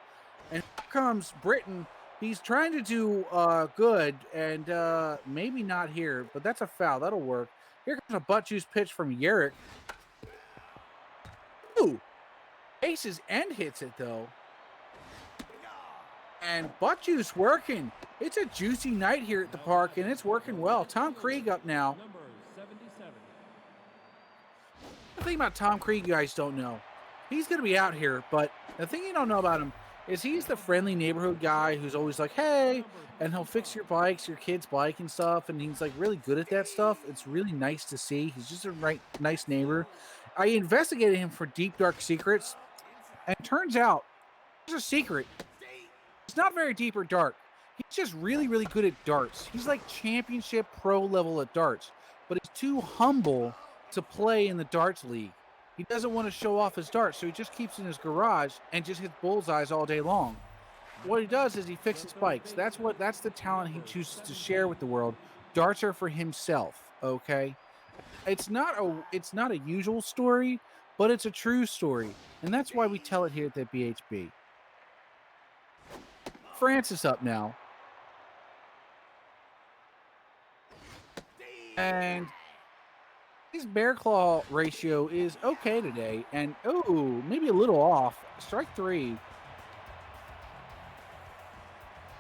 And here comes Britton. He's trying to do good, and maybe not here, but that's a foul. That'll work. Here comes a butt juice pitch from Yerrick. Ooh, aces and hits it though. And butt juice working. It's a juicy night here at the park, and it's working well. Tom Krieg up now. The thing about Tom Krieg you guys don't know. He's going to be out here, but the thing you don't know about him is he's the friendly neighborhood guy who's always like, hey, and he'll fix your bikes, your kid's bike and stuff, and he's like really good at that stuff. It's really nice to see. He's just a nice neighbor. I investigated him for deep, dark secrets, and it turns out there's a secret. It's not very deep or dark. He's just really, really good at darts. He's like championship pro level at darts, but he's too humble to play in the darts league. He doesn't want to show off his darts, so he just keeps in his garage and just hits bullseyes all day long. What he does is he fixes bikes. That's the talent he chooses to share with the world. Darts are for himself, okay? It's not a usual story, but it's a true story, and that's why we tell it here at the BHB. Francis up now. And his bear claw ratio is okay today. And, oh, maybe a little off. Strike 3.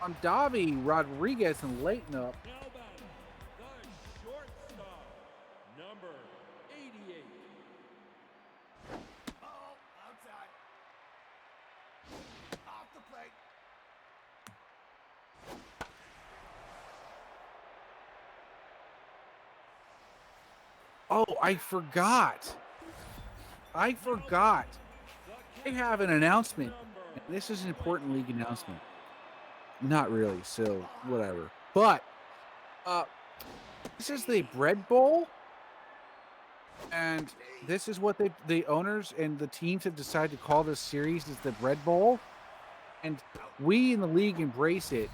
Mondavi, Rodriguez, and Leighton up. Number 88. Outside. Off the plate. Oh, I forgot. I forgot. They have an announcement. And this is an important league announcement. Not really, so whatever. But this is the Bread Bowl. And this is what the owners and the teams have decided to call this series is the Bread Bowl. And we in the league embrace it.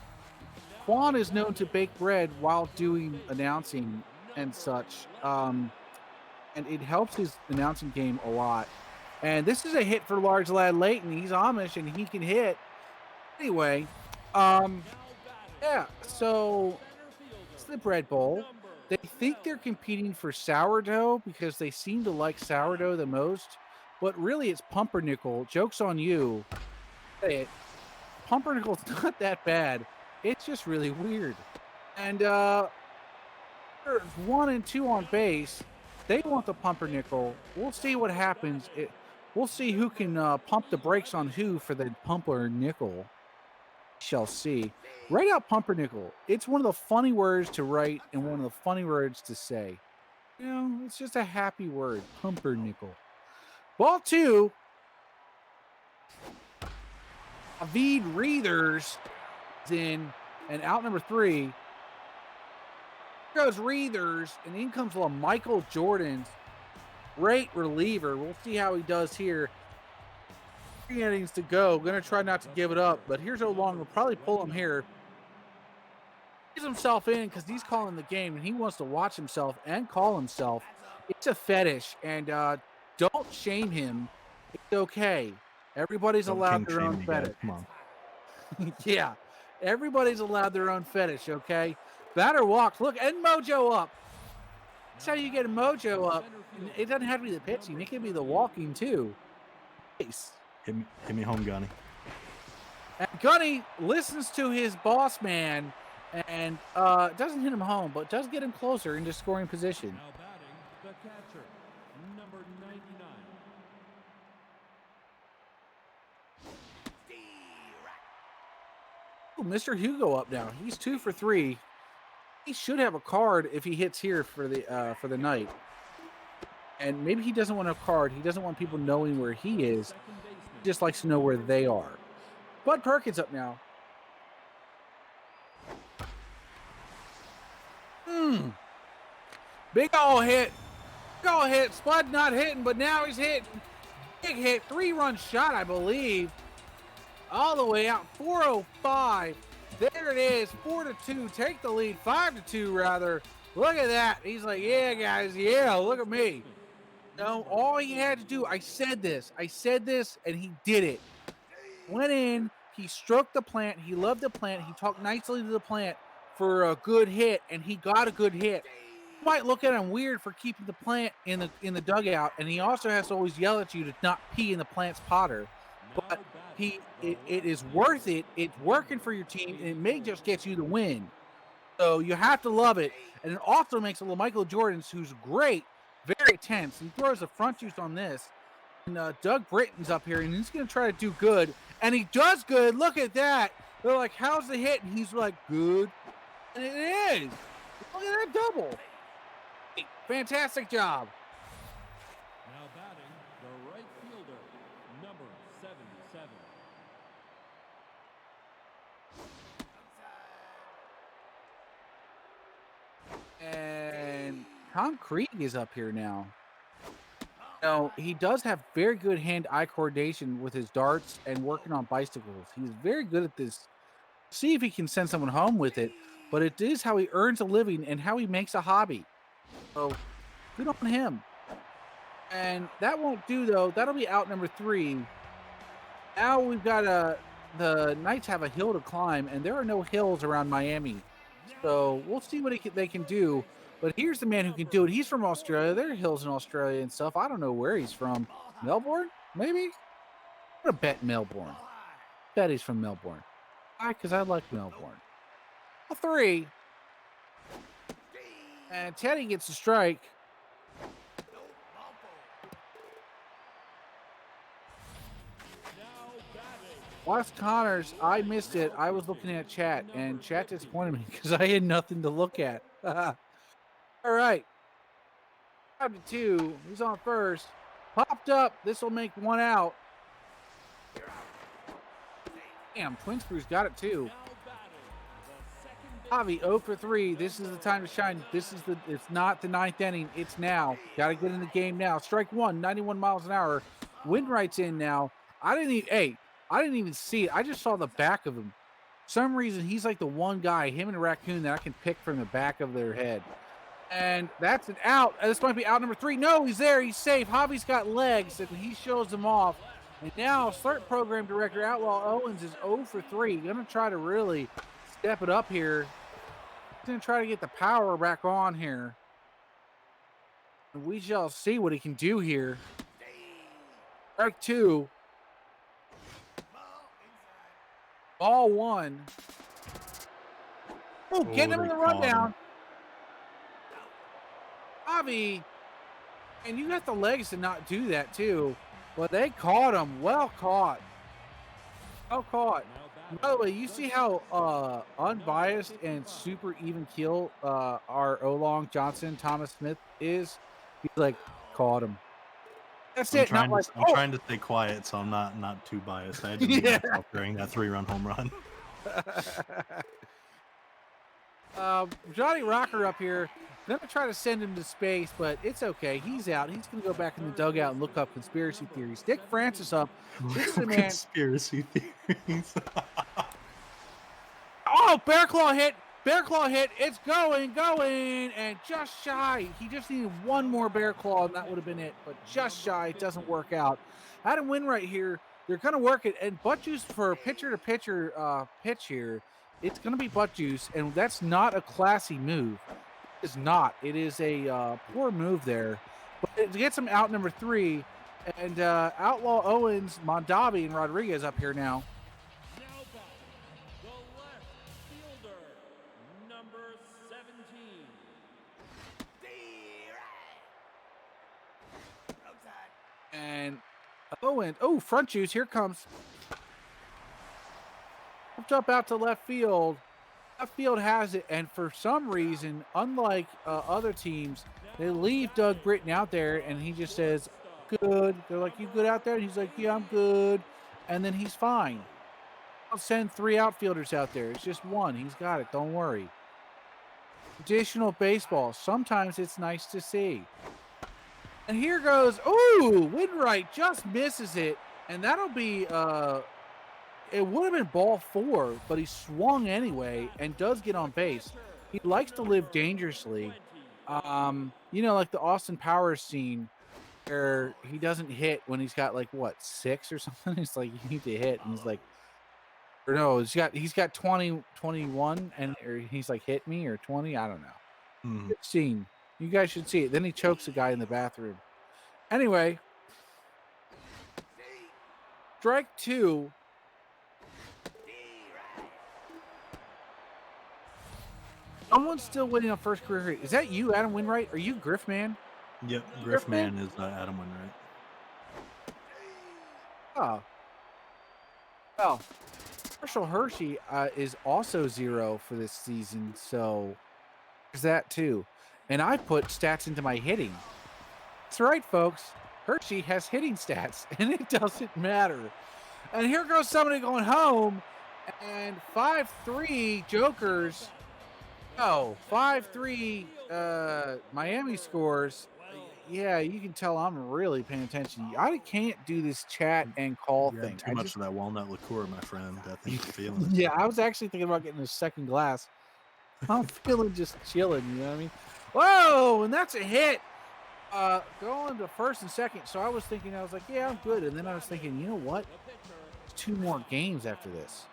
Quan is known to bake bread while doing announcing and such. And it helps his announcing game a lot. And this is a hit for large lad Layton. He's Amish and he can hit. Anyway, yeah, so it's the Bread Bowl. They think they're competing for sourdough because they seem to like sourdough the most, but really it's pumpernickel. Joke's on you. Say it. Pumpernickel's not that bad. It's just really weird. And there's 1 and 2 on base. They want the pumpernickel. We'll see what happens. We'll see who can pump the brakes on who for the pumpernickel. Shall see. Write out pumpernickel. It's one of the funny words to write and one of the funny words to say. You know, it's just a happy word. Pumpernickel. Ball 2. Avid Reathers is in, and out number 3. Here goes Reathers, and in comes Michael Jordan's great reliever. We'll see how he does here. 3 innings to go. Gonna try not to give it up, but here's how long we'll probably pull him here. He's himself in because he's calling the game and he wants to watch himself and call himself. It's a fetish, and don't shame him. It's okay. Everybody's allowed their own fetish. Come on. Yeah, everybody's allowed their own fetish. Okay, batter walks. Look, and mojo up. That's how you get a mojo up. It doesn't have to be the pitching; it can be the walking too. Nice. Hit me home, Gunny. And Gunny listens to his boss man and doesn't hit him home, but does get him closer into scoring position. Now batting, the catcher, number 99. Ooh, Mr. Hugo up now. He's 2 for 3. He should have a card if he hits here for the night. And maybe he doesn't want a card. He doesn't want people knowing where he is. He just likes to know where they are. Spud Perkins up now. Big ol' hit. Big ol' hit. Spud not hitting, but now he's hitting. Big hit. 3-run shot, I believe. All the way out. 405. There it is. 4-2. Take the lead. 5-2, rather. Look at that. He's like, yeah, guys. Yeah, look at me. No, all he had to do, I said this, and he did it. Went in, he stroked the plant, he loved the plant, he talked nicely to the plant for a good hit, and he got a good hit. You might look at him weird for keeping the plant in the dugout, and he also has to always yell at you to not pee in the plant's potter. But it is worth it. It's working for your team, and it may just get you the win. So you have to love it. And it also makes a little Michael Jordan's, who's great, very tense. He throws the front juice on this. And Doug Britton's up here, and he's going to try to do good. And he does good. Look at that. They're like, how's the hit? And he's like, good. And it is. Look at that double. Fantastic job. Now batting, the right fielder, number 77. And Tom Krieg is up here now. Now, he does have very good hand-eye coordination with his darts and working on bicycles. He's very good at this. See if he can send someone home with it, but it is how he earns a living and how he makes a hobby. So, good on him. And that won't do, though. That'll be out number 3. Now we've got the Knights have a hill to climb, and there are no hills around Miami. So we'll see what they can do. But here's the man who can do it. He's from Australia. There are hills in Australia and stuff. I don't know where he's from. Melbourne? Maybe? I'm going to bet Melbourne. Bet he's from Melbourne. Why? Because I like Melbourne. A 3. And Teddy gets a strike. Wes Connors, I missed it. I was looking at chat, and chat disappointed me because I had nothing to look at. All right. 5-2. He's on first. Popped up. This will make one out. Damn, Twin Screws got it too. Javi 0 for 3. This is the time to shine. It's not the 9th inning. It's now. Got to get in the game now. Strike one, 91 miles an hour. Windwright's in now. I didn't even see it. I just saw the back of him. For some reason, he's like the one guy, him and a raccoon, that I can pick from the back of their head. And that's an out. This might be out number 3. No, he's there. He's safe. Javi's got legs, and he shows them off. And now, start program director Outlaw Owens is 0 for 3. Going to try to really step it up here. He's going to try to get the power back on here. And we shall see what he can do here. Strike 2. Ball 1. Oh, getting him in the rundown. Javi, and you got the legs to not do that too. Well, they caught him. Well caught. Well caught. By the way, you see how unbiased and super even keel our Olong Johnson Thomas Smith is? He's like, caught him. That's it. I'm trying to stay quiet, so I'm not too biased. I had to mute myself during that 3-run home run. Johnny Rocker up here. I'm going to try to send him to space, but it's okay. He's out. He's going to go back in the dugout and look up conspiracy theories. Dick Francis up. This is a man. Conspiracy theories. Oh, Bear Claw hit. Bear Claw hit. It's going, and just shy. He just needed one more Bear Claw, and that would have been it. But just shy. It doesn't work out. Adam Winwright here. They're going to work it. And butt juice for pitcher-to-pitcher pitch here. It's going to be butt juice, and that's not a classy move. It is not. It is a poor move there. But it gets him out number 3. And Outlaw Owens, Mondavi, and Rodriguez up here now. And Owens, front juice, here comes. Up out to left field. Left field has it, and for some reason, unlike other teams, they leave Doug Britton out there, and he just says, good. They're like, you good out there? And he's like, yeah, I'm good. And then he's fine. I'll send 3 outfielders out there. It's just one. He's got it. Don't worry. Traditional baseball. Sometimes it's nice to see. And here goes, Winwright just misses it, and that'll be, it would have been ball 4, but he swung anyway and does get on base. He likes to live dangerously. Like the Austin Powers scene where he doesn't hit when he's got 6 or something. It's like, you need to hit. And he's like, or no, he's got 20, 21, or he's like, hit me, or 20. I don't know. Good scene. You guys should see it. Then he chokes a guy in the bathroom. Anyway, strike 2. Someone's still waiting on first career hit. Is that you, Adam Winwright? Are you Griffman? Yep, Griffman is Adam Winwright. Oh. Well, Marshall Hershey is also 0 for this season, so there's that too. And I put stats into my hitting. That's right, folks. Hershey has hitting stats, and it doesn't matter. And here goes somebody going home, and 5-3 Jokers. Oh, 5-3 Miami scores. Yeah, you can tell I'm really paying attention. I can't do this chat and call thing. Too much of that walnut liqueur, my friend. I think you're feeling it. Yeah, I was actually thinking about getting a second glass. I'm feeling just chilling, you know what I mean? Whoa, and that's a hit. Going to first and second. So I was like, yeah, I'm good. And then I was thinking, you know what? There's 2 more games after this.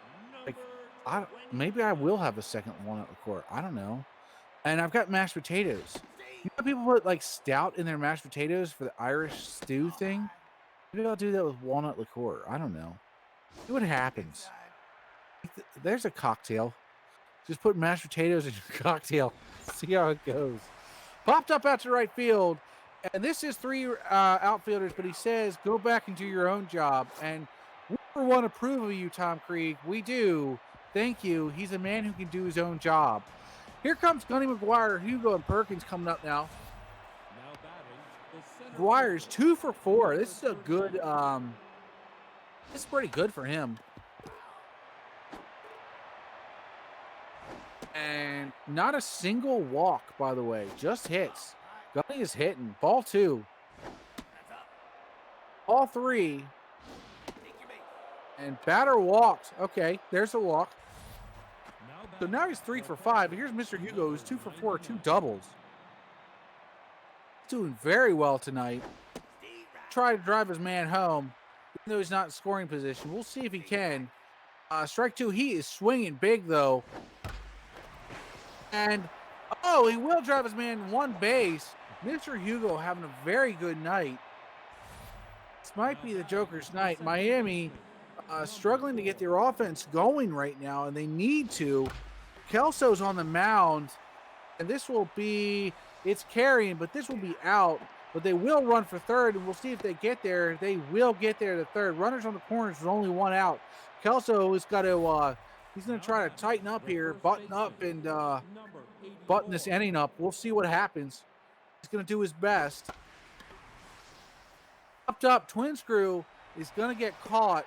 Maybe I will have a second walnut liqueur. I don't know. And I've got mashed potatoes. You know, people put stout in their mashed potatoes for the Irish stew thing. Maybe I'll do that with walnut liqueur. I don't know. See what happens. There's a cocktail. Just put mashed potatoes in your cocktail. See how it goes. Popped up out to right field. And this is 3 outfielders, but he says, go back and do your own job. And we want to approve of you, Tom Krieg. We do. Thank you. He's a man who can do his own job. Here comes Gunny McGuire, Hugo, and Perkins coming up now. Now batting, the center Dwyer's 2 for 4. This is a good, this is pretty good for him. And not a single walk, by the way, just hits. Gunny is hitting. Ball 2. Ball 3. And batter walked. Okay, there's a walk. So now he's 3 for 5. But here's Mr. Hugo, who's 2 for 4, 2 doubles. Doing very well tonight. Try to drive his man home, even though he's not in scoring position. We'll see if he can. Strike 2. He is swinging big, though. And, oh, he will drive his man 1 base. Mr. Hugo having a very good night. This might be the Joker's night. Miami struggling to get their offense going right now, and they need to. Kelso's on the mound, and this will be, it's carrying, but this will be out. But they will run for third, and we'll see if they get there. They will get there to third. Runners on the corners with only 1 out. Kelso has got to, he's going to try to tighten up here, button up, and button this inning up. We'll see what happens. He's going to do his best. Up, twin screw is going to get caught.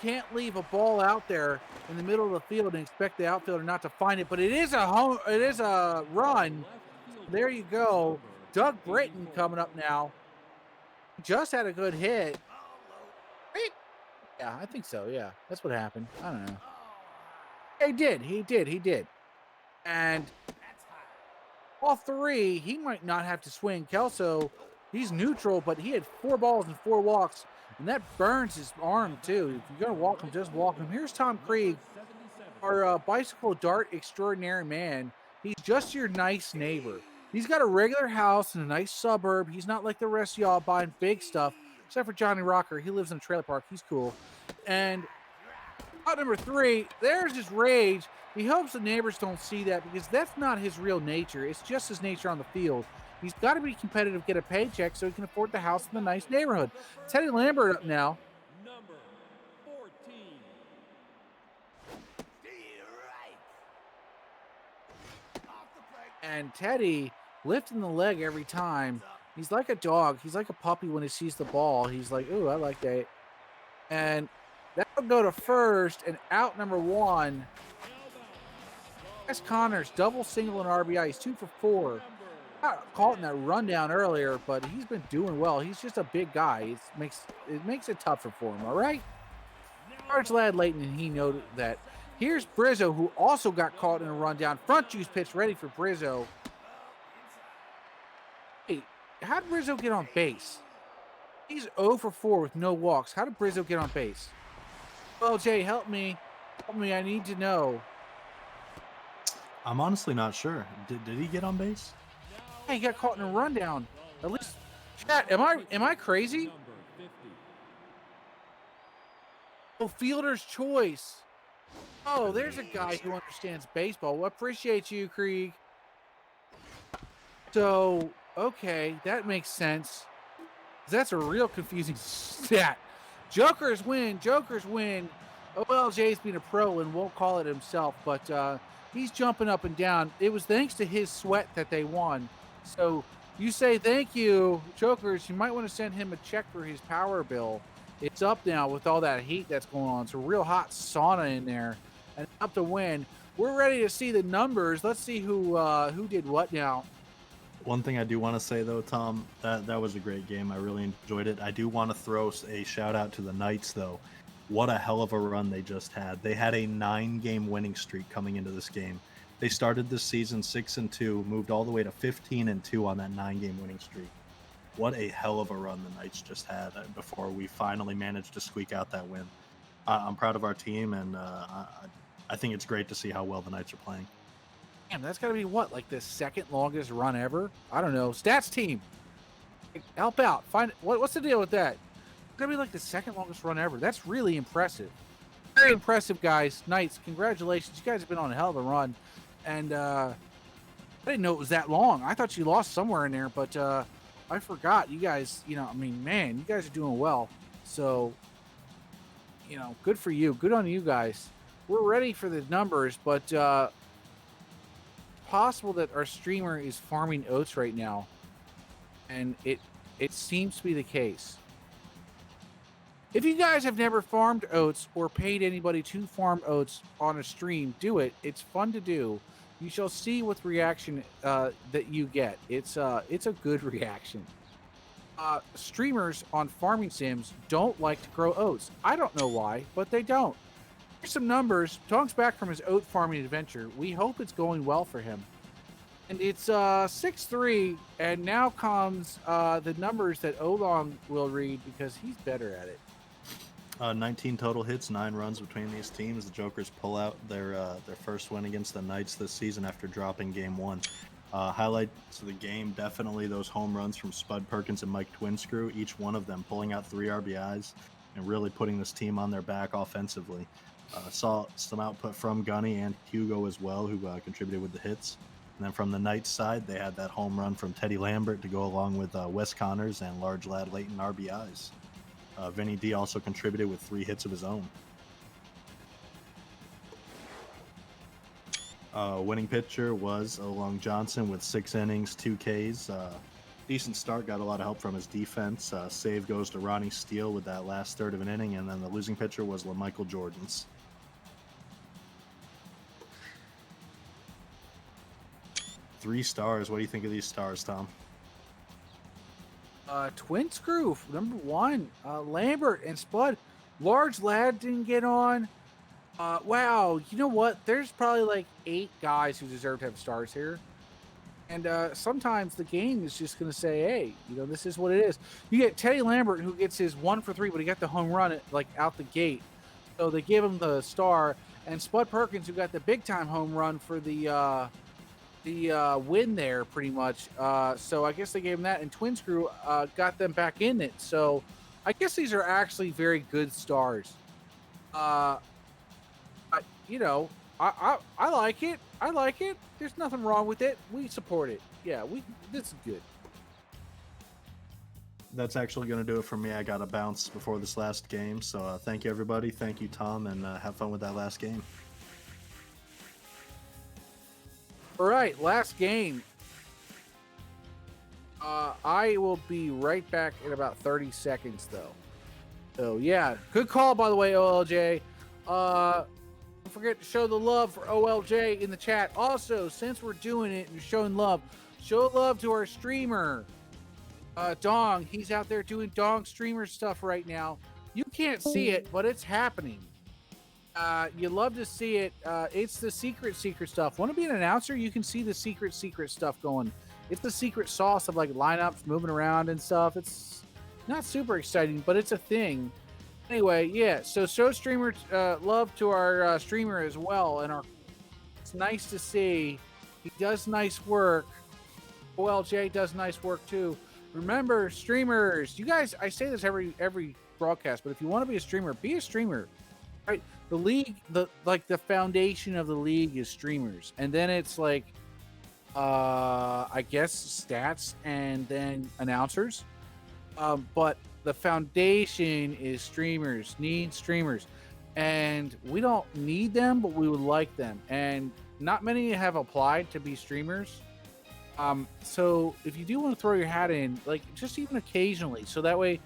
Can't leave a ball out there in the middle of the field and expect the outfielder not to find it. But it is a home. It is a run. There you go. Doug Britton coming up now. Just had a good hit. Yeah, I think so. Yeah, that's what happened. I don't know. He did. And all 3, he might not have to swing. Kelso, he's neutral, but he had 4 balls and 4 walks, and that burns his arm too. If you're gonna walk him, just walk him. Here's Tom Krieg, our bicycle dart extraordinary man. He's just your nice neighbor. He's got a regular house in a nice suburb. He's not like the rest of y'all buying big stuff, except for Johnny Rocker. He lives in a trailer park. He's cool. And out number 3, there's his rage. He hopes the neighbors don't see that because that's not his real nature. It's just his nature on the field. He's got to be competitive, get a paycheck so he can afford the house in a nice neighborhood. Teddy Lambert up now. Number 14. And Teddy lifting the leg every time. He's like a dog. He's like a puppy when he sees the ball. He's like, ooh, I like that. And that'll go to first, and out number 1. Wes Connors, double, single, and RBI. He's 2 for 4. Got caught in that rundown earlier, but he's been doing well. He's just a big guy. It makes it tougher for him, all right? Large lad Leighton, and he noted that. Here's Brizzo, who also got caught in a rundown. Front juice pitch ready for Brizzo. Hey, how did Brizzo get on base? He's 0 for 4 with no walks. How did Brizzo get on base? Well, Jay, help me. Help me. I need to know. I'm honestly not sure. Did he get on base? Hey, he got caught in a rundown. At least, chat. Am I crazy? Oh, fielder's choice. Oh, there's a guy who understands baseball. Well, appreciate you, Krieg. So, okay, that makes sense. That's a real confusing stat. Jokers win. OLJ's being a pro and won't call it himself, but he's jumping up and down. It was thanks to his sweat that they won. So you say thank you, Jokers. You might want to send him a check for his power bill. It's up now with all that heat that's going on. It's a real hot sauna in there, and up to win. We're ready to see the numbers. Let's see who did what now. One thing I do want to say, though, Tom, that was a great game. I really enjoyed it. I do want to throw a shout-out to the Knights, though. What a hell of a run they just had. They had a 9-game winning streak coming into this game. They started this season 6-2, moved all the way to 15-2 on that 9-game winning streak. What a hell of a run the Knights just had before we finally managed to squeak out that win. I'm proud of our team, and I think it's great to see how well the Knights are playing. Damn, that's got to be what, like the second longest run ever? I don't know. Stats team, help out. Find what's the deal with that? It's gonna be like the second longest run ever. That's really impressive. Very impressive, guys. Knights, congratulations. You guys have been on a hell of a run, and I didn't know it was that long. I thought you lost somewhere in there, but I forgot. You guys, I mean, man, you guys are doing well. So, good for you. Good on you guys. We're ready for the numbers, but possible that our streamer is farming oats right now, and It seems to be the case. If you guys have never farmed oats or paid anybody to farm oats on a stream, do it. It's fun to do. You shall see what reaction that you get. It's a good reaction. Streamers on farming sims don't like to grow oats. I don't know why, but they don't. Here's some numbers. Dong's back from his oat farming adventure. We hope it's going well for him. And it's 6-3, and now comes the numbers that Olong will read because he's better at it. 19 total hits, 9 runs between these teams. The Jokers pull out their first win against the Knights this season after dropping Game 1. Highlights of the game, definitely those home runs from Spud Perkins and Mike Twinscrew, each one of them pulling out 3 RBIs and really putting this team on their back offensively. Saw some output from Gunny and Hugo as well, who contributed with the hits. And then from the Knights side, they had that home run from Teddy Lambert to go along with Wes Connors and large lad Leighton RBIs. Vinny D also contributed with 3 hits of his own. Winning pitcher was Olong Johnson with 6 innings, 2 Ks. Decent start, got a lot of help from his defense. Save goes to Ronnie Steele with that last third of an inning, and then the losing pitcher was LaMichael Jordans. Three stars. What do you think of these stars, Tom? Twinscrew, number 1. Lambert and Spud. Large lad didn't get on. Wow, you know what? There's probably like 8 guys who deserve to have stars here. And sometimes the game is just going to say, hey, you know, this is what it is. You get Teddy Lambert, who gets his 1 for 3, but he got the home run like out the gate. So they give him the star. And Spud Perkins, who got the big-time home run for the win there, pretty much. So I guess they gave him that. And Twinscrew got them back in it. So I guess these are actually very good stars. You know, I like it. I like it. There's nothing wrong with it. We support it. Yeah, this is good. That's actually going to do it for me. I got to bounce before this last game. So thank you, everybody. Thank you, Tom, and have fun with that last game. All right, last game. I will be right back in about 30 seconds, though. So, yeah, good call, by the way, OLJ. Don't forget to show the love for OLJ in the chat. Also, since we're doing it and showing love, show love to our streamer, Dong. He's out there doing Dong streamer stuff right now. You can't see it, but it's happening. You love to see it. It's the secret stuff. Want to be an announcer? You can see the secret stuff going. It's the secret sauce of like lineups moving around and stuff. It's not super exciting, but it's a thing. Anyway, yeah. So show streamer love to our streamer as well, and it's nice to see. He does nice work. OLJ does nice work too. Remember, streamers. You guys, I say this every broadcast, but if you want to be a streamer, be a streamer. Right? The league, the foundation of the league is streamers, and then it's like, I guess stats, and then announcers. But the foundation is streamers. Need streamers, and we don't need them, but we would like them. And not many have applied to be streamers. So if you do want to throw your hat in, like just even occasionally, so that way.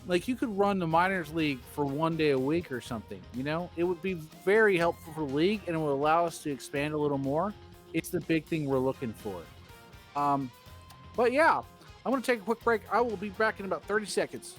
Like you could run the minors league for 1 day a week or something, you know, it would be very helpful for the league and it would allow us to expand a little more. It's the big thing we're looking for. But yeah, I'm going to take a quick break. I will be back in about 30 seconds.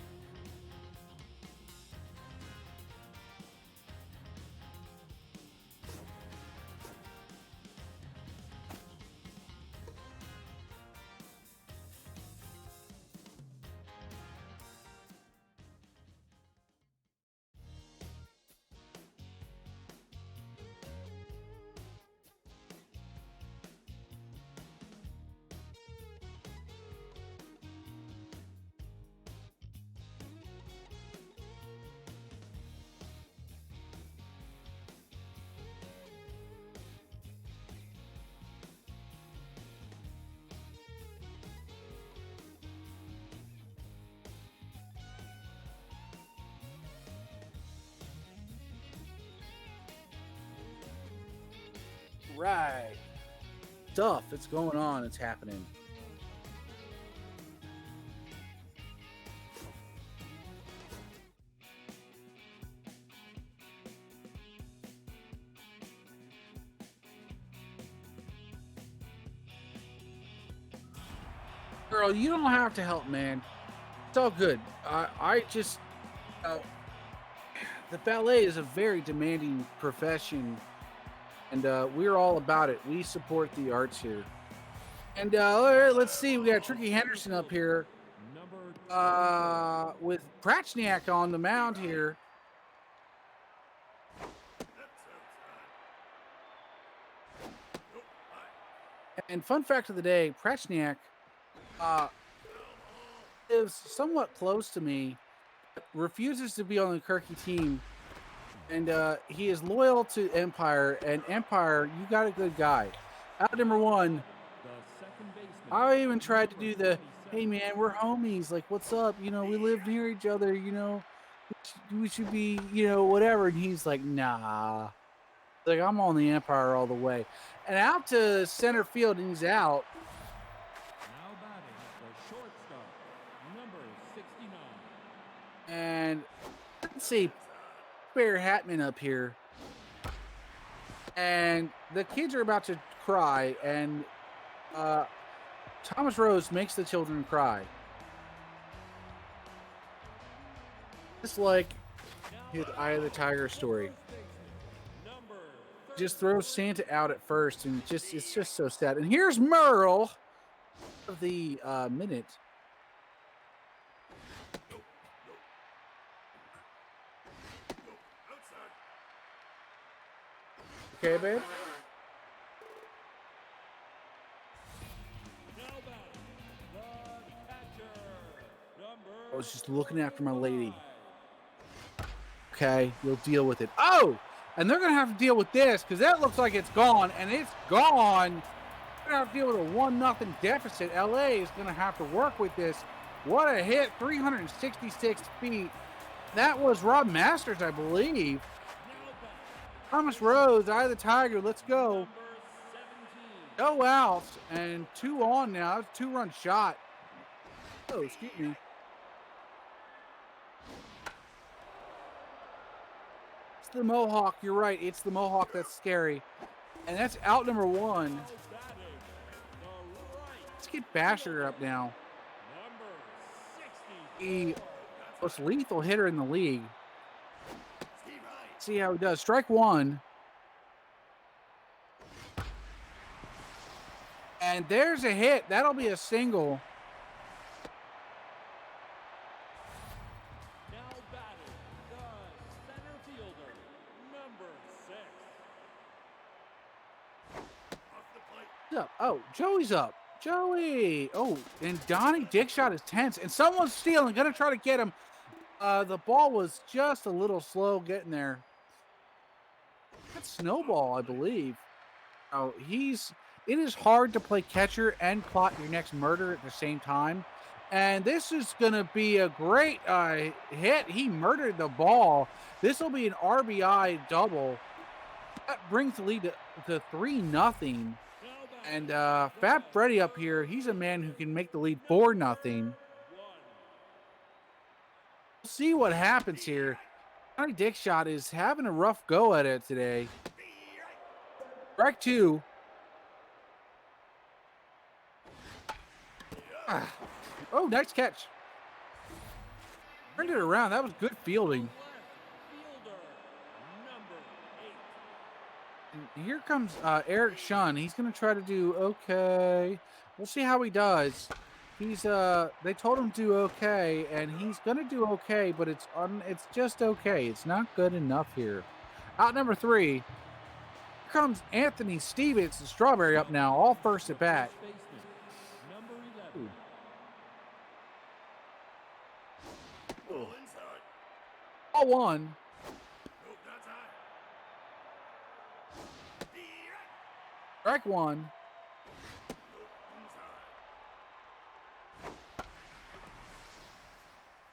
Right. Stuff. It's going on. It's happening. Girl, you don't have to help, man. It's all good. I just, the ballet is a very demanding profession, and we're all about it. We support the arts here. And all right, let's see. We got Tricky Henderson up here with Prachniak on the mound here. And fun fact of the day, Prachniak lives somewhat close to me, but refuses to be on the Kirky team. And he is loyal to Empire. And Empire, you got a good guy. Out number 1. I even tried to do the, hey man, we're homies. Like, what's up? You know, we live near each other. You know, we should be, you know, whatever. And he's like, nah. Like, I'm on the Empire all the way. And out to center field, and he's out. Now batting the shortstop, number 69. And let's see, Bear Hatman up here. And the kids are about to cry, and Thomas Rose makes the children cry. Just like his Eye of the Tiger story. Just throws Santa out at first, and it's just so sad. And here's Merle of the minute. Okay, babe. I was just looking after my lady. Okay, we'll deal with it. Oh! And they're going to have to deal with this because that looks like it's gone, and it's gone. They're going to have to deal with a 1-0 deficit. LA is going to have to work with this. What a hit, 366 feet. That was Rob Masters, I believe. Thomas Rose, Eye of the Tiger, let's go. No outs, and 2 on now. It's a 2-run shot. Oh, excuse me. The Mohawk, you're right, it's the Mohawk that's scary. And that's out number 1. Let's get Basher up now. The most lethal hitter in the league. See how he does. Strike 1. And there's a hit. That'll be a single. Up. Oh, Joey's up. Joey. Oh, and Donnie Dickshot is tense. And someone's stealing. Gonna try to get him. The ball was just a little slow getting there. That's Snowball, I believe. Oh, it is hard to play catcher and plot your next murder at the same time. And this is gonna be a great hit. He murdered the ball. This will be an RBI double. That brings the lead to 3-0. And Fat Freddy up here, he's a man who can make the lead 4-0. We'll see what happens here. Johnny Dickshot is having a rough go at it today. Strike 2. Oh, nice catch. Turned it around. That was good fielding. And here comes Eric Shun. He's going to try to do okay. We'll see how he does. He's they told him to do okay, and he's going to do okay, but it's just okay. It's not good enough here. Out number 3. Here comes Anthony Stevens and Strawberry up now, all first at bat. All 1. Strike 1.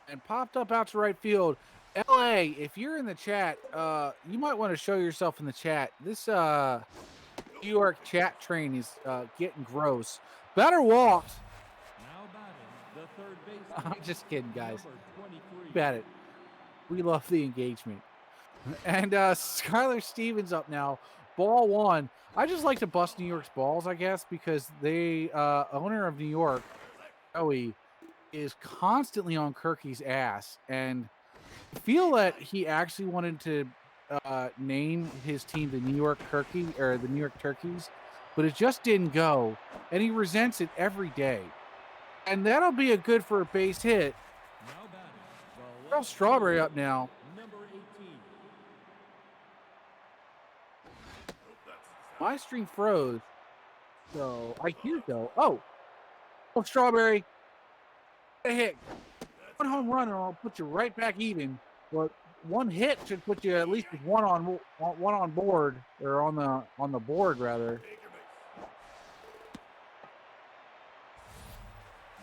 And popped up out to right field. LA, if you're in the chat, you might want to show yourself in the chat. This New York chat train is getting gross. Batter walked. Now batting the third baseman. I'm just kidding, guys. Number 23. Bet it. We love the engagement. And Skyler Stevens up now. Ball 1. I just like to bust New York's balls, I guess, because they owner of New York Joey is constantly on Kirky's ass, and I feel that he actually wanted to name his team the New York Kirky or the New York Turkeys, but it just didn't go, and he resents it every day. And that'll be a good for a base hit. Now batting, the Earl left Strawberry fielder, up now. number 18. My stream froze, so I hear though. Oh, Strawberry, a hit. One home run, and I'll put you right back even. But one hit should put you at least with one on board, or on the board rather.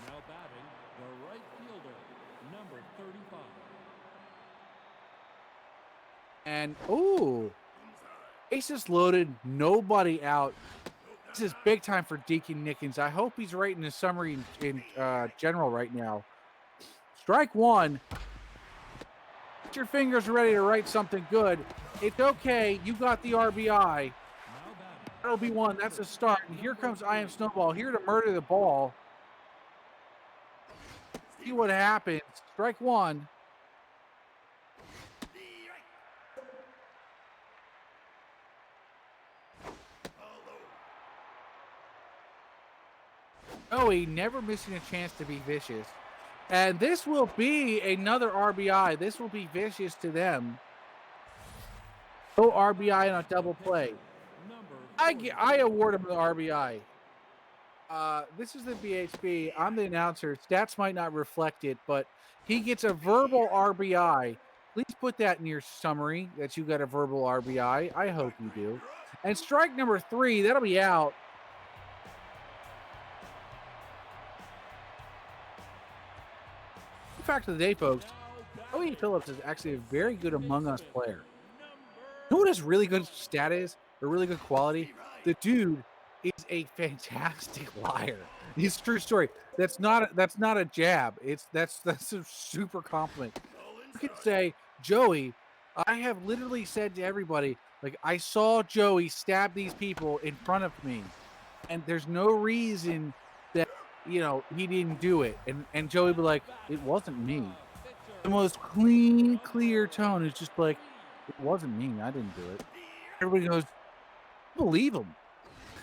Now batting, the right fielder, number 35. And ooh, bases loaded, nobody out. This is big time for Deacon Nickens. I hope he's writing his summary in general right now. Strike one. Get your fingers ready to write something good. It's okay. You got the RBI. Now batting, That'll be one. That's a start. And here comes I Am Snowball, here to murder the ball. See what happens. Strike one. Joey never missing a chance to be vicious. And this will be another RBI. This will be vicious to them. No RBI on a double play. number I award him the RBI. This is the BHB. I'm the announcer. Stats might not reflect it, but he gets a verbal RBI. Please put that in your summary that you got a verbal RBI. I hope you do. And strike number 3, that'll be out. Fact of the day, folks, Joey Phillips is actually a very good Among Us player. You know what his really good stat is, or really good quality? The dude is a fantastic liar. It's a true story. That's not a jab. That's a super compliment. You could say, Joey, I have literally said to everybody, like, I saw Joey stab these people in front of me, and there's no reason that he didn't do it. And Joey would be like, it wasn't me. The most clean, clear tone is just like, it wasn't me. I didn't do it. Everybody goes, believe him.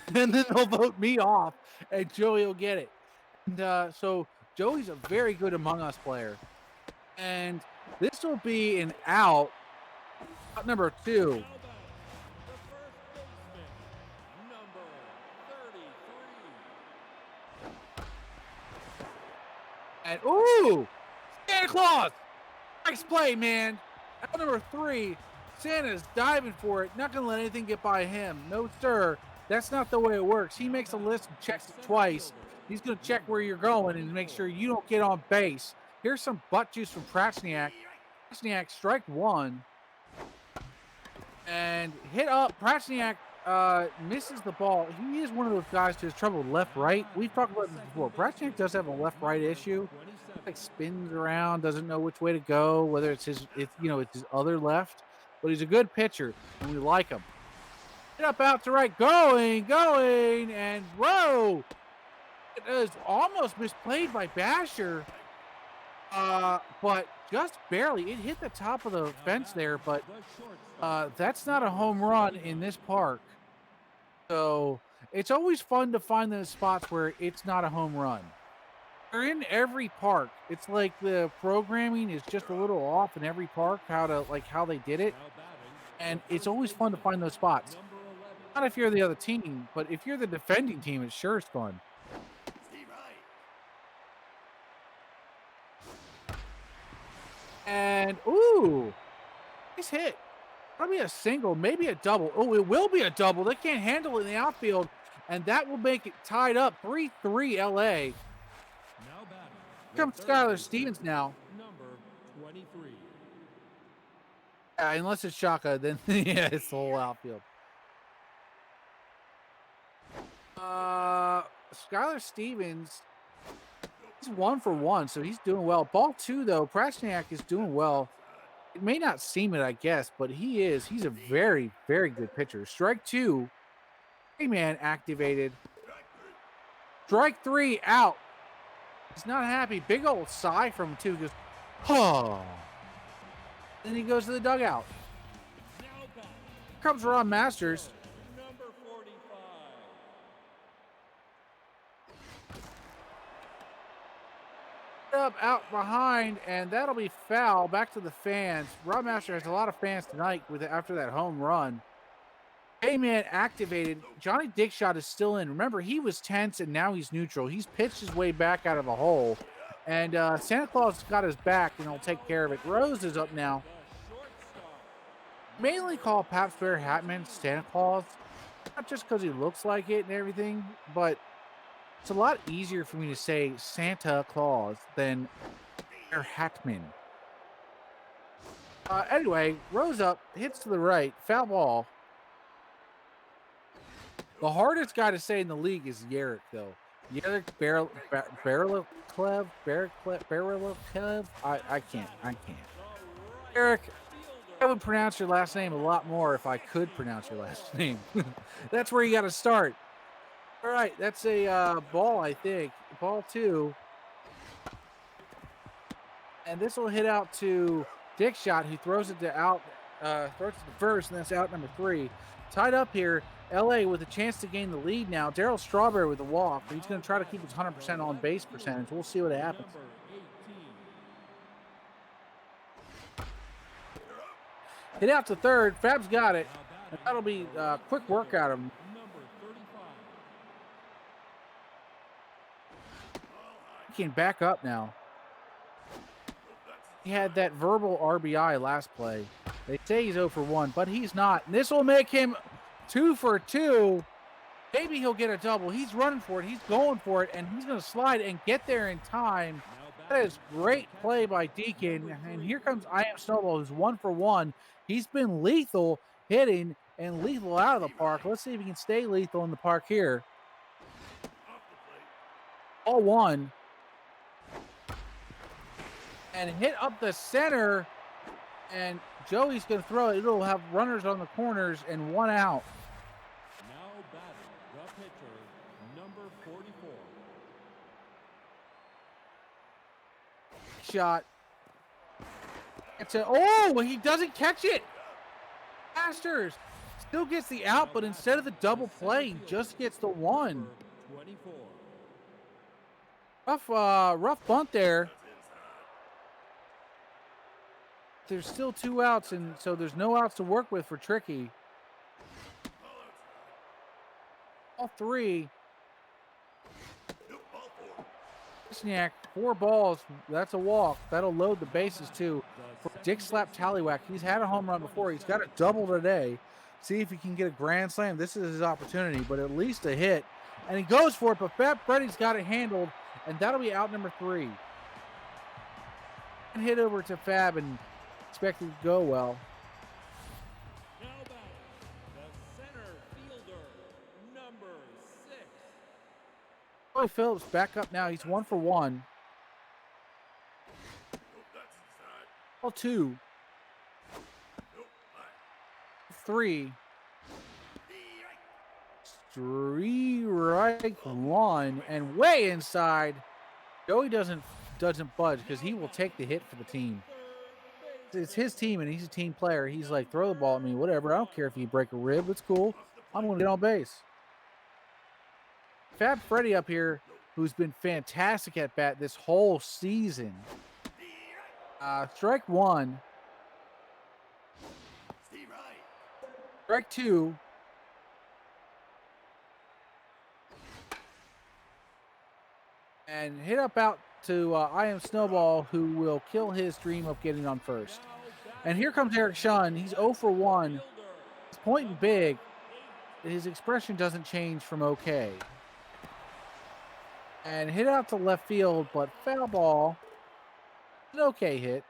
And then they'll vote me off, and Joey will get it. And so Joey's a very good Among Us player. And this will be an out number 2. And ooh, Santa Claus! Nice play, man. Out number 3, Santa's diving for it. Not gonna let anything get by him. No, sir. That's not the way it works. He makes a list and checks it twice. He's gonna check where you're going and make sure you don't get on base. Here's some butt juice from Prachniak. Prachniak, strike 1. And hit up. Prachniak misses the ball. He is one of those guys who has trouble left-right. We've talked about this before. Prachniak does have a left-right issue. He like spins around, doesn't know which way to go, whether it's his other left. But he's a good pitcher, and we like him. Hit up out to right, going, and whoa! It is almost misplayed by Basher. But just barely. It hit the top of the fence there, but that's not a home run in this park. So it's always fun to find those spots where it's not a home run. They're in every park. It's like the programming is just a little off in every park, how they did it. And it's always fun to find those spots. Not if you're the other team, but if you're the defending team, it sure is fun. And ooh, nice hit. That'll be a single, maybe a double. Oh, it will be a double. They can't handle it in the outfield, and that will make it tied up 3-3 LA. Here comes Skyler Stevens now. Number 23. Unless it's Shaka, then yeah, it's the whole outfield. Skyler Stevens, he's 1 for 1, so he's doing well. Ball 2, though, Prachniak is doing well. It may not seem it, I guess, but he's a very, very good pitcher. Strike 2, man activated. Strike 3 out. He's not happy. Big old sigh from him, too. He goes, oh. Then he goes to the dugout. Now back. Here comes Ron Masters. Number 45. Up out behind, and that'll be foul. Back to the fans. Ron Master has a lot of fans tonight after that home run. K-Man activated. Johnny Dickshot is still in. Remember, he was tense, and now he's neutral. He's pitched his way back out of the hole, and Santa Claus got his back, and he'll take care of it. Rose is up now. The shortstop. Mainly call Pabst Bear Hatman Santa Claus, not just because he looks like it and everything, but it's a lot easier for me to say Santa Claus than Bear Hatman. Anyway, Rose up, hits to the right, foul ball. The hardest guy to say in the league is Yerrick, though. Yerrick Barrelclev. I can't. Eric, I would pronounce your last name a lot more if I could pronounce your last name. That's where you got to start. All right, that's a ball, I think. Ball 2. And this will hit out to Dickshot, who throws it to throws it to first, and that's out number 3. Tied up here, LA with a chance to gain the lead now. Darryl Strawberry with a walk, but he's going to try to keep his 100% on base percentage. We'll see what happens. Number 18. Hit out to third. Fab's got it. And that'll be a quick work out of him. Number 35. He can back up now. He had that verbal RBI last play. They say he's 0 for 1, but he's not. And this will make him 2 for 2. Maybe he'll get a double. He's running for it. He's going for it, and he's going to slide and get there in time. That is great play by Deacon. And here comes I Am Snowball, who's 1 for 1. He's been lethal hitting and lethal out of the park. Let's see if he can stay lethal in the park here. All 1. And hit up the center. And Joey's going to throw it. It'll have runners on the corners and 1 out. Now batting the pitcher, number 44. Shot. He doesn't catch it. Masters still gets the out, but instead of the double play, he just gets the 1. 24. Rough bunt there. There's still 2 outs, and so there's no outs to work with for Tricky. All 3. Snap, 4 balls. That's a walk. That'll load the bases too. For Dick Slap Tallywhack, he's had a home run before. He's got a double today. See if he can get a grand slam. This is his opportunity, but at least a hit. And he goes for it, but Fat Freddy's got it handled, and that'll be out number 3. And hit over to Fab and expect it to go well. Now batting the center fielder, number 6. Joey Phillips back up now. He's 1 for 1. All 2. 3. Strike 1, and way inside. Joey doesn't budge because he will take the hit for the team. It's his team, and he's a team player. He's like, throw the ball at me, whatever. I don't care if you break a rib. It's cool. I'm going to get on base. Fab Freddy up here, who's been fantastic at bat this whole season. Strike 1. Strike 2. And hit up out to I Am Snowball, who will kill his dream of getting on first. And here comes Eric Shun. He's 0 for 1. He's pointing big. His expression doesn't change from okay. And hit out to left field, but foul ball. An okay hit.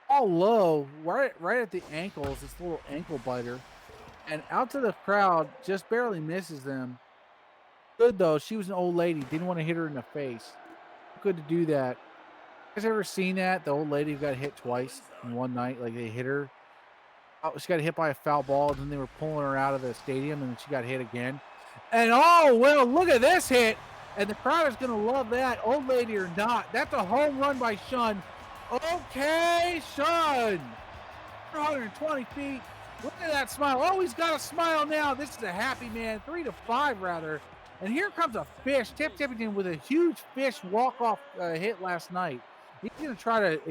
All low, right at the ankles, this little ankle biter. And out to the crowd, just barely misses them. Good though, she was an old lady, didn't want to hit her in the face. Good to do that. You guys ever seen that? The old lady who got hit twice in one night, like they hit her. Oh, she got hit by a foul ball, and then they were pulling her out of the stadium, and then she got hit again. And oh, well, look at this hit. And the crowd is going to love that, old lady or not. That's a home run by Shun. Okay, Shun. 420 feet. Look at that smile. Oh, he's got a smile now. This is a happy man. 3-5, rather. And here comes a fish. Tip Tippington with a huge fish walk-off hit last night. He's going to try to...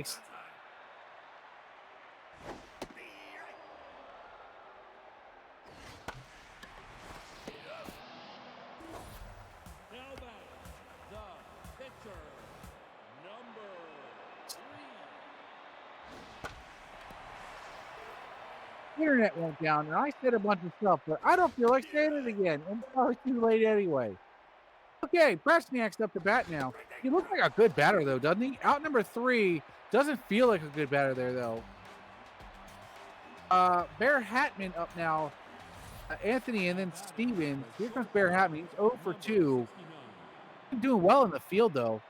Internet went down, and I said a bunch of stuff, but I don't feel like saying it again. And it's probably too late anyway. Okay, Presniak's up to bat now. He looks like a good batter, though, doesn't he? Out number 3 doesn't feel like a good batter there, though. Bear Hatman up now. Anthony and then Stevens. Here comes Bear Hatman. He's 0 for 2. He's doing well in the field, though.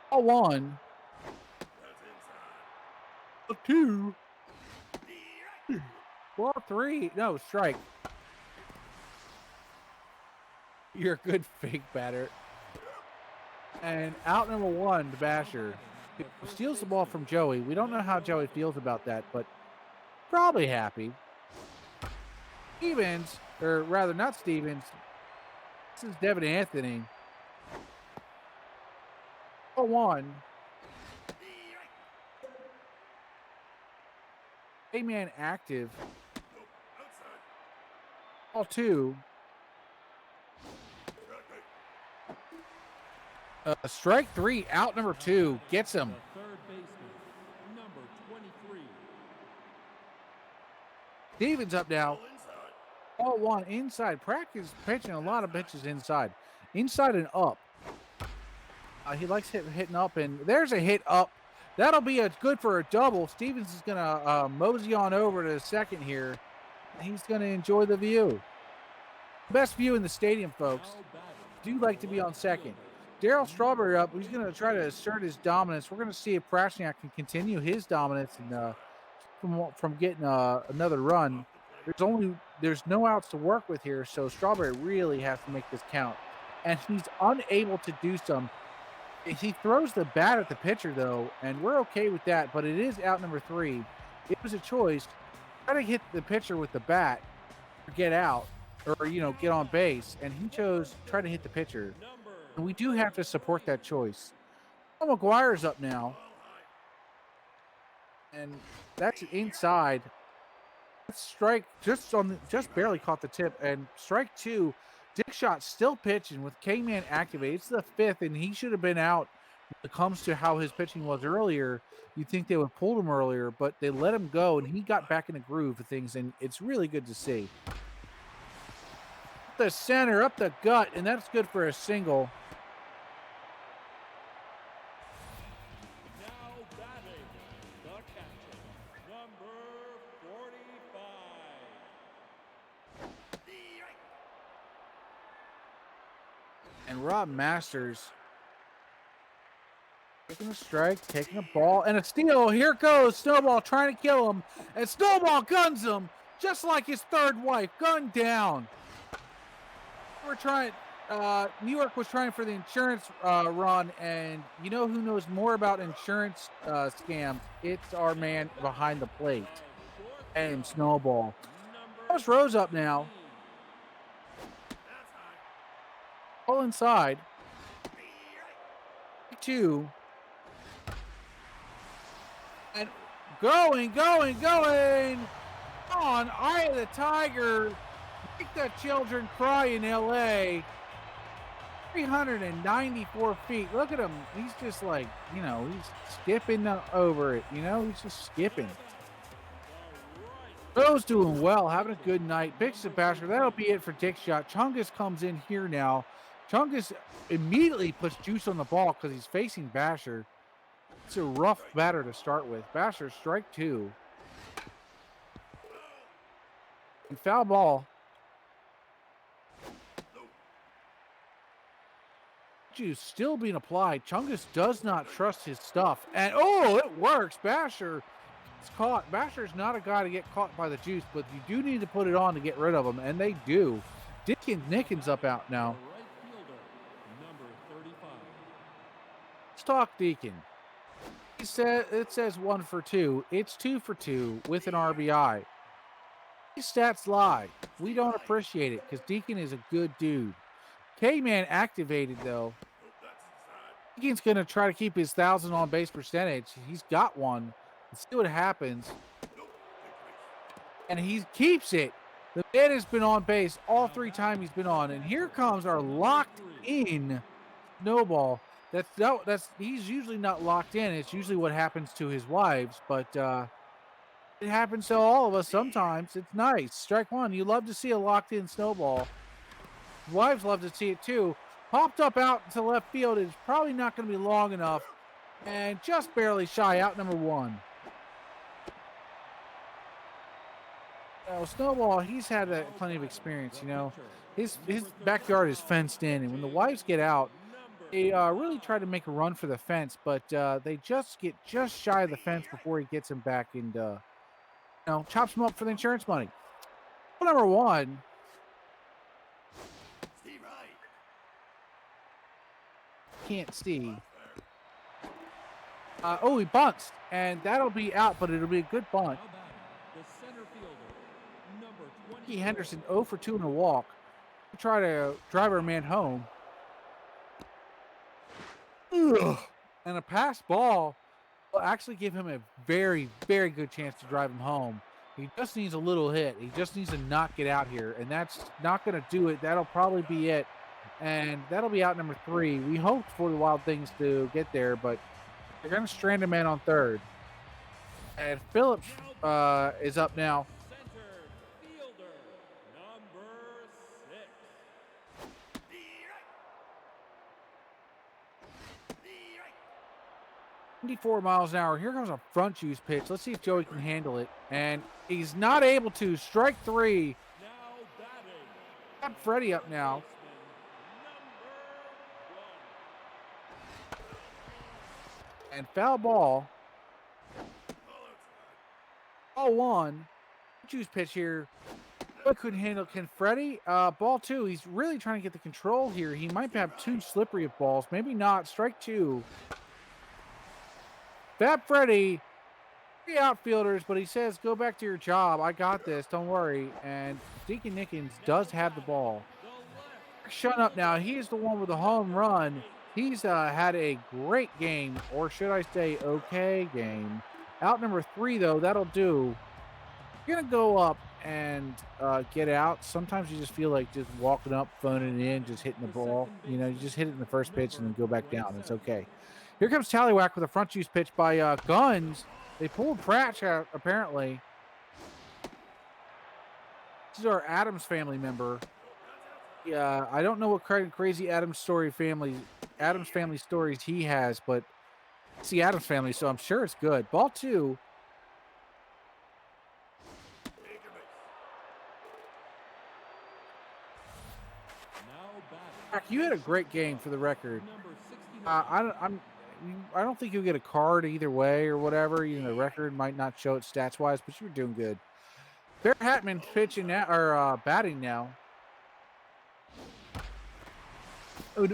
Ball 1. 2. Ball 3. No, strike. You're a good fake batter. And out number 1 to Basher. Steals the ball from Joey. We don't know how Joey feels about that, but probably happy. Stevens, or rather not Stevens. This is Devin Anthony. Ball 1. A-man active. Ball 2. Strike 3, out number 2. Gets him. Third baseman, number 23. Stevens up now. Ball 1 inside. Practice pitching a lot of pitches inside. Inside and up. He likes hitting up, and there's a hit up. That'll be good for a double. Stevens is going to mosey on over to the second here. He's going to enjoy the view. Best view in the stadium, folks. Do like to be on second. Darryl Strawberry up. He's going to try to assert his dominance. We're going to see if Prashniak can continue his dominance and from getting another run. There's no outs to work with here, so Strawberry really has to make this count. And he's unable to do some. He throws the bat at the pitcher, though, and we're okay with that, but it is out number 3. It was a choice. Try to hit the pitcher with the bat or get out or, get on base, and he chose try to hit the pitcher. And we do have to support that choice. Paul McGuire's up now, and that's inside. Strike just barely caught the tip, and strike 2. Dick Shot still pitching with K-Man activated. It's the 5th, and he should have been out. When it comes to how his pitching was earlier, you'd think they would have pulled him earlier, but they let him go, and he got back in the groove of things, and it's really good to see. Up the center, up the gut, and that's good for a single. Now batting, the catcher, number 45. And Rob Masters taking a strike, taking a ball, and a steal. Here goes Snowball trying to kill him, and Snowball guns him just like his third wife. Gunned down. New York was trying for the insurance run, and you know who knows more about insurance scams? It's our man behind the plate, and Snowball. Thomas Rose up now. All inside. 2. And going. On, Eye of the Tiger. Make the children cry in L.A. 394 feet. Look at him. He's just like, he's skipping over it. He's just skipping. Rose doing well, having a good night. Big Sebastian. That'll be it for Dick Shot. Chungus comes in here now. Chungus immediately puts juice on the ball because he's facing Basher. It's a rough batter to start with. Basher, strike 2. And foul ball. Juice still being applied. Chungus does not trust his stuff. And, it works. Basher is caught. Basher's not a guy to get caught by the juice, but you do need to put it on to get rid of him, and they do. Nickens up out now. The right fielder, number 35. Let's talk Deacon. It says 1 for 2. It's 2 for 2 with an RBI. These stats lie. We don't appreciate it because Deacon is a good dude. K-Man activated though. Deacon's gonna try to keep his 1,000 on base percentage. He's got one. Let's see what happens. And he keeps it. The man has been on base all 3 times he's been on. And here comes our locked in snowball. He's usually not locked in. It's usually what happens to his wives, but it happens to all of us sometimes. It's nice. Strike one. You love to see a locked in snowball. Wives love to see it too. Popped up out to left field. It's probably not going to be long enough. And just barely shy out number 1. Now, Snowball, he's had plenty of experience, you know. His backyard is fenced in, and when the wives get out, they really try to make a run for the fence, but they just get just shy of the fence before he gets him back and, chops him up for the insurance money. Number 1. Can't see. He bunts, and that'll be out, but it'll be a good bunt. The center fielder, number 20. Henderson 0 for 2 in a walk. Try to drive our man home. Ugh. And a pass ball will actually give him a very, very good chance to drive him home. He just needs a little hit. He just needs to not get out here, and that's not going to do it. That'll probably be it, and that'll be out number 3. We hoped for the Wild Things to get there, but they're going to strand a man on third. And Phillips is up now. Center fielder, number 6. 94 miles an hour. Here comes a front juice pitch. Let's see if Joey can handle it. And he's not able to. Strike 3. Now batting, Got Freddie up now. And foul ball. Ball 1. Juice pitch here. But couldn't handle. Can Freddie? Ball 2. He's really trying to get the control here. He might have too slippery of balls. Maybe not. Strike 2. Fat Freddie. 3 outfielders, but he says, go back to your job. I got this. Don't worry. And Deacon Nickens does have the ball. Shut up now. He is the one with the home run. He's had a great game, or should I say okay game. Out number 3, though, that'll do. You're going to go up and get out. Sometimes you just feel like just walking up, phoning it in, just hitting the ball. You know, you just hit it in the first pitch and then go back down. It's okay. Here comes Tallywhack with a front juice pitch by Guns. They pulled Pratch out, apparently. This is our Adams family member. Yeah, I don't know what crazy Adams family stories he has, but it's the Adams family, so I'm sure it's good. Ball 2. You had a great game for the record. I don't think you'll get a card either way or whatever. You know, the record might not show it stats wise, but you're doing good. Bear Hatman pitching now, or batting now.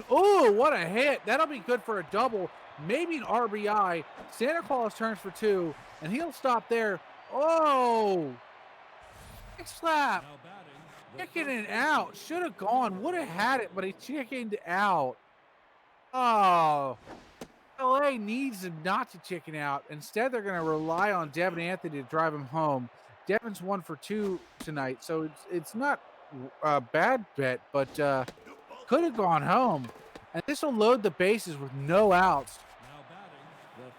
Oh, what a hit. That'll be good for a double. Maybe an RBI. Santa Claus turns for 2, and he'll stop there. Oh! Big slap. Chickened out. Should have gone. Would have had it, but he chickened out. Oh. LA needs him not to chicken out. Instead, they're going to rely on Devin Anthony to drive him home. Devin's 1 for 2 tonight, so it's not a bad bet, but could have gone home. And this will load the bases with no outs.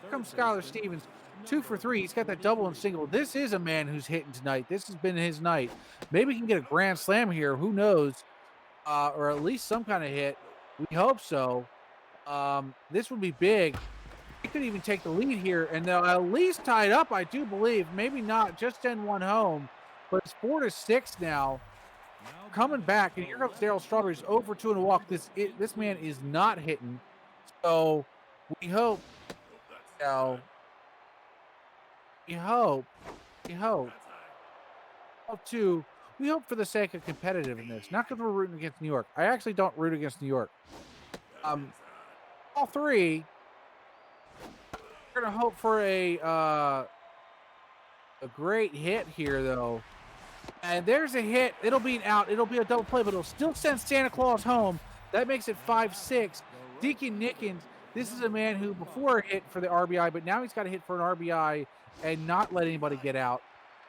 Here comes Skyler Stevens, 2 for 3. He's got that double and single. This is a man who's hitting tonight. This has been his night. Maybe he can get a grand slam here. Who knows? Or at least some kind of hit. We hope so. This would be big. He could even take the lead here, and they'll at least tie it up, I do believe. Maybe not. Just send one home. But it's 4-6 now. Coming back, and here comes Darryl Strawberry's 0 for 2 in a walk. This man is not hitting. So we hope. We hope. 2. We hope for the sake of competitiveness, not because we're rooting against New York. I actually don't root against New York. All three, we're gonna hope for a great hit here, though. And there's a hit. It'll be an out. It'll be a double play, but it'll still send Santa Claus home. That makes it 5-6. Deacon Nickens, this is a man who before hit for the RBI, but now he's got to hit for an RBI and not let anybody get out.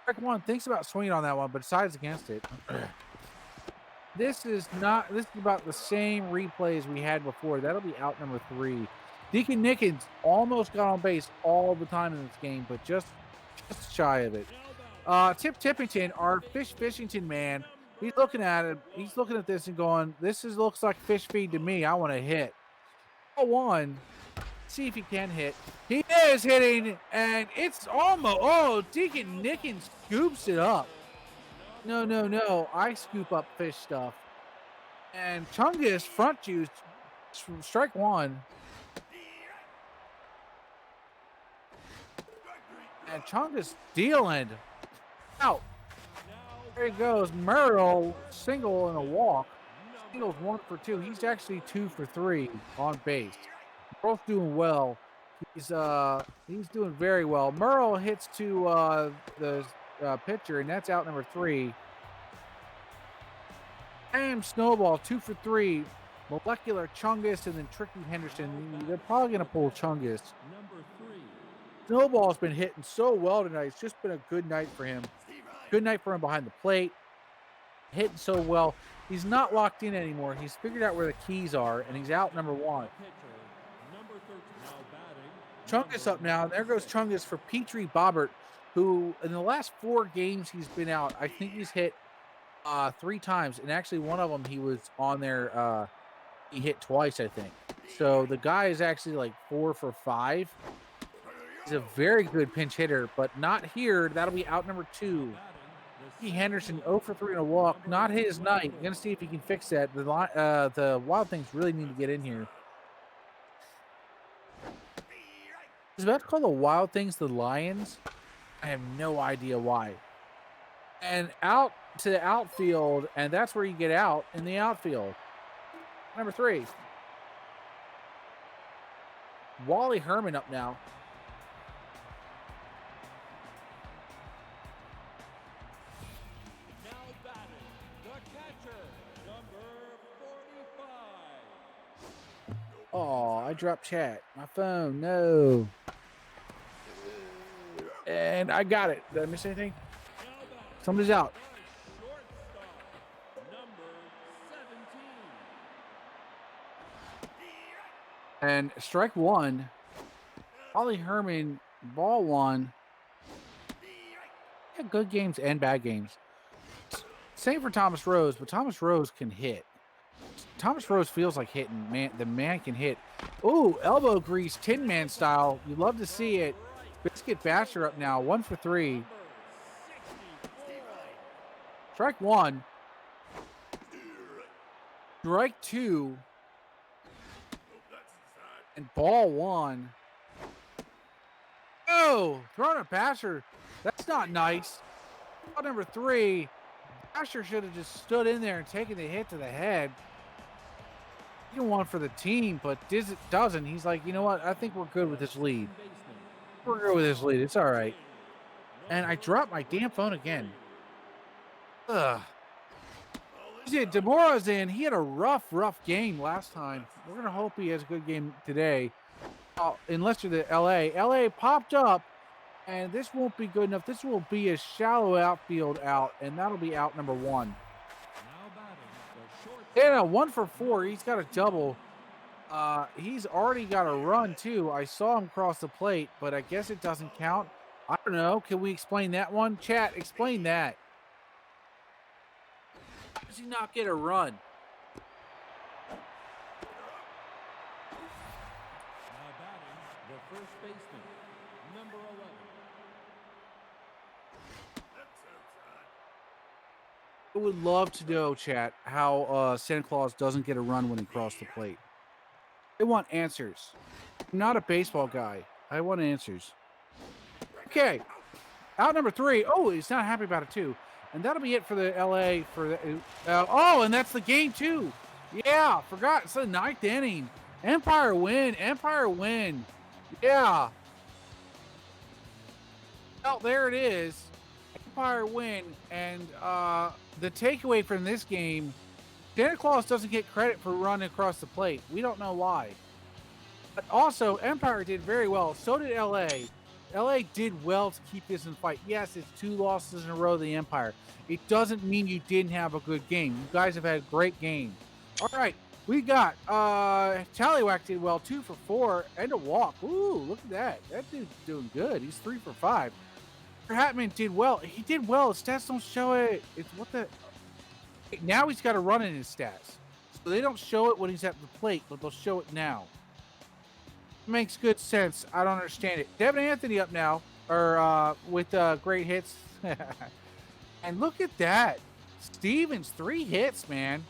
Strike one thinks about swinging on that one, but decides against it. This is about the same replays we had before. That'll be out number 3. Deacon Nickens almost got on base all the time in this game, but just shy of it. Tip Tippington, our Fishington man, he's looking at it. He's looking at this and going, looks like fish feed to me. I want to hit. Ball one. See if he can hit. He is hitting, and it's almost, Deacon Nickens scoops it up. No. I scoop up fish stuff. And Chungus front juice, strike one. And Chungus dealing. Out. There he goes. Merrill, single and a walk. Singles 1 for 2. He's actually 2 for 3 on base. Both doing well. He's doing very well. Merrill hits to the pitcher, and that's out number 3. And Snowball 2 for 3. Molecular Chungus and then Tricky Henderson. They're probably going to pull Chungus. Snowball's been hitting so well tonight. It's just been a good night for him. Good night for him behind the plate. Hitting so well. He's not locked in anymore. He's figured out where the keys are, and he's out number 1. Chungus up now, and there goes Chungus for Petrie Bobbert, who in the last 4 games he's been out, I think he's hit 3 times, and actually one of them he was on there, he hit twice, I think. So the guy is actually like 4 for 5. He's a very good pinch hitter, but not here. That'll be out number 2. Henderson 0 for 3 in a walk. Not his night. We're gonna see if he can fix that. The Wild Things really need to get in here. I was about to call the Wild Things the Lions. I have no idea why. And out to the outfield, and that's where you get out in the outfield. Number 3. Wally Herman up now. Oh, I dropped chat. My phone, no. And I got it. Did I miss anything? Somebody's out. And strike 1. Ollie Herman, ball 1. Yeah, good games and bad games. Same for Thomas Rose, but Thomas Rose can hit. Thomas Rose feels like hitting. Man, the man can hit. Ooh, elbow grease, Tin Man style. You love to see it. Biscuit Basher up now, 1 for 3. Strike 1. Strike 2. And ball 1. Oh, throwing a Basher. That's not nice. Ball number 3. Basher should have just stood in there and taken the hit to the head. He didn't want for the team, but doesn't. He's like, you know what? I think we're good with this lead. We're good with this lead. It's all right. And I dropped my damn phone again. Ugh. Demora's in. He had a rough game last time. We're going to hope he has a good game today. Unless you're the LA. LA popped up, and this won't be good enough. This will be a shallow outfield out, and that'll be out number 1. Yeah, 1 for 4. He's got a double. He's already got a run, too. I saw him cross the plate, but I guess it doesn't count. I don't know. Can we explain that one? Chat, explain that. How does he not get a run? Now batting, the first baseman, number 11. I would love to know, chat, how Santa Claus doesn't get a run when he crosses the plate. I want answers. I'm not a baseball guy. I want answers. Okay. Out number 3. Oh, he's not happy about it, too. And that'll be it for the LA for the. Oh, and that's the game too. Yeah, forgot. It's the 9th inning. Empire win. Empire win. Yeah. Well, there it is. Empire win. And the takeaway from this game, Santa Claus doesn't get credit for running across the plate. We don't know why. But also, Empire did very well. So did LA. LA did well to keep this in fight. Yes, it's 2 losses in a row to the Empire. It doesn't mean you didn't have a good game. You guys have had a great game. All right, we got Tallywhack did well, 2 for 4 and a walk. Ooh, look at that. That dude's doing good. He's 3 for 5. Hatman did well. He did well. His stats don't show it. It's what the. Now he's got a run in his stats. So they don't show it when he's at the plate, but they'll show it now. Makes good sense. I don't understand it. Devin Anthony up now, or with great hits. And look at that. Stevens, 3 hits, man.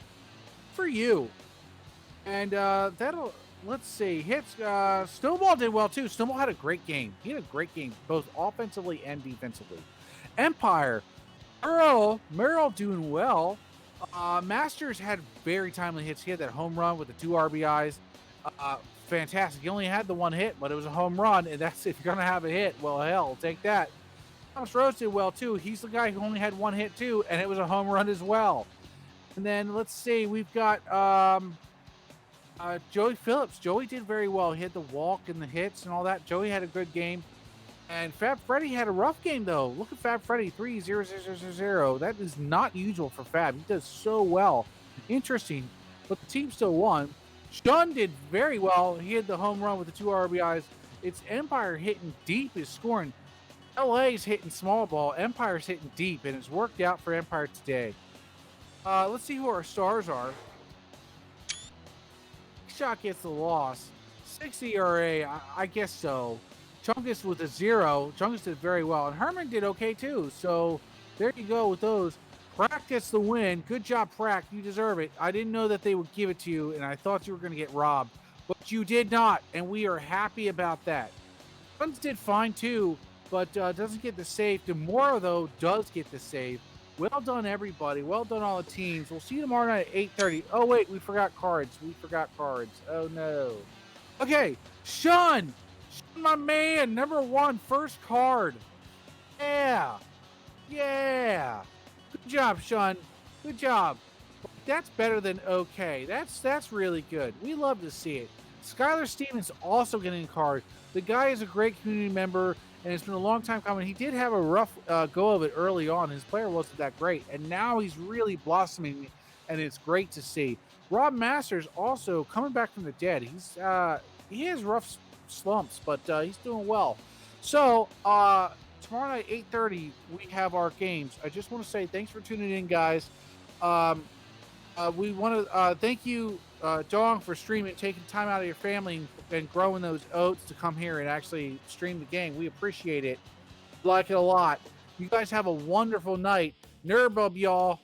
For you. And that'll, let's see. Hits, Snowball did well too. Snowball had a great game. He had a great game, both offensively and defensively. Empire, Merrill doing well. Masters had very timely hits. He had that home run with the 2 RBIs. Fantastic. He only had the 1 hit, but it was a home run, and that's if you're going to have a hit. Well, hell, take that. Thomas Rose did well, too. He's the guy who only had 1 hit, too, and it was a home run as well. And then, let's see, we've got Joey Phillips. Joey did very well. He had the walk and the hits and all that. Joey had a good game. And Fab Freddy had a rough game, though. Look at Fab Freddy, 3-0-0-0-0. That is not usual for Fab. He does so well. Interesting. But the team still won. Sean did very well. He had the home run with the 2 RBIs. It's Empire hitting deep is scoring. LA's hitting small ball. Empire's hitting deep, and it's worked out for Empire today. Let's see who our stars are. Shot gets the loss. 6 ERA, I guess so. Chungus with a 0. Chungus did very well. And Herman did okay, too. So there you go with those. Prack gets the win. Good job, Prack. You deserve it. I didn't know that they would give it to you, and I thought you were going to get robbed. But you did not, and we are happy about that. Guns did fine, too, but doesn't get the save. Demora, though, does get the save. Well done, everybody. Well done, all the teams. We'll see you tomorrow night at 8:30. Oh, wait, we forgot cards. Oh, no. Okay, Sean, my man, number 1, first card. Yeah. Good job, Sean. Good job. That's better than okay. That's really good. We love to see it. Skyler Stevens also getting a card. The guy is a great community member, and it's been a long time coming. He did have a rough go of it early on. His player wasn't that great, and now he's really blossoming, and it's great to see. Rob Masters also coming back from the dead. He has rough slumps, but he's doing well. So tomorrow night, 8:30, we have our games. I just want to say thanks for tuning in, guys. We want to thank you, Dong, for streaming, taking time out of your family and growing those oats to come here and actually stream the game. We appreciate it. Like it a lot. You guys have a wonderful night. Nerdbub, y'all.